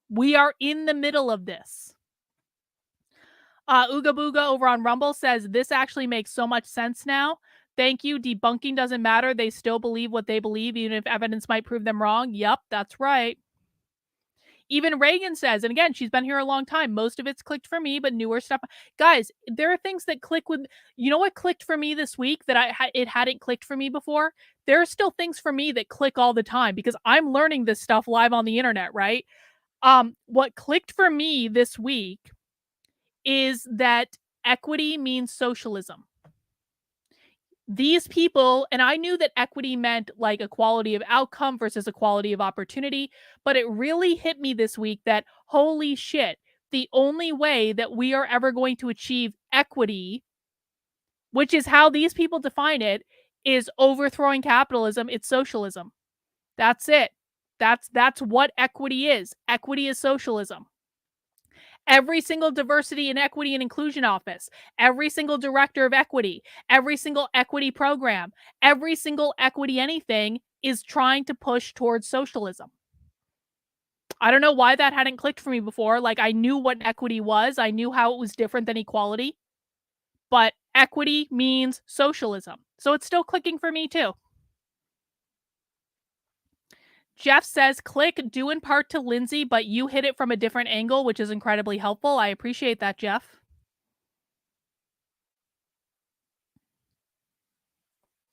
We are in the middle of this. Ooga Booga over on Rumble says, this actually makes so much sense now. Thank you. Debunking doesn't matter. They still believe what they believe, even if evidence might prove them wrong. Yep, that's right. Even Reagan says, and again, she's been here a long time. Most of it's clicked for me, but newer stuff. Guys, there are things that click with, you know what clicked for me this week that it hadn't clicked for me before? There are still things for me that click all the time because I'm learning this stuff live on the internet, right? What clicked for me this week is that equity means socialism. These people, and I knew that equity meant equality of outcome versus equality of opportunity, but it really hit me this week that, holy shit, the only way that we are ever going to achieve equity, which is how these people define it, is overthrowing capitalism. It's socialism. That's it. That's what equity is. Equity is socialism. Every single diversity and equity and inclusion office, every single director of equity, every single equity program, every single equity anything is trying to push towards socialism. I don't know why that hadn't clicked for me before. I knew what equity was. I knew how it was different than equality. But equity means socialism. So it's still clicking for me too. Jeff says, click due in part to Lindsay, but you hit it from a different angle, which is incredibly helpful. I appreciate that, Jeff.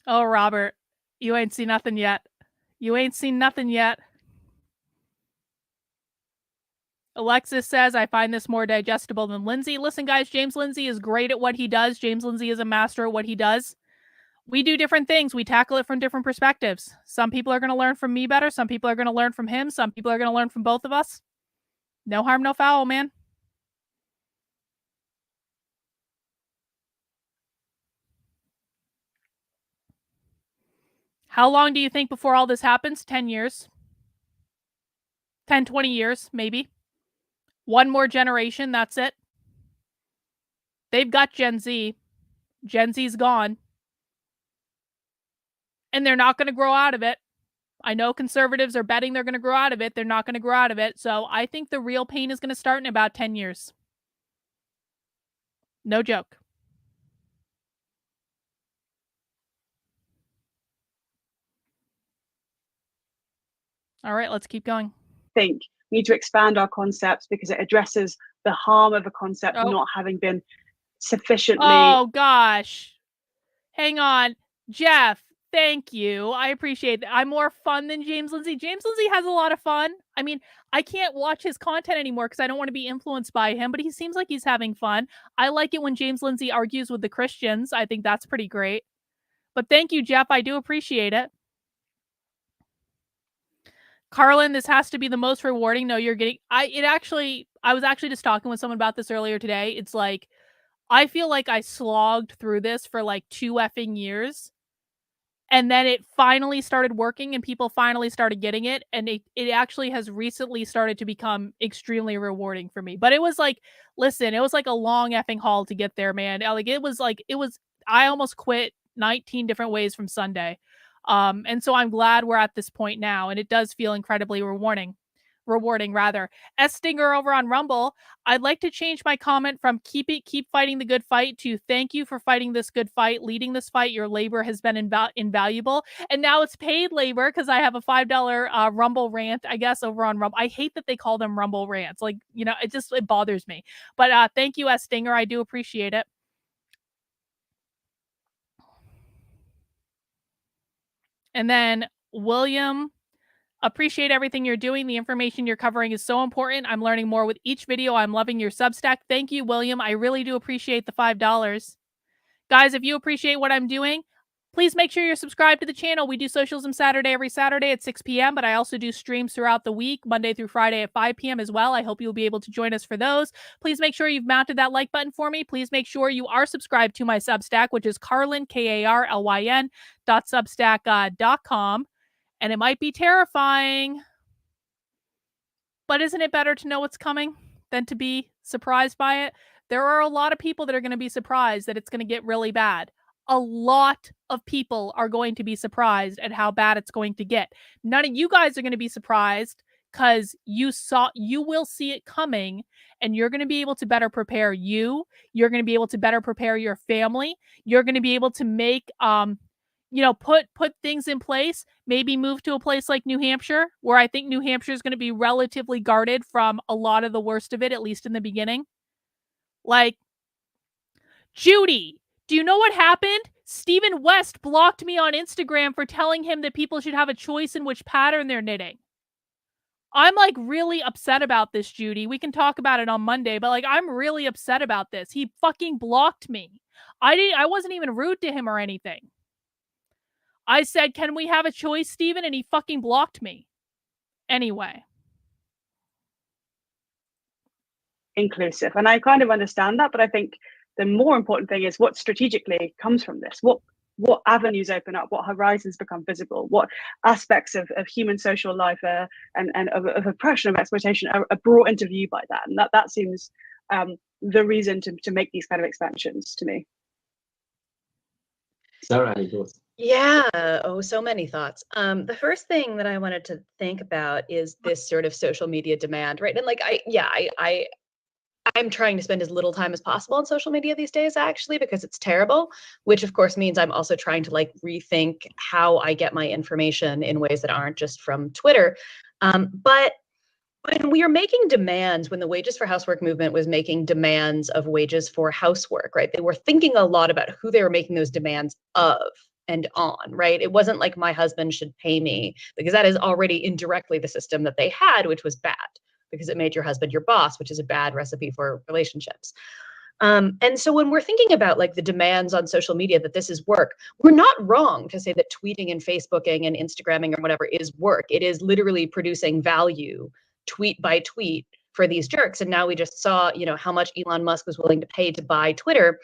Oh, Robert, you ain't seen nothing yet. You ain't seen nothing yet. Alexis says, I find this more digestible than Lindsay. Listen, guys, James Lindsay is great at what he does. James Lindsay is a master at what he does. We do different things. We tackle it from different perspectives. Some people are going to learn from me better. Some people are going to learn from him. Some people are going to learn from both of us. No harm, no foul, man. How long do you think before all this happens? 10 years. 10, 20 years, maybe. One more generation, that's it. They've got Gen Z. Gen Z's gone. And they're not going to grow out of it. I know conservatives are betting they're going to grow out of it. They're not going to grow out of it. So I think the real pain is going to start in about 10 years. No joke. All right, let's keep going. We need to expand our concepts because it addresses the harm of a concept not having been sufficiently... Oh, gosh. Hang on. Jeff, thank you. I appreciate that. I'm more fun than James Lindsay. James Lindsay has a lot of fun. I mean, I can't watch his content anymore because I don't want to be influenced by him, but he seems like he's having fun. I like it when James Lindsay argues with the Christians. I think that's pretty great. But thank you, Jeff. I do appreciate it. Carlin, this has to be the most rewarding. No, you're getting... I was actually just talking with someone about this earlier today. It's I feel like I slogged through this for 2 effing years. And then it finally started working and people finally started getting it. And it actually has recently started to become extremely rewarding for me. But it was listen, it was a long effing haul to get there, man. I almost quit 19 different ways from Sunday. And so I'm glad we're at this point now. And it does feel incredibly rewarding rather. S Stinger over on Rumble, I'd like to change my comment from keep fighting the good fight to thank you for fighting this good fight, leading this fight. Your labor has been invaluable. And now it's paid labor because I have a $5 Rumble rant, I guess, over on Rumble. I hate that they call them Rumble rants. It bothers me. But thank you, S Stinger. I do appreciate it. And then William, appreciate everything you're doing. The information you're covering is so important. I'm learning more with each video. I'm loving your Substack. Thank you, William. I really do appreciate the $5. Guys, if you appreciate what I'm doing, Please make sure you're subscribed to the channel. We do Socialism Saturday every Saturday at 6 p.m., but I also do streams throughout the week, Monday through Friday at 5 p.m. as well. I hope you'll be able to join us for those. Please make sure you've mounted that like button for me. Please make sure you are subscribed to my Substack, which is Carlyn, Karlyn, .substack.com. And it might be terrifying, but isn't it better to know what's coming than to be surprised by it? There are a lot of people that are going to be surprised that it's going to get really bad. A lot of people are going to be surprised at how bad it's going to get. None of you guys are going to be surprised because you will see it coming, and you're going to be able to better prepare you. You're going to be able to better prepare your family. You're going to be able to make, put things in place, maybe move to a place like New Hampshire, where I think New Hampshire is going to be relatively guarded from a lot of the worst of it, at least in the beginning. Like, Judy, do you know what happened? Stephen West blocked me on Instagram for telling him that people should have a choice in which pattern they're knitting. I'm like really upset about this, Judy. We can talk about it on Monday, but like I'm really upset about this. He fucking blocked me. I wasn't even rude to him or anything. I said, "Can we have a choice, Stephen?" And he fucking blocked me. Anyway. Inclusive. And I kind of understand that, but I think the more important thing is what strategically comes from this. What avenues open up, what horizons become visible, what aspects of human social life and of oppression, of exploitation are brought into view by that. And that seems the reason to make these kind of expansions to me. Sarah, any thoughts? Yeah. Oh, so many thoughts. The first thing that I wanted to think about is this sort of social media demand, right? And like, I'm trying to spend as little time as possible on social media these days, actually, because it's terrible, which of course means I'm also trying to like rethink how I get my information in ways that aren't just from Twitter. But when we are making demands, when the Wages for Housework movement was making demands of wages for housework, right? They were thinking a lot about who they were making those demands of and on, right? It wasn't like my husband should pay me, because that is already indirectly the system that they had, which was bad, because it made your husband your boss, which is a bad recipe for relationships. And so when we're thinking about like the demands on social media that this is work, we're not wrong to say that tweeting and Facebooking and Instagramming or whatever is work. It is literally producing value tweet by tweet for these jerks. And now we just saw, how much Elon Musk was willing to pay to buy Twitter,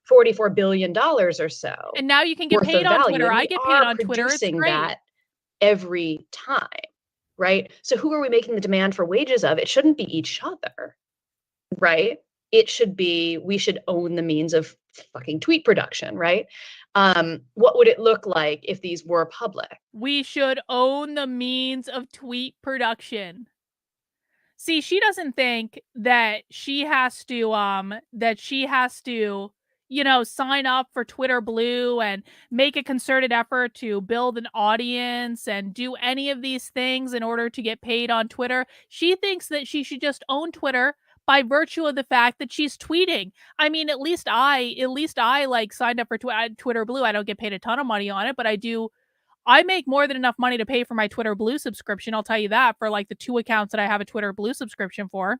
$44 billion or so. And now you can get paid on Twitter. I get paid on Twitter. It's great. That every time. Right? So who are we making the demand for wages of? It shouldn't be each other, right? It should be, we should own the means of fucking tweet production, right? What would it look like if these were public? We should own the means of tweet production. See, she doesn't think that she has to, sign up for Twitter Blue and make a concerted effort to build an audience and do any of these things in order to get paid on Twitter. She thinks that she should just own Twitter by virtue of the fact that she's tweeting. I mean, at least I like signed up for Twitter Blue. I don't get paid a ton of money on it, but I make more than enough money to pay for my Twitter Blue subscription. I'll tell you that, for like the 2 accounts that I have a Twitter Blue subscription for.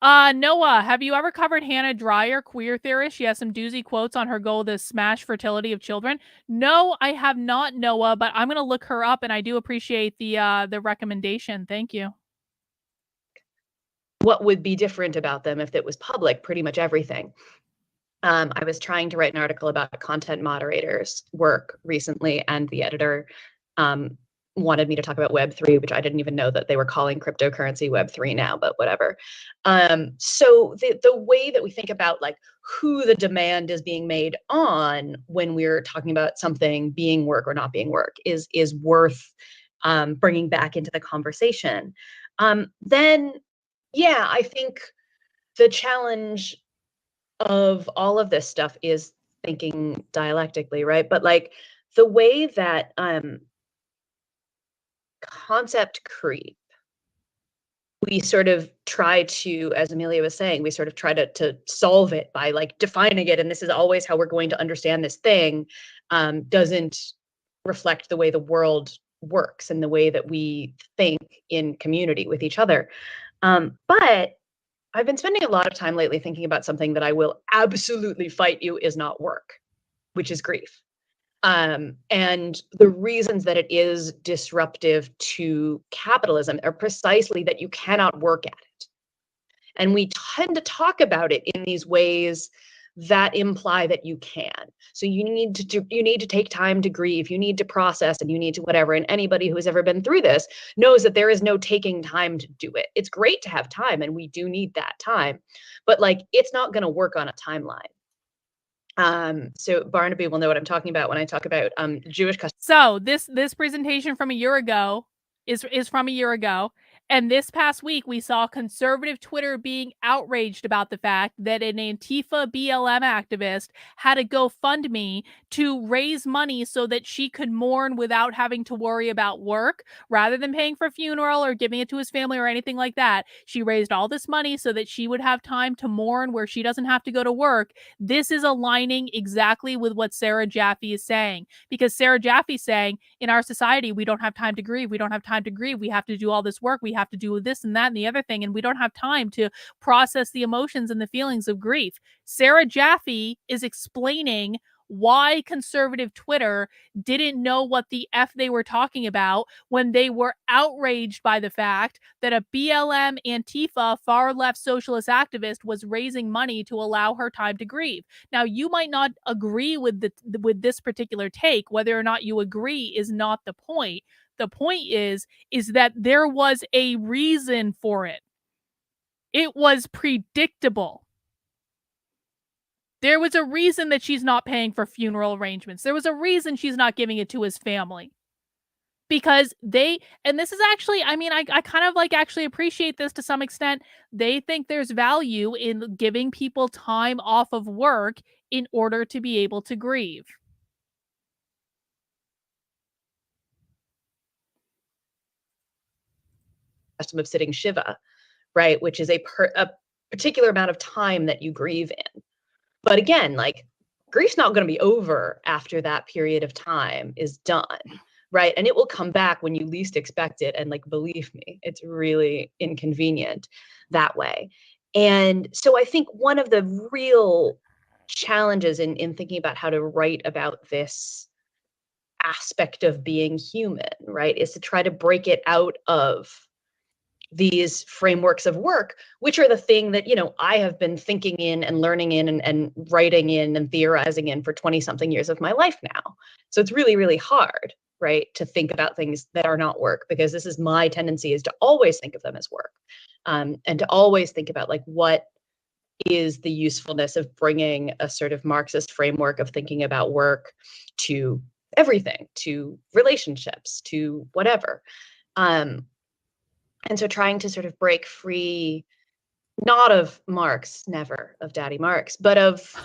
Noah, have you ever covered Hannah Dyer, queer theorist? She has some doozy quotes on her goal to smash fertility of children. No, I have not, Noah, but I'm going to look her up, and I do appreciate the recommendation. Thank you. What would be different about them if it was public? Pretty much everything. I was trying to write an article about content moderators' work recently, and the editor wanted me to talk about Web3, which I didn't even know that they were calling cryptocurrency Web3 now, but whatever. So the way that we think about like who the demand is being made on when we're talking about something being work or not being work is worth bringing back into the conversation. Then, yeah, I think the challenge of all of this stuff is thinking dialectically, right? But like the way that concept creep, we sort of try to, as Amelia was saying, we sort of try to solve it by like defining it, and this is always how we're going to understand this thing, doesn't reflect the way the world works and the way that we think in community with each other. But I've been spending a lot of time lately thinking about something that I will absolutely fight you is not work. which is grief. And the reasons that it is disruptive to capitalism are precisely that you cannot work at it. And we tend to talk about it in these ways that imply that you can. So you need to take time to grieve, you need to process, and you need to whatever. And anybody who has ever been through this knows that there is no taking time to do it. It's great to have time, and we do need that time, but like, it's not going to work on a timeline. So Barnaby will know what I'm talking about when I talk about Jewish custom. So this presentation from a year ago is from a year ago. And this past week, we saw conservative Twitter being outraged about the fact that an Antifa BLM activist had a GoFundMe to raise money so that she could mourn without having to worry about work. Rather than paying for a funeral or giving it to his family or anything like that, she raised all this money so that she would have time to mourn where she doesn't have to go to work. This is aligning exactly with what Sarah Jaffe is saying, because Sarah Jaffe's saying, in our society, we don't have time to grieve. We don't have time to grieve. We have to do all this work. We have to do this and that and the other thing, and we don't have time to process the emotions and the feelings of grief. Sarah Jaffe is explaining why conservative Twitter didn't know what the F they were talking about when they were outraged by the fact that a BLM Antifa far-left socialist activist was raising money to allow her time to grieve. Now, you might not agree with this particular take. Whether or not you agree is not the point. The point is that there was a reason for it. It was predictable. There was a reason that she's not paying for funeral arrangements. There was a reason she's not giving it to his family. Because and this is actually, I mean, I kind of like actually appreciate this to some extent. They think there's value in giving people time off of work in order to be able to grieve. Custom of sitting Shiva, right? Which is a particular amount of time that you grieve in. But again, like, grief's not going to be over after that period of time is done, right? And it will come back when you least expect it. And like, believe me, it's really inconvenient that way. And so I think one of the real challenges in thinking about how to write about this aspect of being human, right, is to try to break it out of these frameworks of work, which are the thing that, you know, I have been thinking in and learning in and writing in and theorizing in for 20 something years of my life now. So it's really, really hard, right, to think about things that are not work, because this is my tendency, is to always think of them as work, and to always think about like, what is the usefulness of bringing a sort of Marxist framework of thinking about work to everything, to relationships, to whatever. And so trying to sort of break free, not of Marx, never of Daddy Marx, but of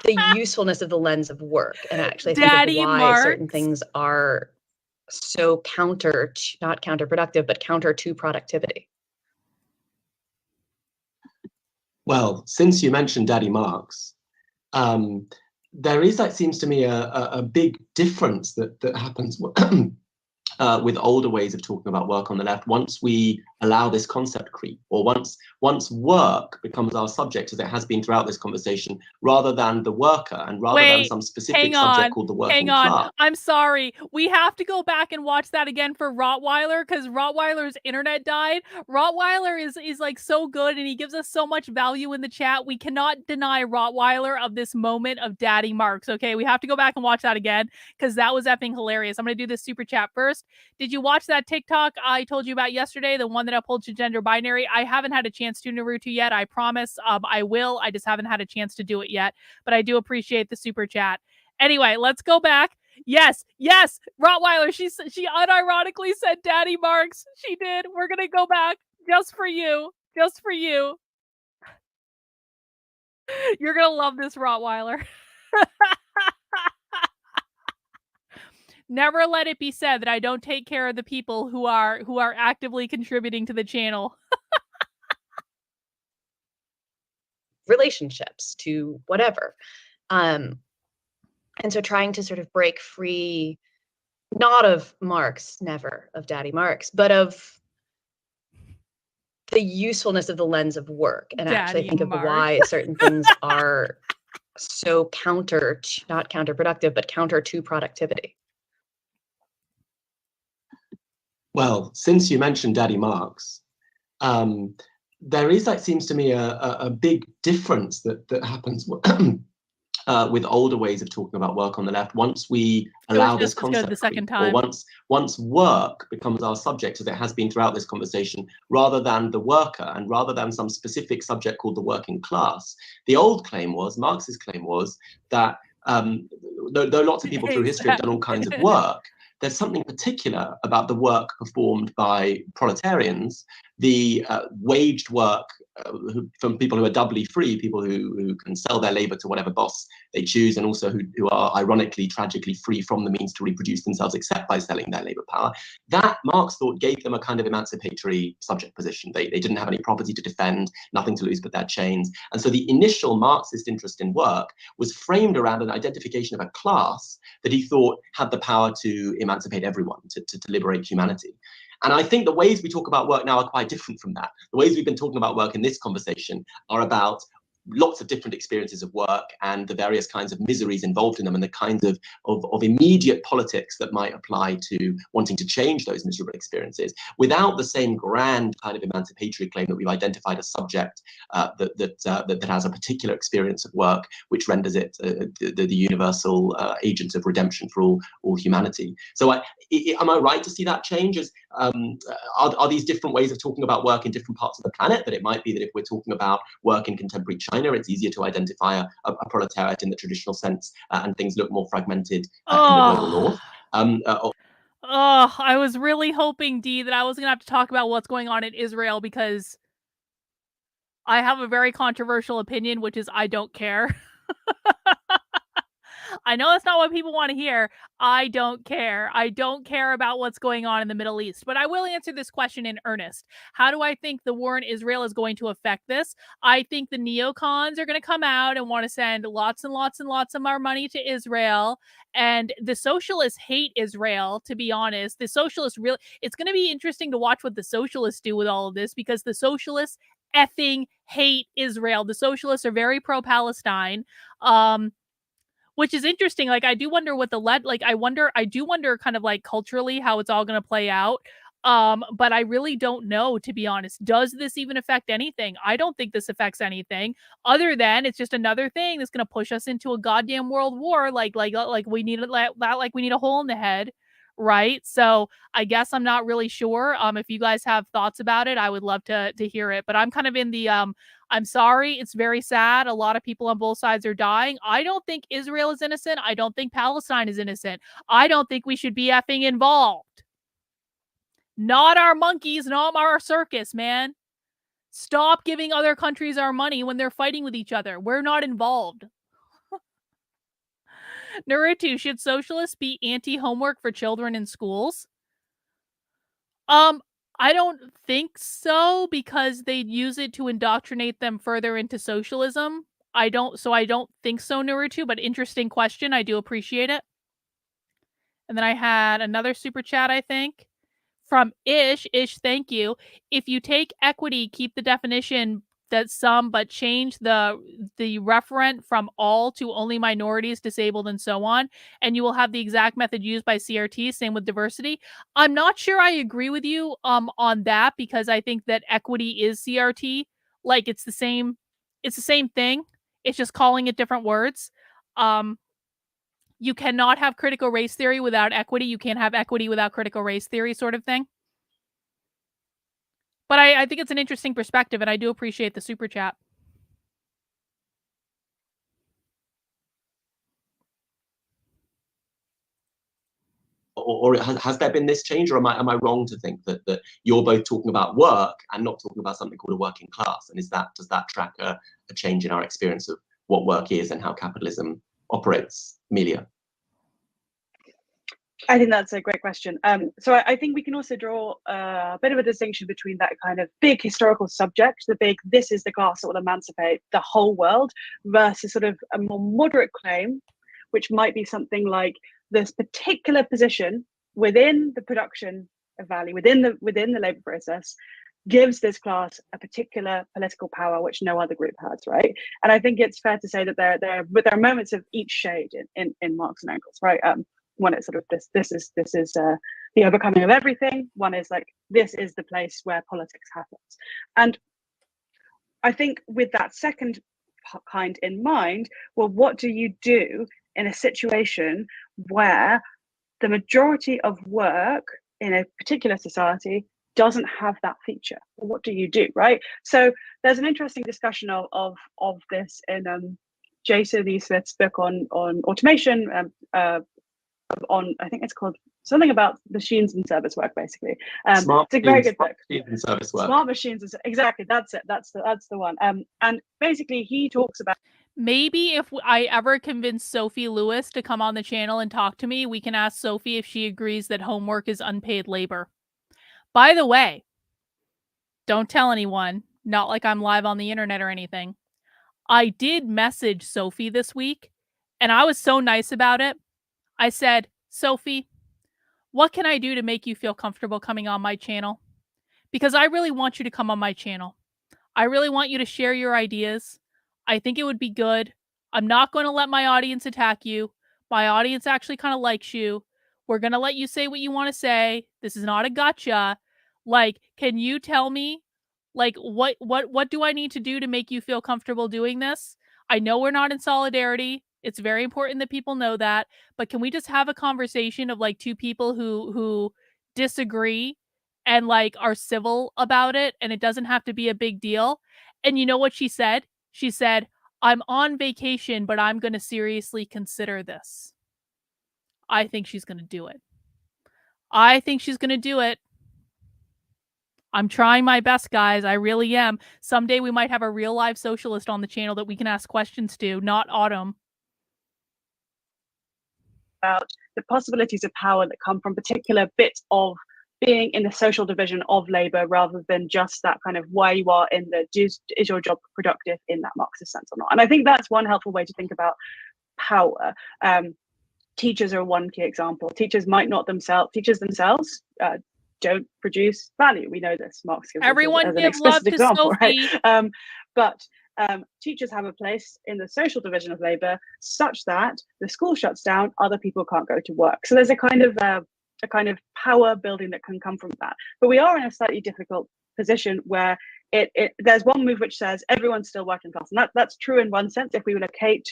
the usefulness of the lens of work, and actually think of why certain things are so not counterproductive, but counter to productivity. Well, since you mentioned Daddy Marx, there is, it seems to me, a big difference that happens with older ways of talking about work on the left, once we allow this concept creep, or once work becomes our subject, as it has been throughout this conversation, rather than the worker, and rather than some specific subject called the working class. I'm sorry. We have to go back and watch that again for Rottweiler, because Rottweiler's internet died. Rottweiler is like so good, and he gives us so much value in the chat. We cannot deny Rottweiler of this moment of Daddy Marx. Okay, we have to go back and watch that again, because that was effing hilarious. I'm going to do this super chat first. Did you watch that TikTok I told you about yesterday, the one that upholds to gender binary? I haven't had a chance to, Naruto, yet. I promise I will. I just haven't had a chance to do it yet, but I do appreciate the super chat. Anyway, let's go back. Yes, Rottweiler, she unironically said Daddy Marx. She did. We're going to go back just for you. Just for you. You're going to love this, Rottweiler. Never let it be said that I don't take care of the people who are actively contributing to the channel. Relationships, to whatever. And so trying to sort of break free, not of Marx, never of Daddy Marx, but of the usefulness of the lens of work, and actually think of why certain things are so not counterproductive, but counter to productivity? Well, since you mentioned Daddy Marx, there is, it seems to me, a big difference that happens with older ways of talking about work on the left. Once we allow this concept, the second time, or once work becomes our subject, as it has been throughout this conversation, rather than the worker and rather than some specific subject called the working class. The old claim was, Marx's claim was, that though lots of people through history have done all kinds of work, there's something particular about the work performed by proletarians, the waged work from people who are doubly free, people who can sell their labor to whatever boss they choose, and also who are ironically, tragically free from the means to reproduce themselves except by selling their labor power. That, Marx thought, gave them a kind of emancipatory subject position. They didn't have any property to defend, nothing to lose but their chains. And so the initial Marxist interest in work was framed around an identification of a class that he thought had the power to emancipate everyone, to liberate humanity. And I think the ways we talk about work now are quite different from that. The ways we've been talking about work in this conversation are about lots of different experiences of work and the various kinds of miseries involved in them, and the kinds of immediate politics that might apply to wanting to change those miserable experiences, without the same grand kind of emancipatory claim that we've identified a subject that has a particular experience of work, which renders it the universal agent of redemption for all humanity. So am I right to see that change? Are these different ways of talking about work in different parts of the planet? That it might be that if we're talking about work in contemporary China, it's easier to identify a proletariat in the traditional sense, and things look more fragmented in the global north. I was really hoping, Dee, that I was going to have to talk about what's going on in Israel, because I have a very controversial opinion, which is I don't care. I know that's not what people want to hear. I don't care. I don't care about what's going on in the Middle East. But I will answer this question in earnest. How do I think the war in Israel is going to affect this? I think the neocons are going to come out and want to send lots and lots and lots of our money to Israel. And the socialists hate Israel, to be honest. The socialists really, it's going to be interesting to watch what the socialists do with all of this, because the socialists effing hate Israel. The socialists are very pro-Palestine. Which is interesting. Like, I do wonder what I do wonder kind of like culturally how it's all going to play out. But I really don't know, to be honest. Does this even affect anything? I don't think this affects anything, other than it's just another thing that's going to push us into a goddamn world war. Like we need a hole in the head. Right. So I guess I'm not really sure. If you guys have thoughts about it, I would love to hear it. But I'm kind of in the I'm sorry, it's very sad. A lot of people on both sides are dying. I don't think Israel is innocent. I don't think Palestine is innocent. I don't think we should be effing involved. Not our monkeys, not our circus, man. Stop giving other countries our money when they're fighting with each other. We're not involved. Naruto, should socialists be anti-homework for children in schools? I don't think so, because they'd use it to indoctrinate them further into socialism. I don't think so, Naruto, but interesting question. I do appreciate it. And then I had another super chat, I think, from Ish. Ish, thank you. If you take equity, keep the definition that some, but change the referent from all to only minorities, disabled, and so on, and you will have the exact method used by CRT. Same with diversity. I'm not sure I agree with you on that, because I think that equity is CRT. Like, it's the same thing. It's just calling it different words. You cannot have critical race theory without equity. You can't have equity without critical race theory, sort of thing. But I think it's an interesting perspective, and I do appreciate the super chat. Or has there been this change, or am I wrong to think that you're both talking about work and not talking about something called a working class? And does that track a change in our experience of what work is and how capitalism operates? Amelia? I think that's a great question. So I think we can also draw a bit of a distinction between that kind of big historical subject, this is the class that will emancipate the whole world, versus sort of a more moderate claim, which might be something like this particular position within the production of value, within the labor process, gives this class a particular political power which no other group has, right? And I think it's fair to say that there are moments of each shade in Marx and Engels, right? One is sort of this is the overcoming of everything. One is like, this is the place where politics happens. And I think with that second kind in mind, well, what do you do in a situation where the majority of work in a particular society doesn't have that feature? What do you do, right? So there's an interesting discussion of this in Jason E. Smith's book on automation, on, I think it's called something about machines and service work, basically. It's a very good book. And service work. Smart machines, exactly. That's it. That's the one. And basically, he talks about. Maybe if I ever convince Sophie Lewis to come on the channel and talk to me, we can ask Sophie if she agrees that homework is unpaid labor. By the way, don't tell anyone, not like I'm live on the internet or anything. I did message Sophie this week, and I was so nice about it. I said, Sophie, what can I do to make you feel comfortable coming on my channel? Because I really want you to come on my channel. I really want you to share your ideas. I think it would be good. I'm not going to let my audience attack you. My audience actually kind of likes you. We're going to let you say what you want to say. This is not a gotcha. Like, can you tell me, like, what do I need to do to make you feel comfortable doing this? I know we're not in solidarity. It's very important that people know that. But can we just have a conversation of like two people who disagree and like are civil about it, and it doesn't have to be a big deal? And you know what she said? She said, I'm on vacation, but I'm going to seriously consider this. I think she's going to do it. I think she's going to do it. I'm trying my best, guys. I really am. Someday we might have a real live socialist on the channel that we can ask questions to, not Autumn. About the possibilities of power that come from particular bits of being in the social division of labor, rather than just that kind of where you are in the is your job productive in that Marxist sense or not. And I think that's one helpful way to think about power. Teachers are one key example. Teachers themselves don't produce value. We know this. Marx gives Everyone as an give love explicit to example, Sophie. right? But teachers have a place in the social division of labor such that the school shuts down, other people can't go to work. So there's a kind of power building that can come from that. But we are in a slightly difficult position where there's one move which says everyone's still working class, and that's true in one sense if we locate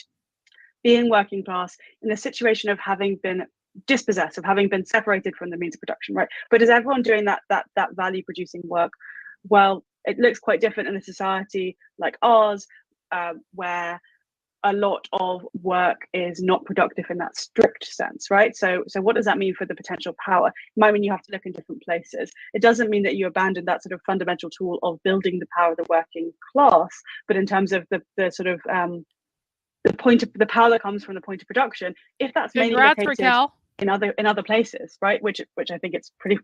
being working class in the situation of having been dispossessed, of having been separated from the means of production, right? But is everyone doing that value producing work? Well, it looks quite different in a society like ours, where a lot of work is not productive in that strict sense, right? So what does that mean for the potential power? It might mean you have to look in different places. It doesn't mean that you abandon that sort of fundamental tool of building the power of the working class, but in terms of the sort of the point of the power that comes from the point of production, if that's mainly located Raquel. in other places, right? Which I think it's pretty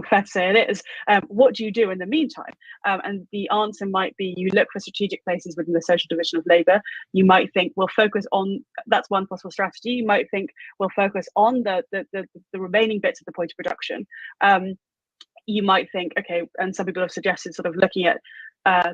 fair to say it is. What do you do in the meantime? And the answer might be you look for strategic places within the social division of labor. You might think we'll focus on, that's one possible strategy. You might think we'll focus on the remaining bits of the point of production. You might think, okay, and some people have suggested sort of looking at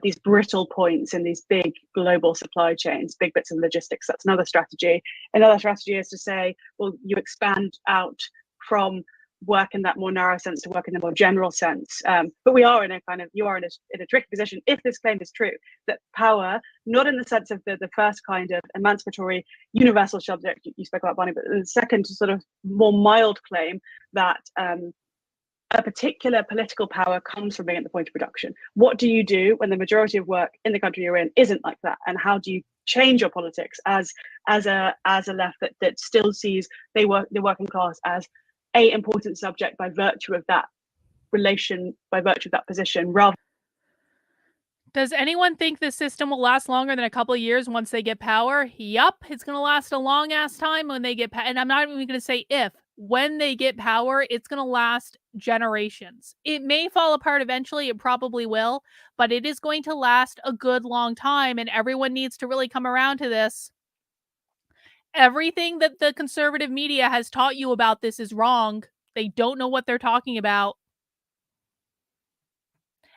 these brittle points in these big global supply chains, big bits of logistics. That's another strategy. Another strategy is to say, well, you expand out from work in that more narrow sense to work in the more general sense. But you are in a tricky position if this claim is true, that power, not in the sense of the first kind of emancipatory universal subject you spoke about, Bonnie, but the second sort of more mild claim that a particular political power comes from being at the point of production. What do you do when the majority of work in the country you're in isn't like that? And how do you change your politics as a left that still sees the working class as a important subject by virtue of that relation, by virtue of that position, rather. Does anyone think this system will last longer than a couple of years once they get power? Yup, it's going to last a long ass time when they get power. And I'm not even going to say if. When they get power, it's going to last generations. It may fall apart eventually. It probably will. But it is going to last a good long time. And everyone needs to really come around to this. Everything that the conservative media has taught you about this is wrong. They don't know what they're talking about.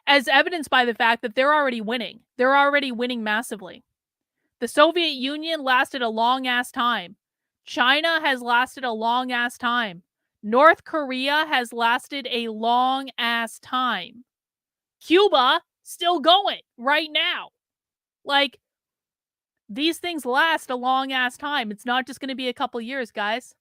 as evidenced by the fact that they're already winning. They're already winning massively. The Soviet Union lasted a long-ass time. China has lasted a long-ass time. North Korea has lasted a long-ass time. Cuba, still going right now. Like, these things last a long-ass time. It's not just going to be a couple years, guys.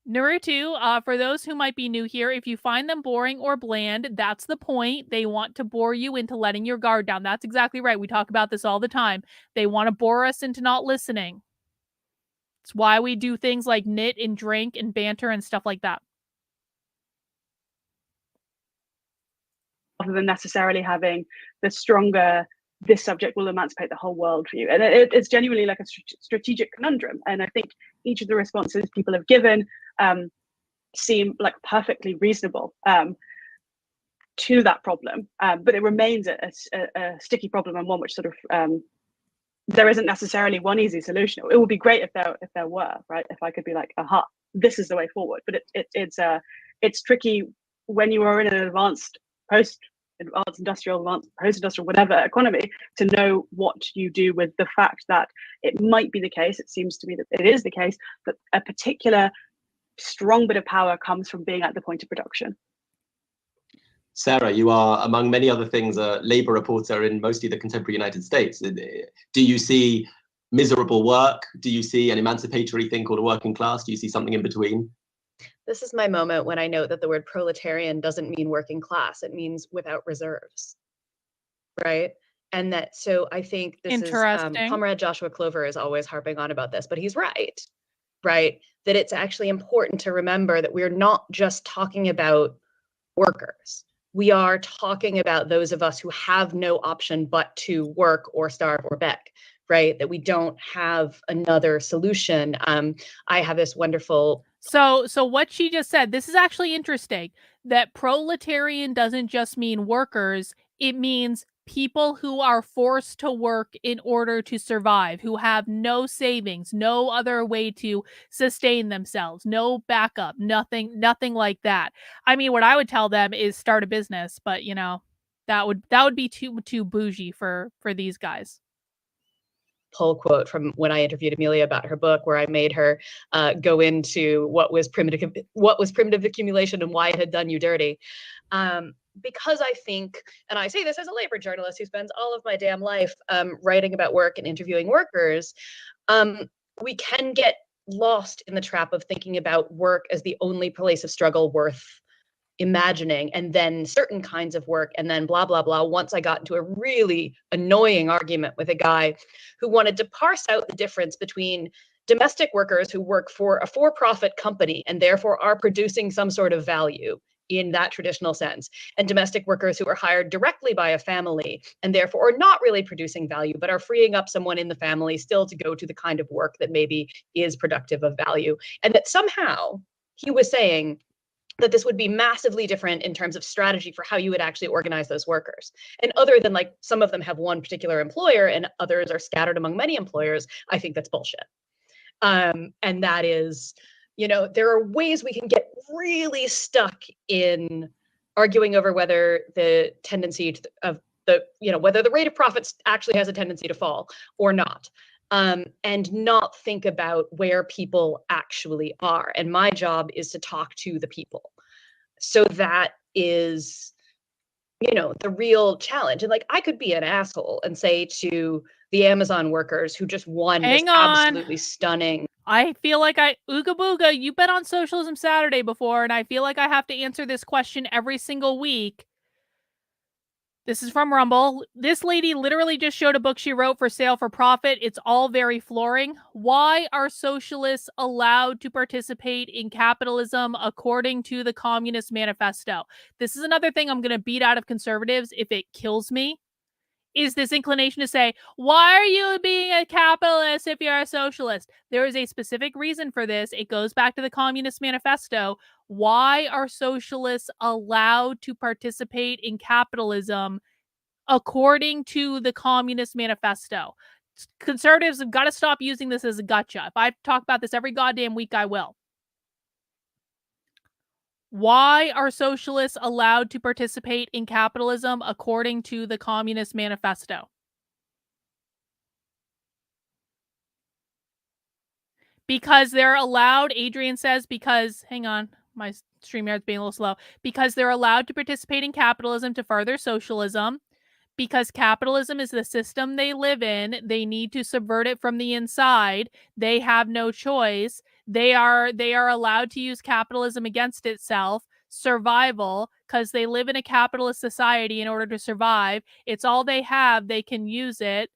Naruto, for those who might be new here, if you find them boring or bland, that's the point. They want to bore you into letting your guard down. That's exactly right. We talk about this all the time. They want to bore us into not listening. It's why we do things like knit and drink and banter and stuff like that. Rather than necessarily having the stronger, this subject will emancipate the whole world view. And it's genuinely like a strategic conundrum. And I think each of the responses people have given seem like perfectly reasonable to that problem. But it remains a sticky problem, and one which sort of there isn't necessarily one easy solution. It would be great if there were, right? If I could be like, aha, this is the way forward. But it's tricky when you are in an advanced post-industrial, whatever economy, to know what you do with the fact that it might be the case, it seems to me that it is the case, that a particular strong bit of power comes from being at the point of production. Sarah, you are, among many other things, a labor reporter in mostly the contemporary United States. Do you see miserable work? Do you see an emancipatory thing called a working class? Do you see something in between? This is my moment when I note that the word proletarian doesn't mean working class. It means without reserves, right? And that, so I think this is, Comrade Joshua Clover is always harping on about this, but he's right? That it's actually important to remember that we're not just talking about workers. We are talking about those of us who have no option but to work or starve or beg, right? That we don't have another solution. I have this wonderful... So what she just said, this is actually interesting, that proletarian doesn't just mean workers, it means people who are forced to work in order to survive, who have no savings, no other way to sustain themselves, no backup, nothing like that. I mean, what I would tell them is start a business, but you know, that would be too bougie for these guys. Pull quote from when I interviewed Amelia about her book, where I made her go into what was primitive accumulation and why it had done you dirty. Because I think, and I say this as a labor journalist who spends all of my damn life writing about work and interviewing workers, we can get lost in the trap of thinking about work as the only place of struggle worth imagining, and then certain kinds of work, and then blah, blah, blah. Once I got into a really annoying argument with a guy who wanted to parse out the difference between domestic workers who work for a for-profit company and therefore are producing some sort of value in that traditional sense, and domestic workers who are hired directly by a family and therefore are not really producing value, but are freeing up someone in the family still to go to the kind of work that maybe is productive of value. And that somehow he was saying that this would be massively different in terms of strategy for how you would actually organize those workers. And other than like some of them have one particular employer and others are scattered among many employers, I think that's bullshit. And that is, you know, there are ways we can get really stuck in arguing over whether the tendency of the, you know, whether the rate of profits actually has a tendency to fall or not. And not think about where people actually are. And my job is to talk to the people. So that is, you know, the real challenge. And like, I could be an asshole and say to the Amazon workers who just won this absolutely stunning. I feel like Ooga Booga, you've been on Socialism Saturday before, and I feel like I have to answer this question every single week. This is from Rumble. This lady literally just showed a book she wrote for sale for profit. It's all very flooring. Why are socialists allowed to participate in capitalism according to the Communist Manifesto? This is another thing I'm going to beat out of conservatives if it kills me, is this inclination to say, why are you being a capitalist if you're a socialist? There is a specific reason for this. It goes back to the Communist Manifesto. Why are socialists allowed to participate in capitalism according to the Communist Manifesto? Conservatives have got to stop using this as a gotcha. If I talk about this every goddamn week, I will. Why are socialists allowed to participate in capitalism according to the Communist Manifesto? Because they're allowed, Adrian says, because, hang on, my StreamYard's being a little slow, because they're allowed to participate in capitalism to further socialism, because capitalism is the system they live in, they need to subvert it from the inside, they have no choice, they are allowed to use capitalism against itself, survival, because they live in a capitalist society in order to survive, it's all they have, they can use it,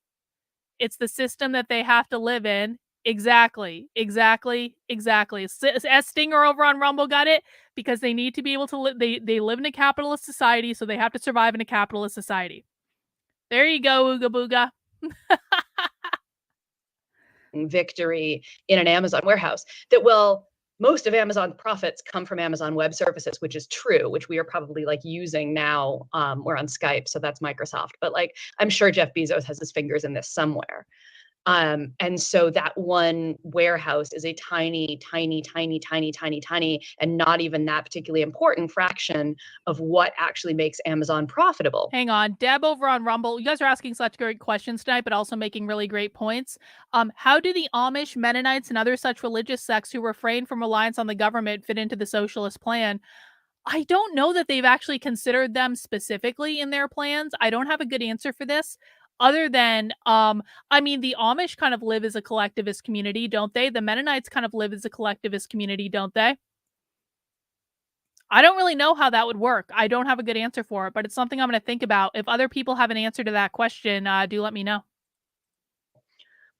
it's the system that they have to live in. Exactly. S Stinger over on Rumble got it, because they need to be able to live. They live in a capitalist society, so they have to survive in a capitalist society. There you go, Ooga Booga. Victory in an Amazon warehouse that, well, most of Amazon profits come from Amazon Web Services, which is true, which we are probably like using now. We're on Skype, so that's Microsoft. But like, I'm sure Jeff Bezos has his fingers in this somewhere. And so that one warehouse is a tiny, and not even that particularly important fraction of what actually makes Amazon profitable. Hang on. Deb over on Rumble, you guys are asking such great questions tonight, but also making really great points. How do the Amish, Mennonites, and other such religious sects who refrain from reliance on the government fit into the socialist plan? I don't know that they've actually considered them specifically in their plans. I don't have a good answer for this. Other than, I mean, the Amish kind of live as a collectivist community, don't they? The Mennonites kind of live as a collectivist community, don't they? I don't really know how that would work. I don't have a good answer for it, but it's something I'm going to think about. If other people have an answer to that question, do let me know.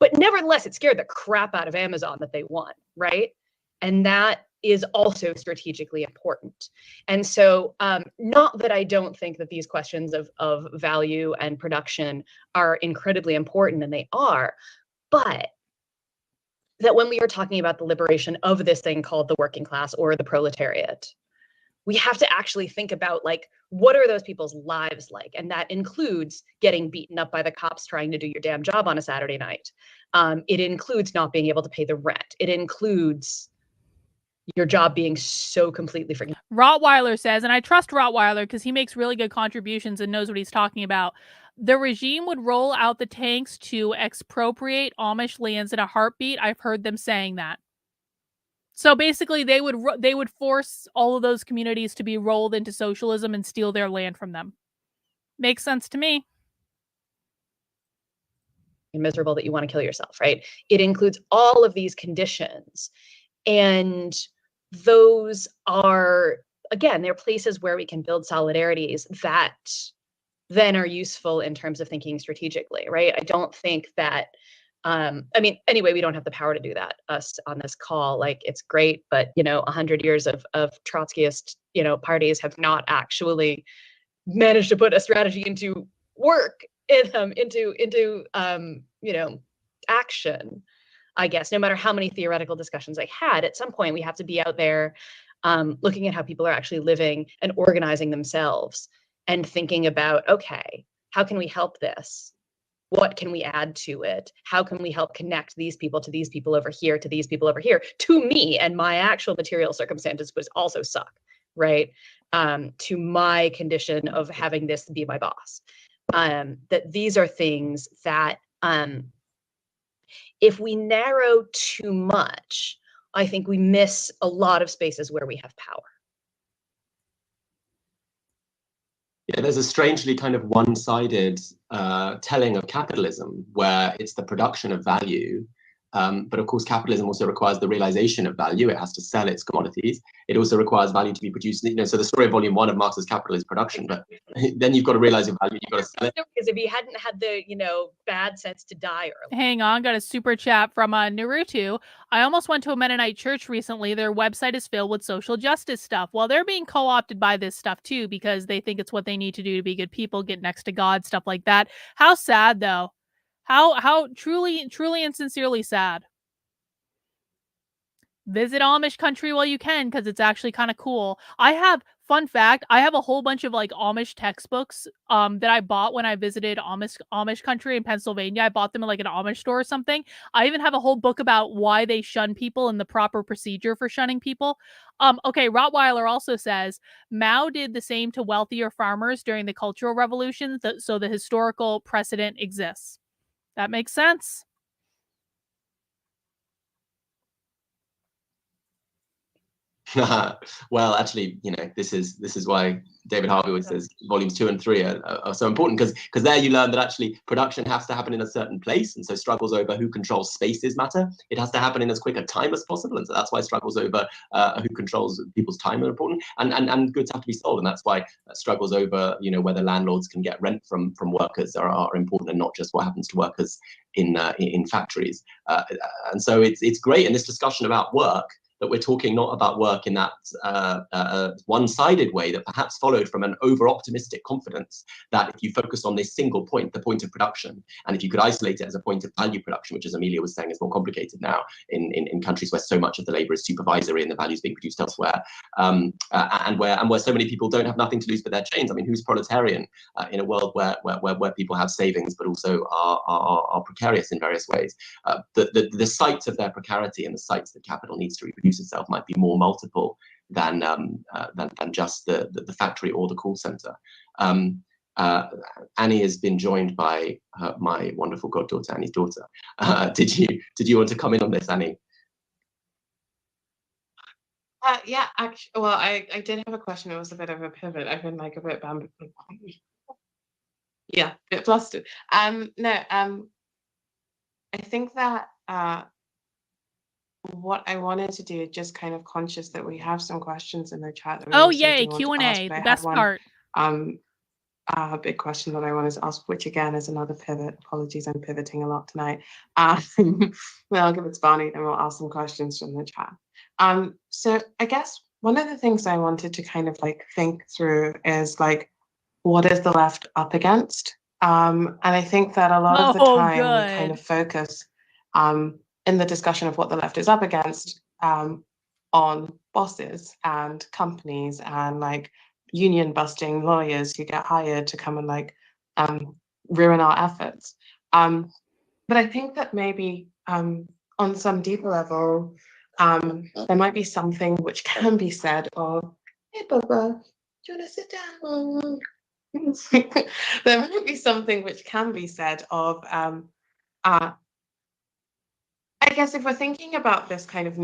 But nevertheless, it scared the crap out of Amazon that they won, right? And that is also strategically important. And so, not that I don't think that these questions of value and production are incredibly important, and they are, but that when we are talking about the liberation of this thing called the working class or the proletariat, we have to actually think about, like, what are those people's lives like? And that includes getting beaten up by the cops trying to do your damn job on a Saturday night. It includes not being able to pay the rent. It includes your job being so completely freaking. Rottweiler says, and I trust Rottweiler because he makes really good contributions and knows what he's talking about. The regime would roll out the tanks to expropriate Amish lands in a heartbeat. I've heard them saying that. So basically, they would force all of those communities to be rolled into socialism and steal their land from them. Makes sense to me. Miserable that you want to kill yourself, right? It includes all of these conditions. And those are, again, they're places where we can build solidarities that then are useful in terms of thinking strategically, right? I don't think that, I mean, anyway, we don't have the power to do that, us on this call. Like, it's great, but, 100 years of Trotskyist, parties have not actually managed to put a strategy into work, into action. I guess, no matter how many theoretical discussions I had, at some point we have to be out there looking at how people are actually living and organizing themselves and thinking about, okay, how can we help this? What can we add to it? How can we help connect these people to these people over here, to these people over here, to me and my actual material circumstances, which also suck, right? To my condition of having this be my boss. That these are things that, if we narrow too much, I think we miss a lot of spaces where we have power. Yeah, there's a strangely kind of one-sided telling of capitalism where it's the production of value. But of course, capitalism also requires the realization of value. It has to sell its commodities. It also requires value to be produced. So the story of volume 1 of Marx's Capital is production, but then you've got to realize your value. You've got to sell it. Because if he hadn't had the, bad sense to die early. Hang on, got a super chat from Naruto. I almost went to a Mennonite church recently. Their website is filled with social justice stuff. Well, they're being co-opted by this stuff too, because they think it's what they need to do to be good people, get next to God, stuff like that. How sad though. How truly and sincerely sad. Visit Amish country while you can, because it's actually kind of cool. I have Fun fact, I have a whole bunch of like Amish textbooks that I bought when I visited Amish country in Pennsylvania. I bought them in like an Amish store or something. I even have a whole book about why they shun people and the proper procedure for shunning people. Okay, Rottweiler also says Mao did the same to wealthier farmers during the Cultural Revolution, so the historical precedent exists. That makes sense. Well, actually, this is why David Harvey always says volumes 2 and 3 are so important, because there you learn that actually production has to happen in a certain place, and so struggles over who controls spaces matter. It has to happen in as quick a time as possible, and so that's why struggles over who controls people's time are important, and goods have to be sold, and that's why struggles over whether landlords can get rent from workers are important, and not just what happens to workers in factories. And so it's great in this discussion about work that we're talking not about work in that one-sided way that perhaps followed from an over-optimistic confidence that if you focus on this single point, the point of production, and if you could isolate it as a point of value production, which as Amelia was saying is more complicated now in countries where so much of the labor is supervisory and the value is being produced elsewhere, and where so many people don't have nothing to lose but their chains. I mean, who's proletarian in a world where people have savings but also are precarious in various ways? The sites of their precarity and the sites that capital needs to reproduce itself might be more multiple than just the factory or the call center. Annie has been joined by my wonderful goddaughter, Annie's daughter. Did you want to comment on this, Annie? Yeah, actually, well, I did have a question. It was a bit of a pivot. I've been like a bit yeah, a bit flustered. No, I think that what I wanted to do, just kind of conscious that we have some questions in the chat. That we Oh, also yay, do want to Q&A, ask, the but I best had part. A big question that I wanted to ask, which again is another pivot. Apologies, I'm pivoting a lot tonight. Well, I'll give it to Barney, and we'll ask some questions from the chat. So I guess one of the things I wanted to kind of like think through is like, what is the left up against? And I think that a lot of the time we kind of focus in the discussion of what the left is up against on bosses and companies and like union busting lawyers who get hired to come and like ruin our efforts. But I think that maybe on some deeper level, there might be something which can be said of, hey, Bubba, do you want to sit down? There might be something which can be said of, I guess if we're thinking about this kind of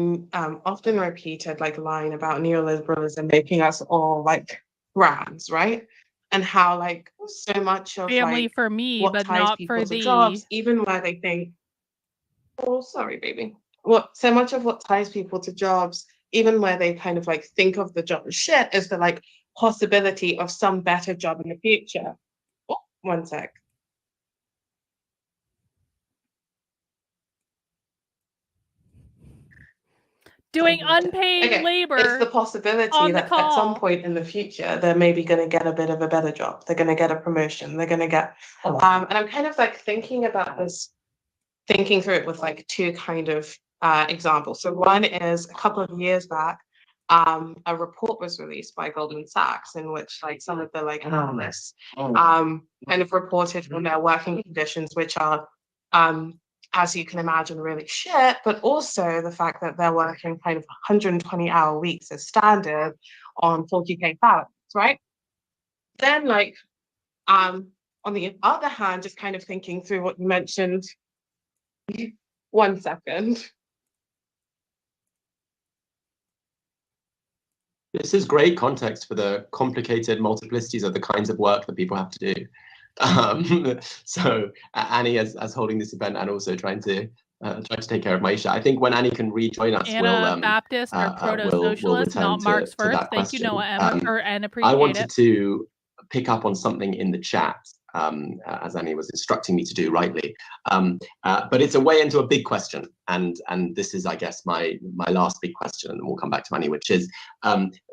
often repeated like line about neoliberalism making us all like brands, right? And how like so much of family like for me, what but ties not people for to thee. jobs, even where they think, oh, sorry, baby. So much of what ties people to jobs, even where they kind of like think of the job as shit, is the like possibility of some better job in the future. Oh, one sec. Doing unpaid labor. It's the possibility that at some point in the future, they're maybe going to get a bit of a better job. They're going to get a promotion. They're going to get, and I'm kind of like thinking about this, thinking through it with like two kind of examples. So one is a couple of years back, a report was released by Goldman Sachs in which like some of the like analysts kind of reported on their working conditions, which are as you can imagine, really shit, but also the fact that they're working kind of 120-hour weeks as standard on 40K salaries, right? Then, like, on the other hand, just kind of thinking through what you mentioned. 1 second. This is great context for the complicated multiplicities of the kinds of work that people have to do. So Annie as holding this event and also trying to take care of Maisha. I think when Annie can rejoin us, Anna Baptist or proto-socialist, we'll not Marx first. Thank question. You, Noah, and appreciate I wanted to pick up on something in the chat, as Annie was instructing me to do rightly. But it's a way into a big question, and this is, I guess, my last big question, and we'll come back to Annie, which is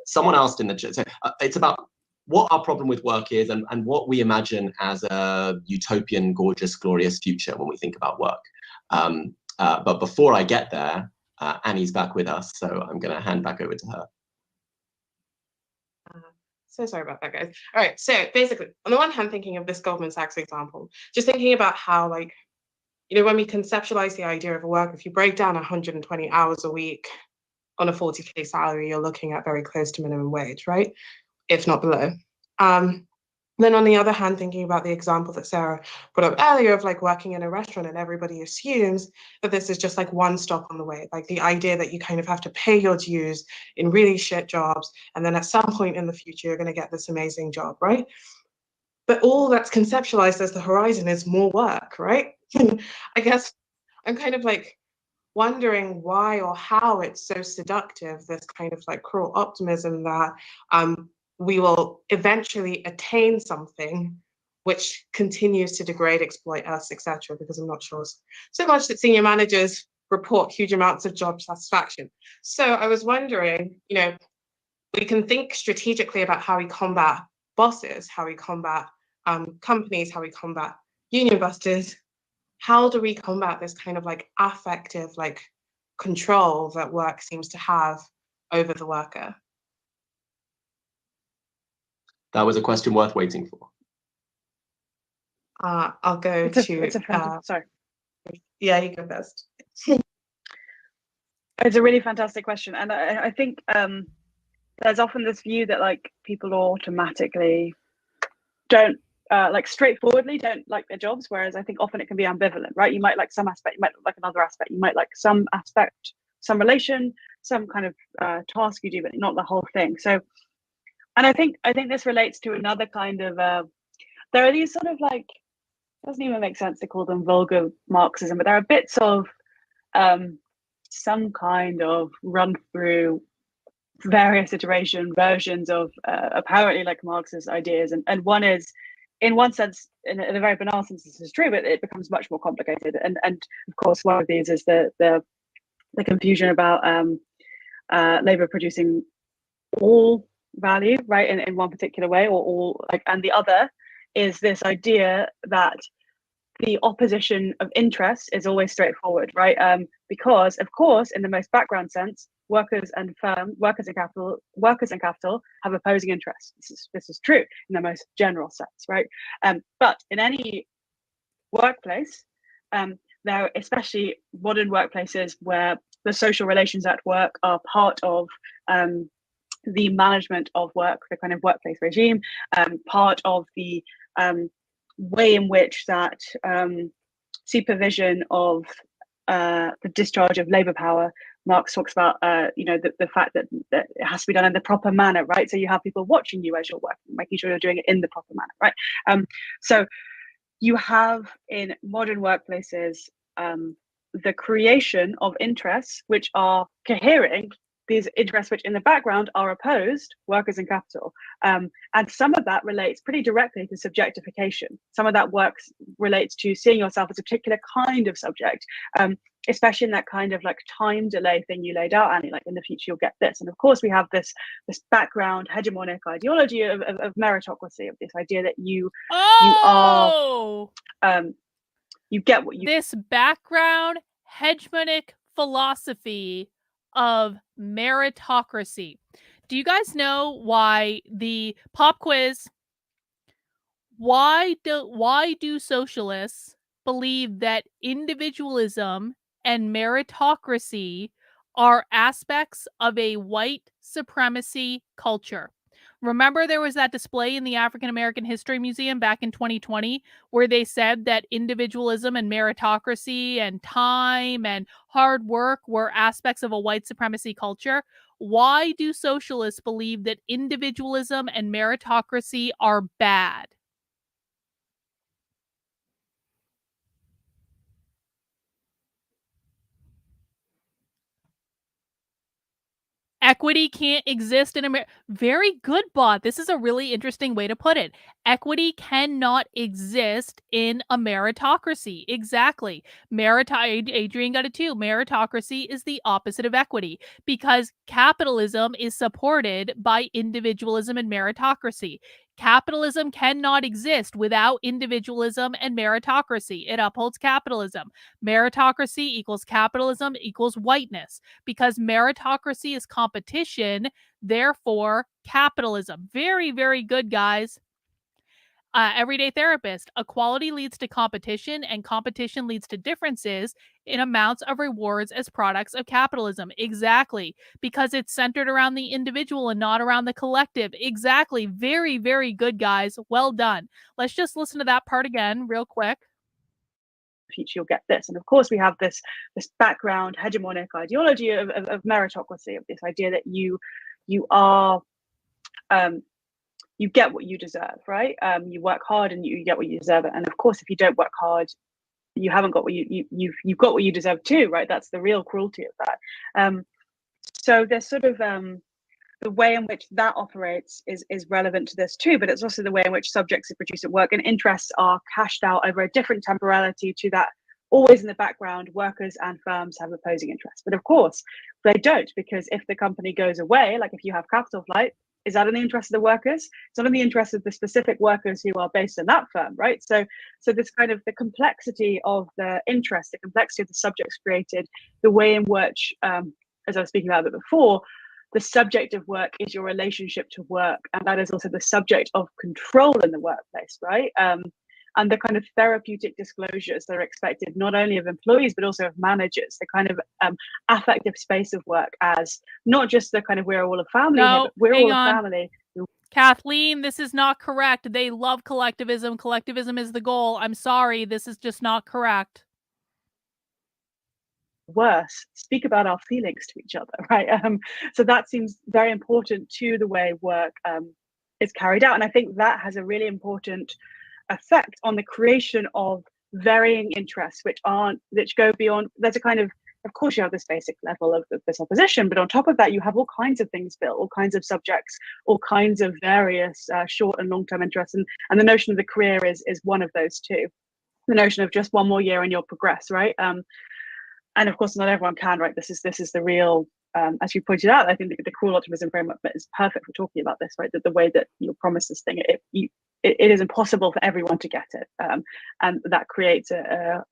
someone asked in the chat. So it's about what our problem with work is and what we imagine as a utopian, gorgeous, glorious future when we think about work. But before I get there, Annie's back with us, so I'm going to hand back over to her. So sorry about that, guys. All right, so basically, on the one hand, thinking of this Goldman Sachs example, just thinking about how, like, when we conceptualize the idea of a work, if you break down 120 hours a week on a 40K salary, you're looking at very close to minimum wage, right? If not below. Then on the other hand, thinking about the example that Sarah brought up earlier of like working in a restaurant and everybody assumes that this is just like one stop on the way, like the idea that you kind of have to pay your dues in really shit jobs. And then at some point in the future, you're going to get this amazing job, right? But all that's conceptualized as the horizon is more work, right? I guess I'm kind of like wondering why or how it's so seductive, this kind of like cruel optimism that we will eventually attain something which continues to degrade, exploit us, etc. Because I'm not sure so much that senior managers report huge amounts of job satisfaction. So I was wondering, we can think strategically about how we combat bosses, how we combat companies, how we combat union busters. How do we combat this kind of like affective like control that work seems to have over the worker? That was a question worth waiting for. I'll go sorry. Yeah, you go first. It's a really fantastic question, and I think there's often this view that like people automatically don't straightforwardly don't like their jobs, whereas I think often it can be ambivalent, right? You might like some aspect, you might like another aspect, you might like some aspect, some relation, some kind of task you do, but not the whole thing. So, and I think this relates to another kind of there are these sort of like, doesn't even make sense to call them vulgar Marxism, but there are bits of some kind of run through various versions of apparently like Marxist ideas, and one is, in one sense, in a very banal sense, this is true, but it becomes much more complicated. And of course, one of these is the confusion about labor producing all value, right, in one particular way, or all like, and the other is this idea that the opposition of interest is always straightforward, right? Because of course, in the most background sense, workers and capital have opposing interests. This is true in the most general sense, right? But in any workplace, there are especially modern workplaces where the social relations at work are part of the management of work, the kind of workplace regime, part of the way in which that supervision of the discharge of labor power. Marx talks about the fact that it has to be done in the proper manner, right? So you have people watching you as you're working, making sure you're doing it in the proper manner, right? So you have in modern workplaces the creation of interests which are cohering, these interests which in the background are opposed, workers and capital. And some of that relates pretty directly to subjectification. Some of that relates to seeing yourself as a particular kind of subject, especially in that kind of like time delay thing you laid out, Annie, like in the future you'll get this. And of course we have this background hegemonic ideology of meritocracy, of this idea that you get what you... This background hegemonic philosophy of meritocracy. Do you guys know why the pop quiz? Why do socialists believe that individualism and meritocracy are aspects of a white supremacy culture? Remember, there was that display in the African American History Museum back in 2020 where they said that individualism and meritocracy and time and hard work were aspects of a white supremacy culture. Why do socialists believe that individualism and meritocracy are bad? Equity can't exist in America. Very good, Bot. This is a really interesting way to put it. Equity cannot exist in a meritocracy. Exactly. Adrian got it too. Meritocracy is the opposite of equity because capitalism is supported by individualism and meritocracy. Capitalism cannot exist without individualism and meritocracy. It upholds capitalism. Meritocracy equals capitalism equals whiteness, because meritocracy is competition, therefore capitalism. Very, very good, guys. Everyday therapist. Equality leads to competition, and competition leads to differences in amounts of rewards as products of capitalism. Exactly. Because it's centered around the individual and not around the collective. Exactly. Very, very good, guys. Well done. Let's just listen to that part again real quick. Future, you'll get this. And of course, we have this background hegemonic ideology of meritocracy, of this idea that you are you get what you deserve, right? You work hard and you get what you deserve. And of course, if you don't work hard, you haven't got what you've got what you deserve too, right? That's the real cruelty of that. So there's sort of the way in which that operates is relevant to this too, but it's also the way in which subjects are produced at work and interests are cashed out over a different temporality to that. Always in the background, workers and firms have opposing interests. But of course, they don't, because if the company goes away, like if you have capital flight, is that in the interest of the workers? It's not in the interest of the specific workers who are based in that firm, right? So this kind of the complexity of the interest, the complexity of the subjects created, the way in which, as I was speaking about it before, the subject of work is your relationship to work, and that is also the subject of control in the workplace, right? And the kind of therapeutic disclosures that are expected not only of employees but also of managers, the kind of affective space of work as not just the kind of we're all a family here, but we're all a family. Kathleen, this is not correct. They love collectivism. Collectivism is the goal. I'm sorry, this is just not correct. Worse, speak about our feelings to each other, right? So that seems very important to the way work is carried out, and I think that has a really important effect on the creation of varying interests which go beyond. There's a kind of course you have this basic level of this opposition, but on top of that you have all kinds of things built, all kinds of subjects, all kinds of various short and long-term interests, and the notion of the career is one of those too. The notion of just one more year and you'll progress, right? And of course, not everyone can, right? This is the real, as you pointed out, I think the cruel optimism framework is perfect for talking about this, right? That the way that you promise this thing, it is impossible for everyone to get it. And that creates a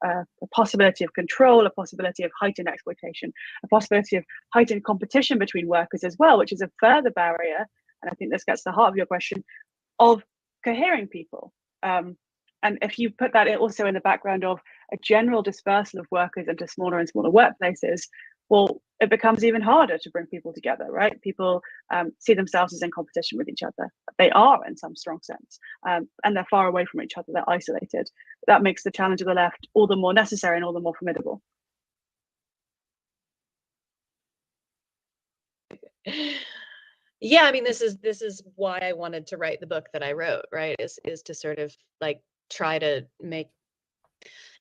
possibility of control, a possibility of heightened exploitation, a possibility of heightened competition between workers as well, which is a further barrier. And I think this gets to the heart of your question of cohering people. And if you put that also in the background of a general dispersal of workers into smaller and smaller workplaces, well, it becomes even harder to bring people together, right? People see themselves as in competition with each other. They are in some strong sense, and they're far away from each other. They're isolated. That makes the challenge of the left all the more necessary and all the more formidable. Yeah, I mean, this is why I wanted to write the book that I wrote, right? Is to sort of like try to make,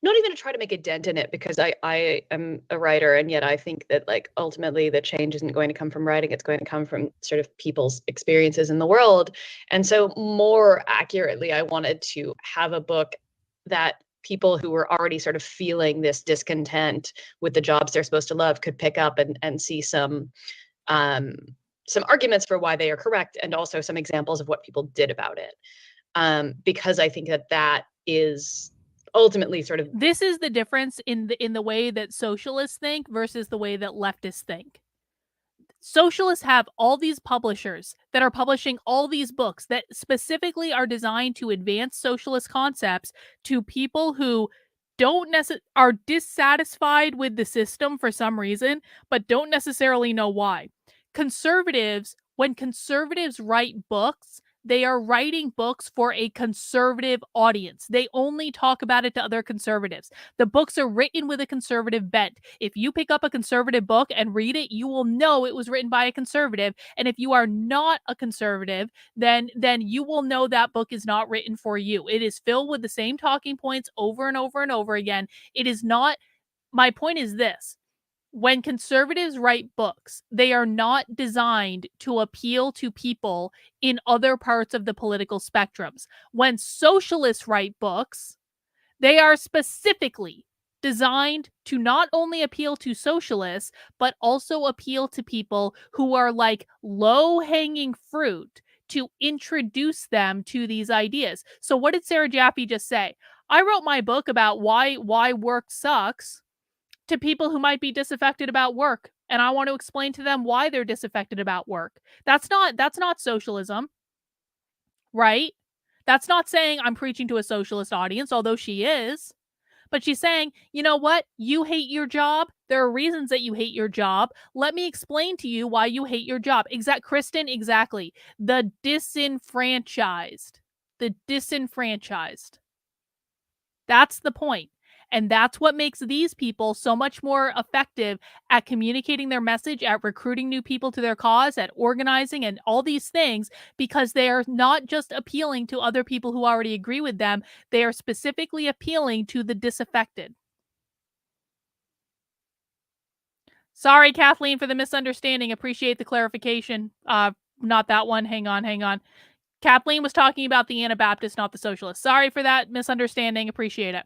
not even to try to make a dent in it, because I am a writer, and yet I think that like ultimately the change isn't going to come from writing, it's going to come from sort of people's experiences in the world. And so more accurately, I wanted to have a book that people who were already sort of feeling this discontent with the jobs they're supposed to love could pick up and see some arguments for why they are correct, and also some examples of what people did about it. Because I think that is ultimately sort of, this is the difference in the way that socialists think versus the way that leftists think. Socialists have all these publishers that are publishing all these books that specifically are designed to advance socialist concepts to people who are dissatisfied with the system for some reason, but don't necessarily know why. Conservatives, when conservatives write books, they are writing books for a conservative audience. They only talk about it to other conservatives. The books are written with a conservative bent. If you pick up a conservative book and read it, you will know it was written by a conservative. And if you are not a conservative, then you will know that book is not written for you. It is filled with the same talking points over and over and over again. It is not. My point is this. When conservatives write books, they are not designed to appeal to people in other parts of the political spectrums. When socialists write books, they are specifically designed to not only appeal to socialists, but also appeal to people who are like low-hanging fruit to introduce them to these ideas. So what did Sarah Jaffe just say? I wrote my book about why work sucks to people who might be disaffected about work, and I want to explain to them why they're disaffected about work. That's not socialism, right? That's not saying I'm preaching to a socialist audience, although she is. But she's saying, you know what? You hate your job. There are reasons that you hate your job. Let me explain to you why you hate your job. Kristen, exactly. The disenfranchised. The disenfranchised. That's the point. And that's what makes these people so much more effective at communicating their message, at recruiting new people to their cause, at organizing and all these things, because they are not just appealing to other people who already agree with them. They are specifically appealing to the disaffected. Sorry, Kathleen, for the misunderstanding. Appreciate the clarification. Not that one. Hang on. Kathleen was talking about the Anabaptist, not the socialist. Sorry for that misunderstanding. Appreciate it.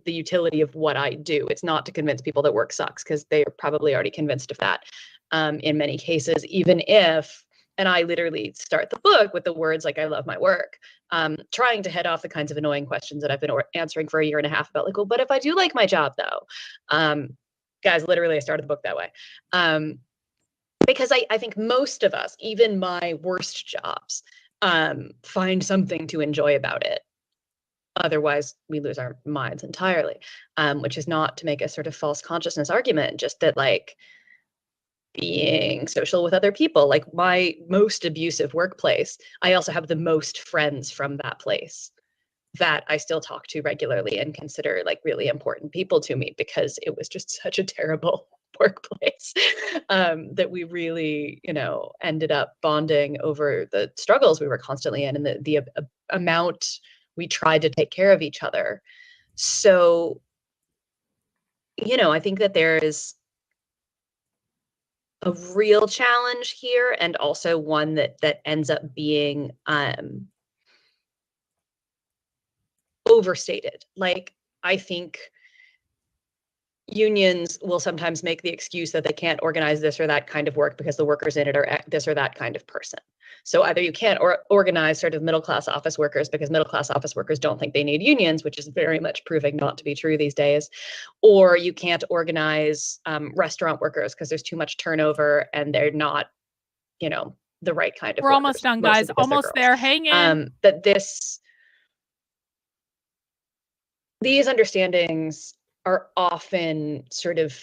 The utility of what I do. It's not to convince people that work sucks, because they are probably already convinced of that in many cases, even if, and I literally start the book with the words like, I love my work, trying to head off the kinds of annoying questions that I've been answering for a year and a half about, like, well, but if I do like my job though, guys, literally I started the book that way. Because I think most of us, even my worst jobs, find something to enjoy about it. Otherwise, we lose our minds entirely, which is not to make a sort of false consciousness argument, just that, like, being social with other people, like my most abusive workplace, I also have the most friends from that place that I still talk to regularly and consider like really important people to me, because it was just such a terrible workplace that we really, ended up bonding over the struggles we were constantly in and the amount we tried to take care of each other. So, I think that there is a real challenge here, and also one that ends up being overstated. Like, I think unions will sometimes make the excuse that they can't organize this or that kind of work because the workers in it are this or that kind of person. So either you can't organize sort of middle-class office workers because middle-class office workers don't think they need unions, which is very much proving not to be true these days, or you can't organize restaurant workers because there's too much turnover and they're not, the right kind of We're workers, almost done, guys. Almost there. Hang in. That these understandings are often sort of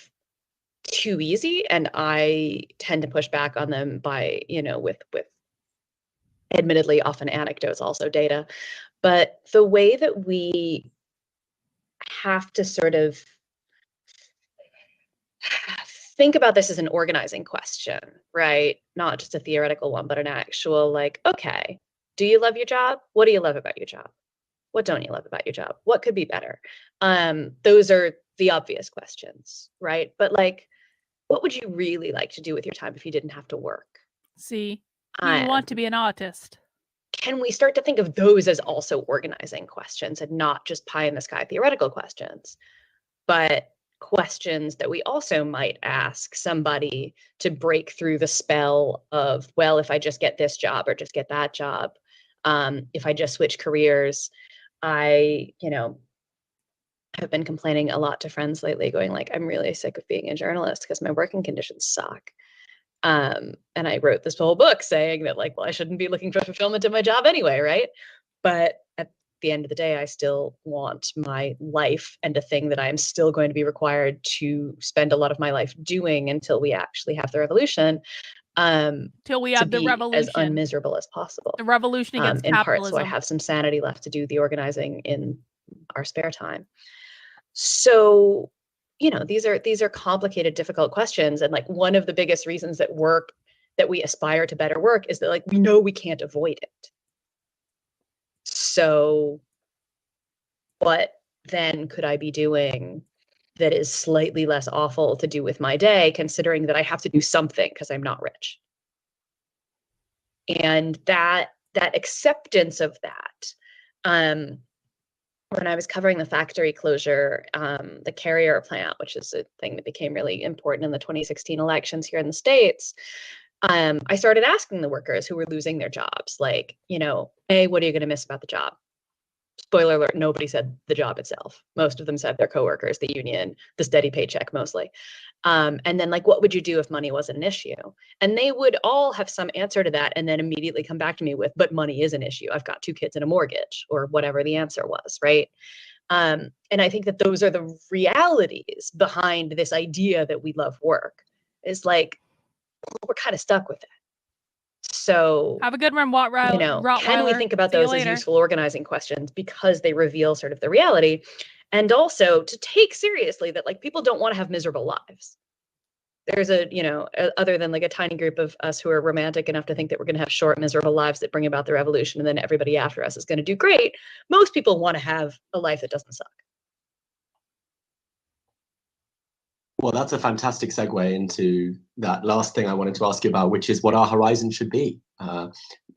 too easy, and I tend to push back on them by, with admittedly often anecdotes, also data. But the way that we have to sort of think about this as an organizing question, right? Not just a theoretical one, but an actual, like, okay, do you love your job? What do you love about your job? What don't you love about your job? What could be better? Those are the obvious questions, right? But like, what would you really like to do with your time if you didn't have to work? See, you want to be an artist. Can we start to think of those as also organizing questions and not just pie in the sky theoretical questions, but questions that we also might ask somebody to break through the spell of, well, if I just get this job or just get that job, if I just switch careers, I, have been complaining a lot to friends lately, going like, I'm really sick of being a journalist because my working conditions suck. And I wrote this whole book saying that, like, well, I shouldn't be looking for fulfillment in my job anyway, right? But at the end of the day, I still want my life and a thing that I'm still going to be required to spend a lot of my life doing until we actually have the revolution. Till we have the revolution, as unmiserable as possible. The revolution against in capitalism. part, so I have some sanity left to do the organizing in our spare time. So, these are complicated, difficult questions. And like, one of the biggest reasons that we aspire to better work is that, like, we know we can't avoid it. So what then could I be doing that is slightly less awful to do with my day, considering that I have to do something because I'm not rich? And that acceptance of that, when I was covering the factory closure, the Carrier plant, which is a thing that became really important in the 2016 elections here in the States, I started asking the workers who were losing their jobs, like, you know, hey, what are you going to miss about the job? Spoiler alert, nobody said the job itself. Most of them said their coworkers, the union, the steady paycheck mostly. And then like, what would you do if money wasn't an issue? And they would all have some answer to that and then immediately come back to me with, but money is an issue. I've got 2 kids and a mortgage, or whatever the answer was, right? And I think that those are the realities behind this idea that we love work. Is like, we're kind of stuck with it. So have a good one, you know, can we think about those as useful organizing questions because they reveal sort of the reality, and also to take seriously that like people don't want to have miserable lives. There's a, you know, other than like a tiny group of us who are romantic enough to think that we're going to have short, miserable lives that bring about the revolution and then everybody after us is going to do great. Most people want to have a life that doesn't suck. Well, that's a fantastic segue into that last thing I wanted to ask you about, which is what our horizon should be.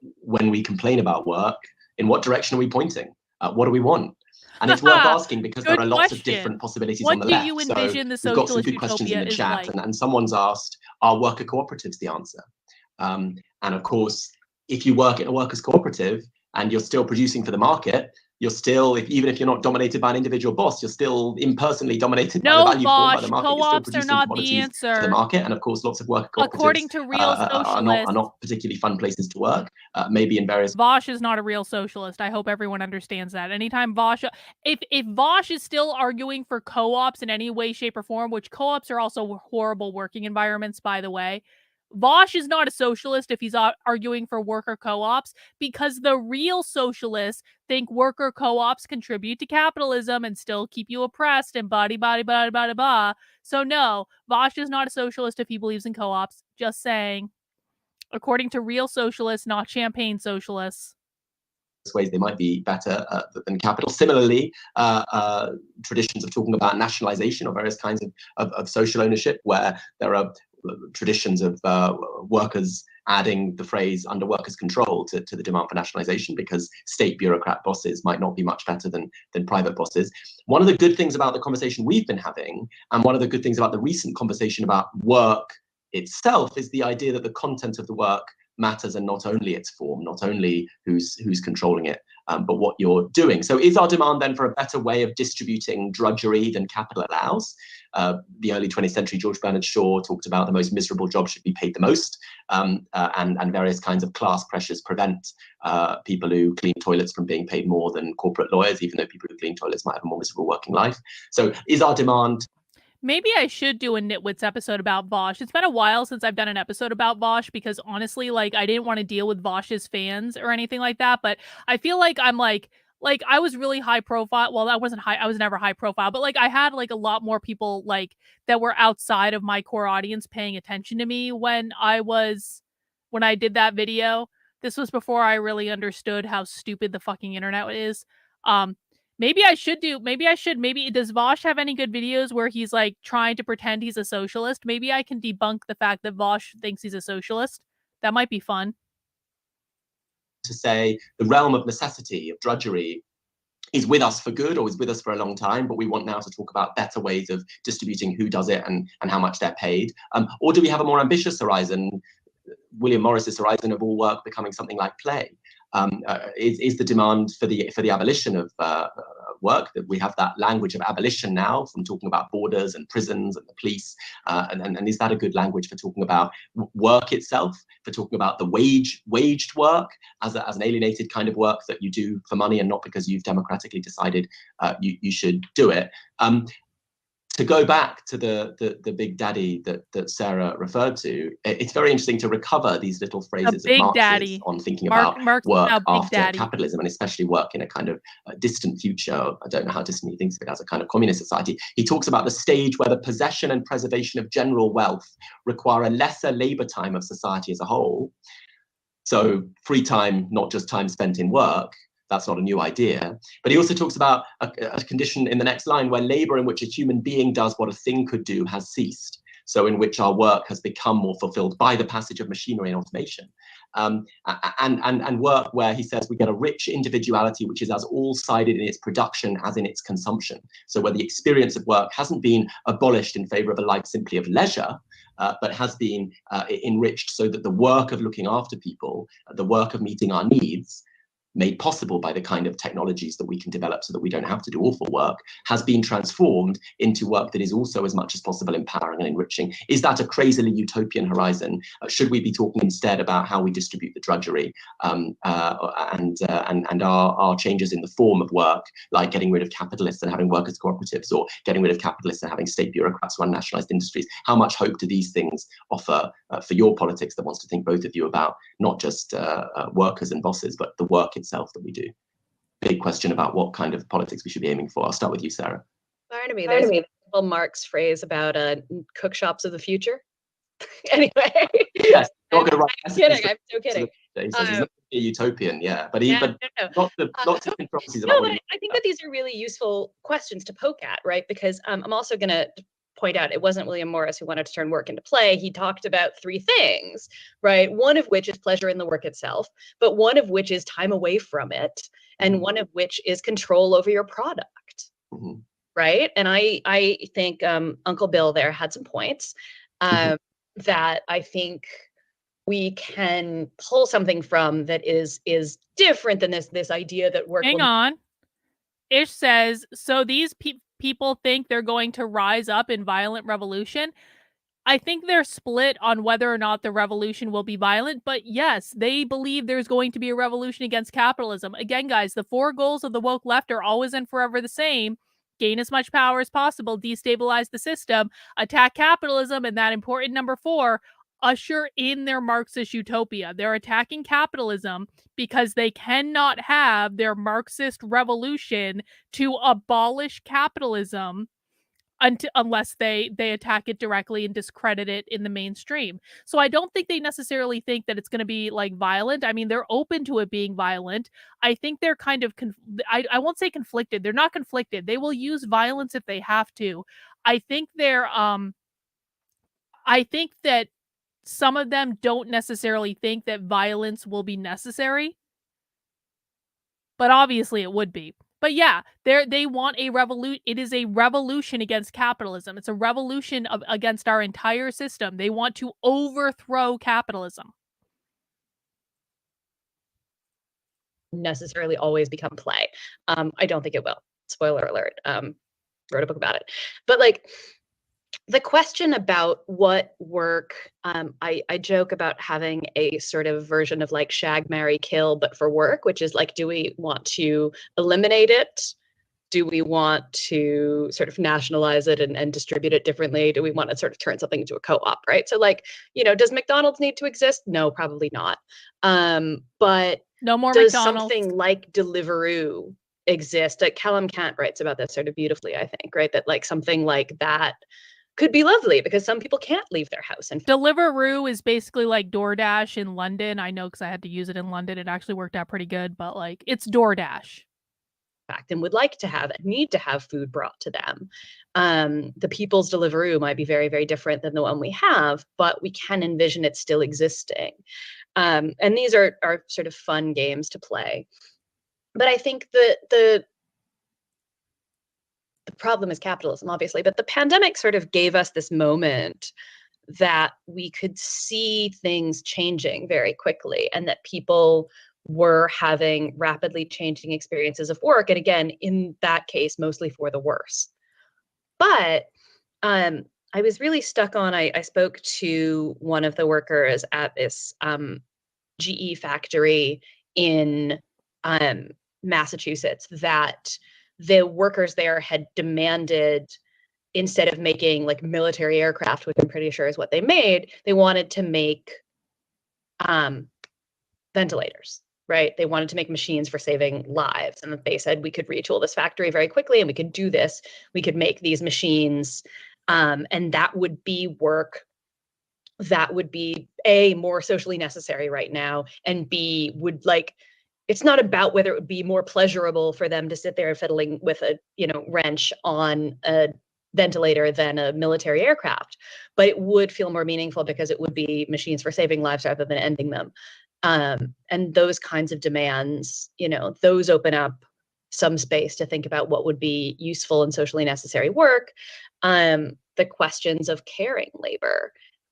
When we complain about work, in what direction are we pointing? What do we want? And it's worth asking because there are lots of different possibilities on the left. What do you envision the we've got some socialist good questions in utopia the is chat, like? and someone's asked, are worker cooperatives the answer? And of course, if you work in a workers' cooperative and you're still producing for the market, you're still, even if you're not dominated by an individual boss, you're still impersonally dominated by the value formed by the market. You're still producing commodities for the market. And of course, lots of worker cooperatives according to real socialists, are not particularly fun places to work, maybe in various... Vosh is not a real socialist. I hope everyone understands that. Anytime Vosh, if Vosh is still arguing for co-ops in any way, shape, or form, which co-ops are also horrible working environments, by the way, Vosh is not a socialist if he's arguing for worker co-ops, because the real socialists think worker co-ops contribute to capitalism and still keep you oppressed and blah. So no, Vosh is not a socialist if he believes in co-ops. Just saying. According to real socialists, not champagne socialists. Ways they might be better than capital. Similarly, traditions of talking about nationalization or various kinds of social ownership, where there are traditions of workers adding the phrase under workers' control to the demand for nationalization, because state bureaucrat bosses might not be much better than private bosses. One of the good things about the conversation we've been having, and one of the good things about the recent conversation about work itself, is the idea that the content of the work matters, and not only its form, not only who's controlling it, but what you're doing. So is our demand then for a better way of distributing drudgery than capital allows? The early 20th century George Bernard Shaw talked about the most miserable job should be paid the most, and various kinds of class pressures prevent people who clean toilets from being paid more than corporate lawyers, even though people who clean toilets might have a more miserable working life. So is our demand... Maybe I should do a Nitwits episode about Vosh. It's been a while since I've done an episode about Vosh, because honestly, like, I didn't want to deal with Vosh's fans or anything like that. But I feel like I'm like I was really high profile. Well, I wasn't high. I was never high profile, but like I had like a lot more people like that were outside of my core audience paying attention to me when I did that video. This was before I really understood how stupid the fucking internet is. Maybe does Vosh have any good videos where he's like trying to pretend he's a socialist? Maybe I can debunk the fact that Vosh thinks he's a socialist. That might be fun. To say the realm of necessity, of drudgery, is with us for good, or is with us for a long time, but we want now to talk about better ways of distributing who does it and how much they're paid. Or do we have a more ambitious horizon, William Morris's horizon of all work becoming something like play? Is the demand for the abolition of work, that we have that language of abolition now, from talking about borders and prisons and the police, and is that a good language for talking about work itself, for talking about the waged work as an alienated kind of work that you do for money and not because you've democratically decided you should do it? To go back to the big daddy that Sarah referred to, it's very interesting to recover these little phrases of Marx's on thinking about work after capitalism, and especially work in a kind of distant future. I don't know how distant he thinks of it, as a kind of communist society. He talks about the stage where the possession and preservation of general wealth require a lesser labor time of society as a whole. So free time, not just time spent in work. That's not a new idea. But he also talks about a condition in the next line where labor in which a human being does what a thing could do has ceased. So in which our work has become more fulfilled by the passage of machinery and automation. And work where, he says, we get a rich individuality which is as all-sided in its production as in its consumption. So where the experience of work hasn't been abolished in favor of a life simply of leisure, but has been enriched so that the work of looking after people, the work of meeting our needs, made possible by the kind of technologies that we can develop so that we don't have to do awful work, has been transformed into work that is also as much as possible empowering and enriching. Is that a crazily utopian horizon? Should we be talking instead about how we distribute the drudgery and our changes in the form of work, like getting rid of capitalists and having workers' cooperatives, or getting rid of capitalists and having state bureaucrats run nationalized industries? How much hope do these things offer for your politics that wants to think, both of you, about not just workers and bosses, but the work itself that we do? Big question about what kind of politics we should be aiming for. I'll start with you, Sarah. Barnaby, there's a Marx phrase about cook shops of the future. Anyway. Yes, not going to write. I'm kidding. I'm so kidding. He says he's not a utopian, yeah, but lots of controversies about. No, but I think that these are really useful questions to poke at, right? Because I'm also going to point out it wasn't William Morris who wanted to turn work into play. He talked about three things, right? One of which is pleasure in the work itself, but one of which is time away from it, and one of which is control over your product, right? And I think Uncle Bill there had some points that I think we can pull something from that is different than this idea that work. Hang on. Ish says, so these people think they're going to rise up in violent revolution. I think they're split on whether or not the revolution will be violent, but yes, they believe there's going to be a revolution against capitalism. Again, guys, the four goals of the woke left are always and forever the same: gain as much power as possible, destabilize the system, attack capitalism, and that important number 4, usher in their Marxist utopia. They're attacking capitalism because they cannot have their Marxist revolution to abolish capitalism unless they attack it directly and discredit it in the mainstream. So I don't think they necessarily think that it's going to be like violent. I mean, they're open to it being violent. I think they're kind of I won't say conflicted. They're not conflicted. They will use violence if they have to. I think they're I think that some of them don't necessarily think that violence will be necessary, but obviously it would be. But yeah, they want a revolution. It is a revolution against capitalism. It's a revolution against our entire system. They want to overthrow capitalism. Necessarily always become play. I don't think it will. Spoiler alert. Wrote a book about it. But like, the question about what work, I joke about having a sort of version of like shag, marry, kill, but for work, which is like, do we want to eliminate it? Do we want to sort of nationalize it and distribute it differently? Do we want to sort of turn something into a co-op, right? So like, does McDonald's need to exist? No, probably not. But no more does McDonald's. Something like Deliveroo exist? Like Callum Kant writes about this sort of beautifully, I think, right? That like something like that could be lovely because some people can't leave their house. And Deliveroo is basically like DoorDash in London. I know because I had to use it in London. It actually worked out pretty good, but like it's DoorDash. Fact, and would like to have, need to have food brought to them. The People's Deliveroo might be very, very different than the one we have, but we can envision it still existing. And these are sort of fun games to play. But I think the problem is capitalism, obviously, but the pandemic sort of gave us this moment that we could see things changing very quickly and that people were having rapidly changing experiences of work. And again, in that case, mostly for the worse. But I was really stuck on, I spoke to one of the workers at this GE factory in Massachusetts that the workers there had demanded, instead of making like military aircraft, which I'm pretty sure is what they made, they wanted to make ventilators, right? They wanted to make machines for saving lives. And they said, we could retool this factory very quickly and we could do this. We could make these machines and that would be work that would be A, more socially necessary right now, and B, would like, it's not about whether it would be more pleasurable for them to sit there fiddling with a, wrench on a ventilator than a military aircraft, but it would feel more meaningful because it would be machines for saving lives rather than ending them. And those kinds of demands, those open up some space to think about what would be useful and socially necessary work. The questions of caring labor,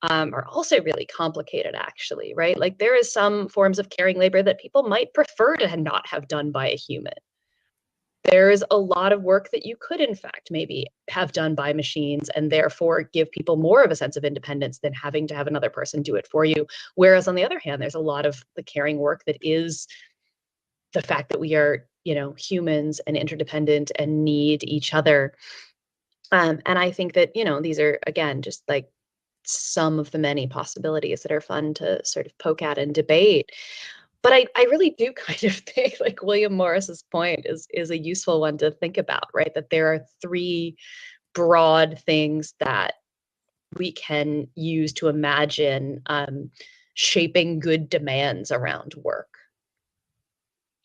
are also really complicated, actually, right? Like there is some forms of caring labor that people might prefer to not have done by a human. There's a lot of work that you could, in fact, maybe have done by machines and therefore give people more of a sense of independence than having to have another person do it for you. Whereas on the other hand, there's a lot of the caring work that is the fact that we are, humans and interdependent and need each other. And I think that, these are, again, just like some of the many possibilities that are fun to sort of poke at and debate. But I really do kind of think like William Morris's point is a useful one to think about, right? That there are three broad things that we can use to imagine shaping good demands around work.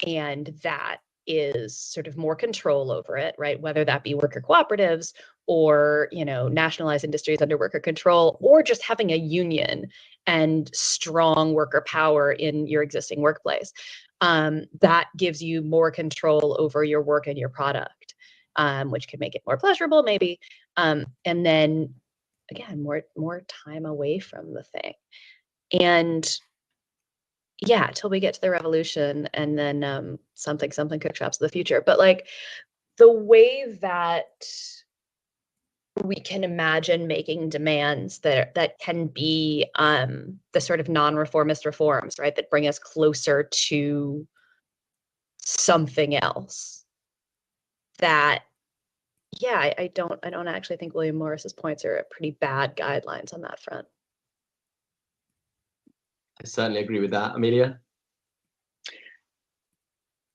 And that is sort of more control over it, right? Whether that be worker cooperatives or, nationalized industries under worker control, or just having a union and strong worker power in your existing workplace. That gives you more control over your work and your product, which can make it more pleasurable, maybe. And then, again, more time away from the thing. And yeah, till we get to the revolution and then something cook shops of the future. But like the way that we can imagine making demands that can be the sort of non-reformist reforms, right, that bring us closer to something else. That, yeah, I don't actually think William Morris's points are pretty bad guidelines on that front. I certainly agree with that. Amelia?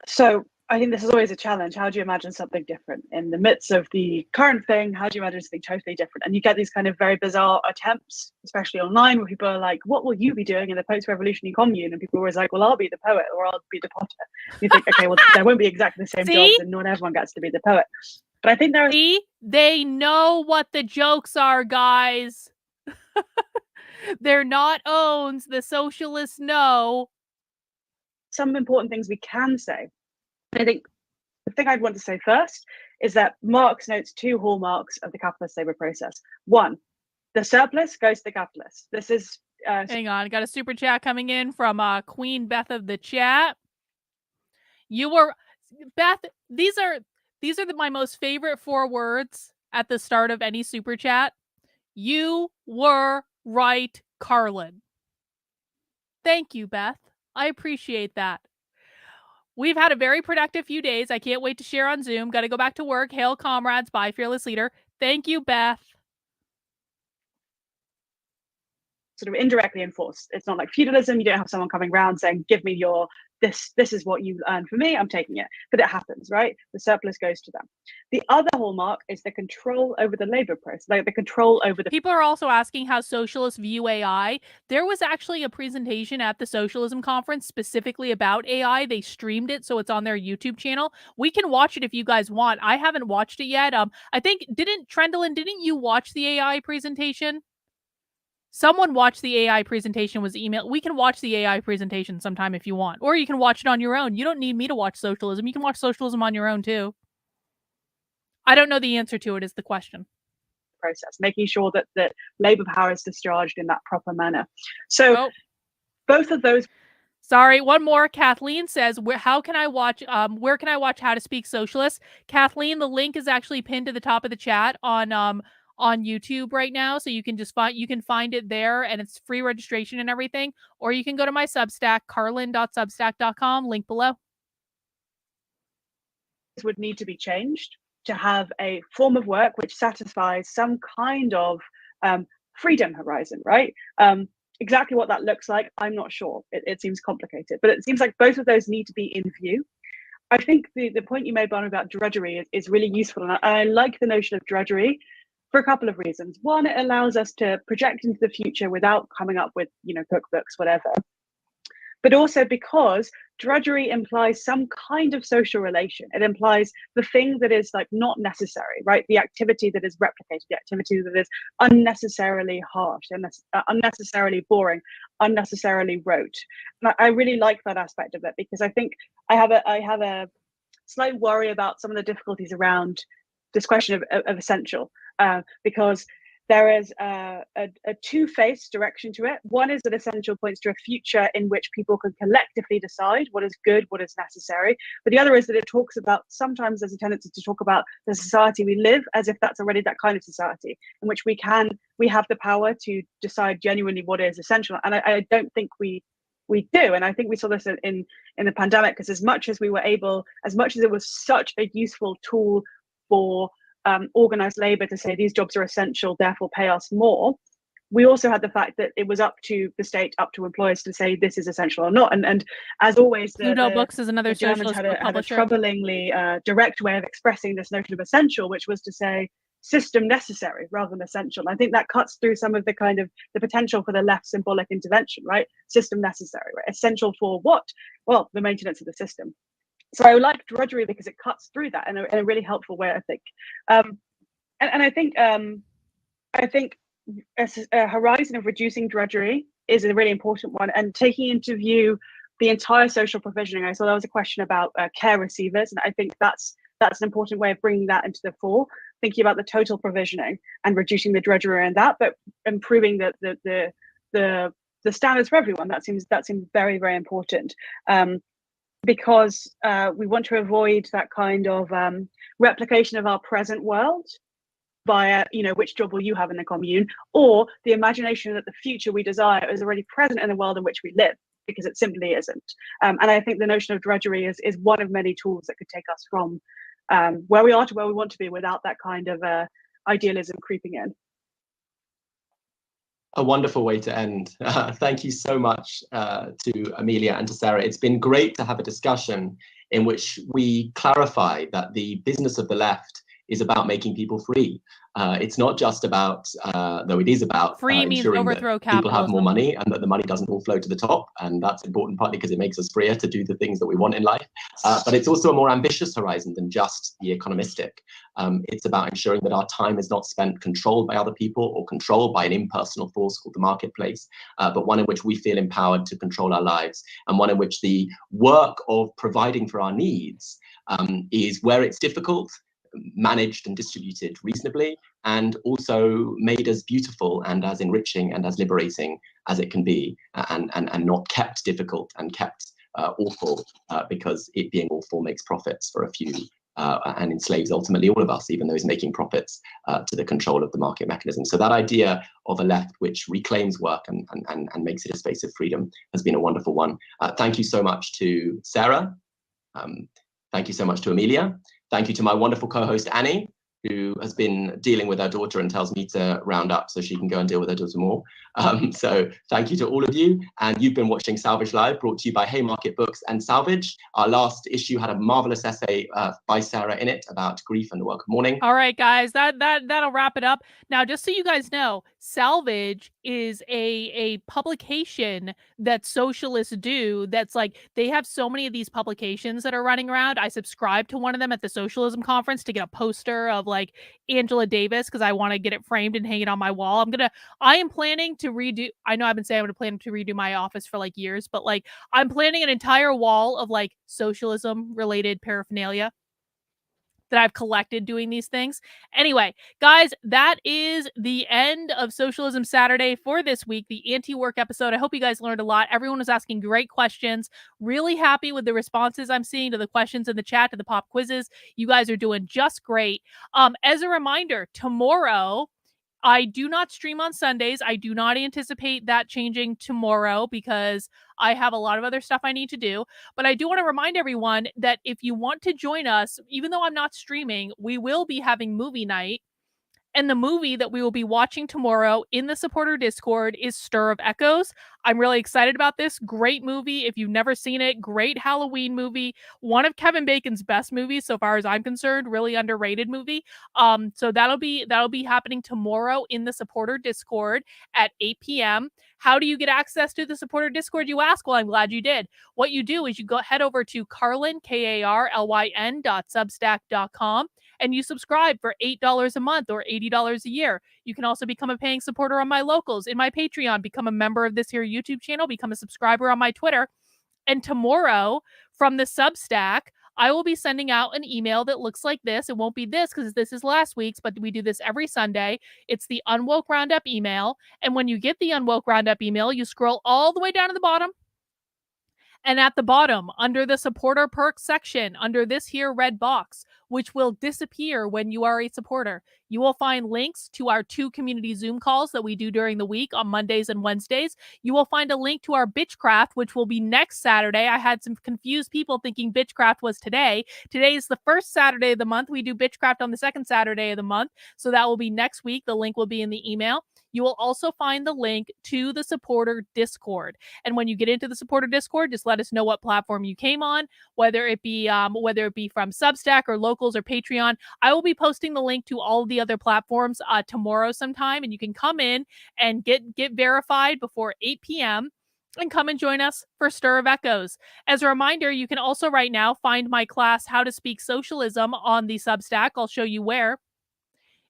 So I think this is always a challenge. How do you imagine something different in the midst of the current thing? How do you imagine something totally different? And you get these kind of very bizarre attempts, especially online, where people are like, what will you be doing in the post-revolutionary commune? And people are always like, well, I'll be the poet or I'll be the potter. You think, okay, well, there won't be exactly the same jobs and not everyone gets to be the poet. But I think there are... See? They know what the jokes are, guys. They're not owns. The socialists know. Some important things we can say. I think the thing I'd want to say first is that Marx notes two hallmarks of the capitalist labor process. One, the surplus goes to the capitalist. This is... Hang on, got a super chat coming in from Queen Beth of the chat. You were... Beth, these are my most favorite 4 words at the start of any super chat. You were right, Carlin. Thank you, Beth. I appreciate that. We've had a very productive few days. I can't wait to share on Zoom. Got to go back to work. Hail, comrades. Bye, fearless leader. Thank you, Beth. Sort of indirectly enforced. It's not like feudalism. You don't have someone coming around saying, give me your, this is what you earned for me, I'm taking it. But it happens, right? The surplus goes to them. The other hallmark is the control over the labor process, like the control over the... People are also asking how socialists view AI. There was actually a presentation at the Socialism Conference specifically about AI. They streamed it, so it's on their YouTube channel. We can watch it if you guys want. I haven't watched it yet. I think, didn't you watch the AI presentation? Someone watched the AI presentation, was emailed. We can watch the AI presentation sometime if you want. Or you can watch it on your own. You don't need me to watch socialism. You can watch socialism on your own too. I don't know the answer to it is the question. Process, making sure that labor power is discharged in that proper manner. So both of those... Sorry, one more. Kathleen says, where can I watch How to Speak Socialist? Kathleen, the link is actually pinned to the top of the chat on YouTube right now, so you can find it there, and it's free registration and everything. Or you can go to my Substack, carlin.substack.com, link below. This would need to be changed to have a form of work which satisfies some kind of freedom horizon, right? Exactly what that looks like, I'm not sure. It seems complicated, but it seems like both of those need to be in view. I think the point you made, Barney, about drudgery is really useful, and I like the notion of drudgery for a couple of reasons. One, it allows us to project into the future without coming up with, cookbooks, whatever. But also because drudgery implies some kind of social relation. It implies the thing that is like not necessary, right? The activity that is replicated, the activity that is unnecessarily harsh, unnecessarily boring, unnecessarily rote. And I really like that aspect of it, because I think I have a slight worry about some of the difficulties around this question of essential. Because there is a two-faced direction to it. One is that essential points to a future in which people can collectively decide what is good, what is necessary. But the other is that it talks about, sometimes there's a tendency to talk about the society we live as if that's already that kind of society in which we have the power to decide genuinely what is essential. And I don't think we do. And I think we saw this in the pandemic, because as much as it was such a useful tool for organized labor to say these jobs are essential, therefore pay us more, we also had the fact that it was up to the state, up to employers to say this is essential or not. And as always, Pluto Books is another the Germans socialist had a publisher. troublingly direct way of expressing this notion of essential, which was to say system necessary rather than essential. And I think that cuts through some of the kind of the potential for the left symbolic intervention, right? System necessary, right? Essential for what? Well, the maintenance of the system. So I like drudgery because it cuts through that in a really helpful way, I think. And I think a horizon of reducing drudgery is a really important one, and taking into view the entire social provisioning. I saw there was a question about care receivers, and I think that's an important way of bringing that into the fore, thinking about the total provisioning and reducing the drudgery around that, but improving the standards for everyone. That seems very, very important. Because we want to avoid that kind of replication of our present world via, which job will you have in the commune, or the imagination that the future we desire is already present in the world in which we live, because it simply isn't. And I think the notion of drudgery is one of many tools that could take us from where we are to where we want to be without that kind of idealism creeping in. A wonderful way to end. Thank you so much to Amelia and to Sarah. It's been great to have a discussion in which we clarify that the business of the left is about making people free. It's not just about, though it is about free means ensuring overthrow that people have more capitalism. money and that the money doesn't all flow to the top. And that's important partly because it makes us freer to do the things that we want in life. But it's also a more ambitious horizon than just the economistic. It's about ensuring that our time is not spent controlled by other people or controlled by an impersonal force called the marketplace, but one in which we feel empowered to control our lives, and one in which the work of providing for our needs is, where it's difficult, managed and distributed reasonably, and also made as beautiful and as enriching and as liberating as it can be, and not kept difficult and kept awful because it being awful makes profits for a few and enslaves ultimately all of us, even those making profits, to the control of the market mechanism. So that idea of a left which reclaims work and makes it a space of freedom has been a wonderful one. Thank you so much to Sarah. Thank you so much to Amelia. Thank you to my wonderful co-host, Annie, who has been dealing with her daughter and tells me to round up so she can go and deal with her daughter more. So thank you to all of you. And you've been watching Salvage Live, brought to you by Haymarket Books and Salvage. Our last issue had a marvelous essay by Sarah in it about grief and the work of mourning. All right, guys, that'll wrap it up. Now, just so you guys know, Salvage is a publication that socialists do. That's like, they have so many of these publications that are running around. I subscribed to one of them at the Socialism conference to get a poster of like Angela Davis, because I want to get it framed and hang it on my wall. I am planning to redo, I know I've been saying I'm going to plan to redo my office for like years, but like I'm planning an entire wall of like socialism related paraphernalia that I've collected doing these things. Anyway, guys, that is the end of Socialism Saturday for this week, the anti-work episode. I hope you guys learned a lot. Everyone was asking great questions. Really happy with the responses I'm seeing to the questions in the chat, to the pop quizzes. You guys are doing just great. As a reminder, tomorrow, I do not stream on Sundays. I do not anticipate that changing tomorrow because I have a lot of other stuff I need to do. But I do want to remind everyone that if you want to join us, even though I'm not streaming, we will be having movie night. And the movie that we will be watching tomorrow in the supporter Discord is Stir of Echoes. I'm really excited about this. Great movie. If you've never seen it, great Halloween movie. One of Kevin Bacon's best movies, so far as I'm concerned. Really underrated movie. So that'll be happening tomorrow in the supporter Discord at 8 p.m. How do you get access to the supporter Discord, you ask? Well, I'm glad you did. What you do is you head over to Carlyn, KARLYN.substack.com, and you subscribe for $8 a month or $80 a year. You can also become a paying supporter on my locals, in my Patreon, become a member of this here YouTube channel, become a subscriber on my Twitter. And tomorrow, from the Substack, I will be sending out an email that looks like this. It won't be this because this is last week's, but we do this every Sunday. It's the Unwoke Roundup email. And when you get the Unwoke Roundup email, you scroll all the way down to the bottom. And at the bottom, under the supporter perks section, under this here red box, which will disappear when you are a supporter, you will find links to our 2 community Zoom calls that we do during the week on Mondays and Wednesdays. You will find a link to our Bitchcraft, which will be next Saturday. I had some confused people thinking Bitchcraft was today. Today is the first Saturday of the month. We do Bitchcraft on the second Saturday of the month. So that will be next week. The link will be in the email. You will also find the link to the supporter Discord. And when you get into the supporter Discord, just let us know what platform you came on, whether it be from Substack or Locals or Patreon. I will be posting the link to all of the other platforms tomorrow sometime, and you can come in and get verified before 8 p.m. and come and join us for Stir of Echoes. As a reminder, you can also right now find my class, How to Speak Socialism, on the Substack. I'll show you where.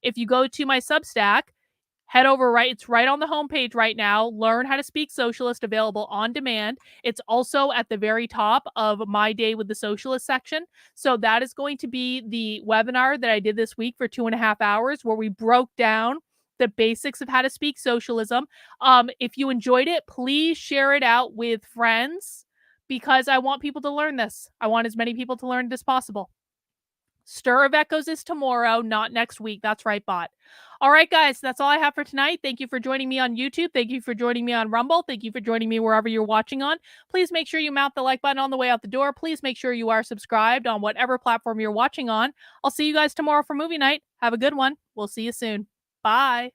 If you go to my Substack, head over it's right on the homepage right now. Learn How to Speak Socialist, available on demand. It's also at the very top of My Day with the Socialist section. So that is going to be the webinar that I did this week for 2.5 hours, where we broke down the basics of how to speak socialism. If you enjoyed it, please share it out with friends, because I want people to learn this. I want as many people to learn it as possible. Stir of Echoes is tomorrow, not next week. That's right, bot. All right, guys, that's all I have for tonight. Thank you for joining me on YouTube. Thank you for joining me on Rumble. Thank you for joining me wherever you're watching on. Please make sure you mount the like button on the way out the door. Please make sure you are subscribed on whatever platform you're watching on. I'll see you guys tomorrow for movie night. Have a good one. We'll see you soon. Bye.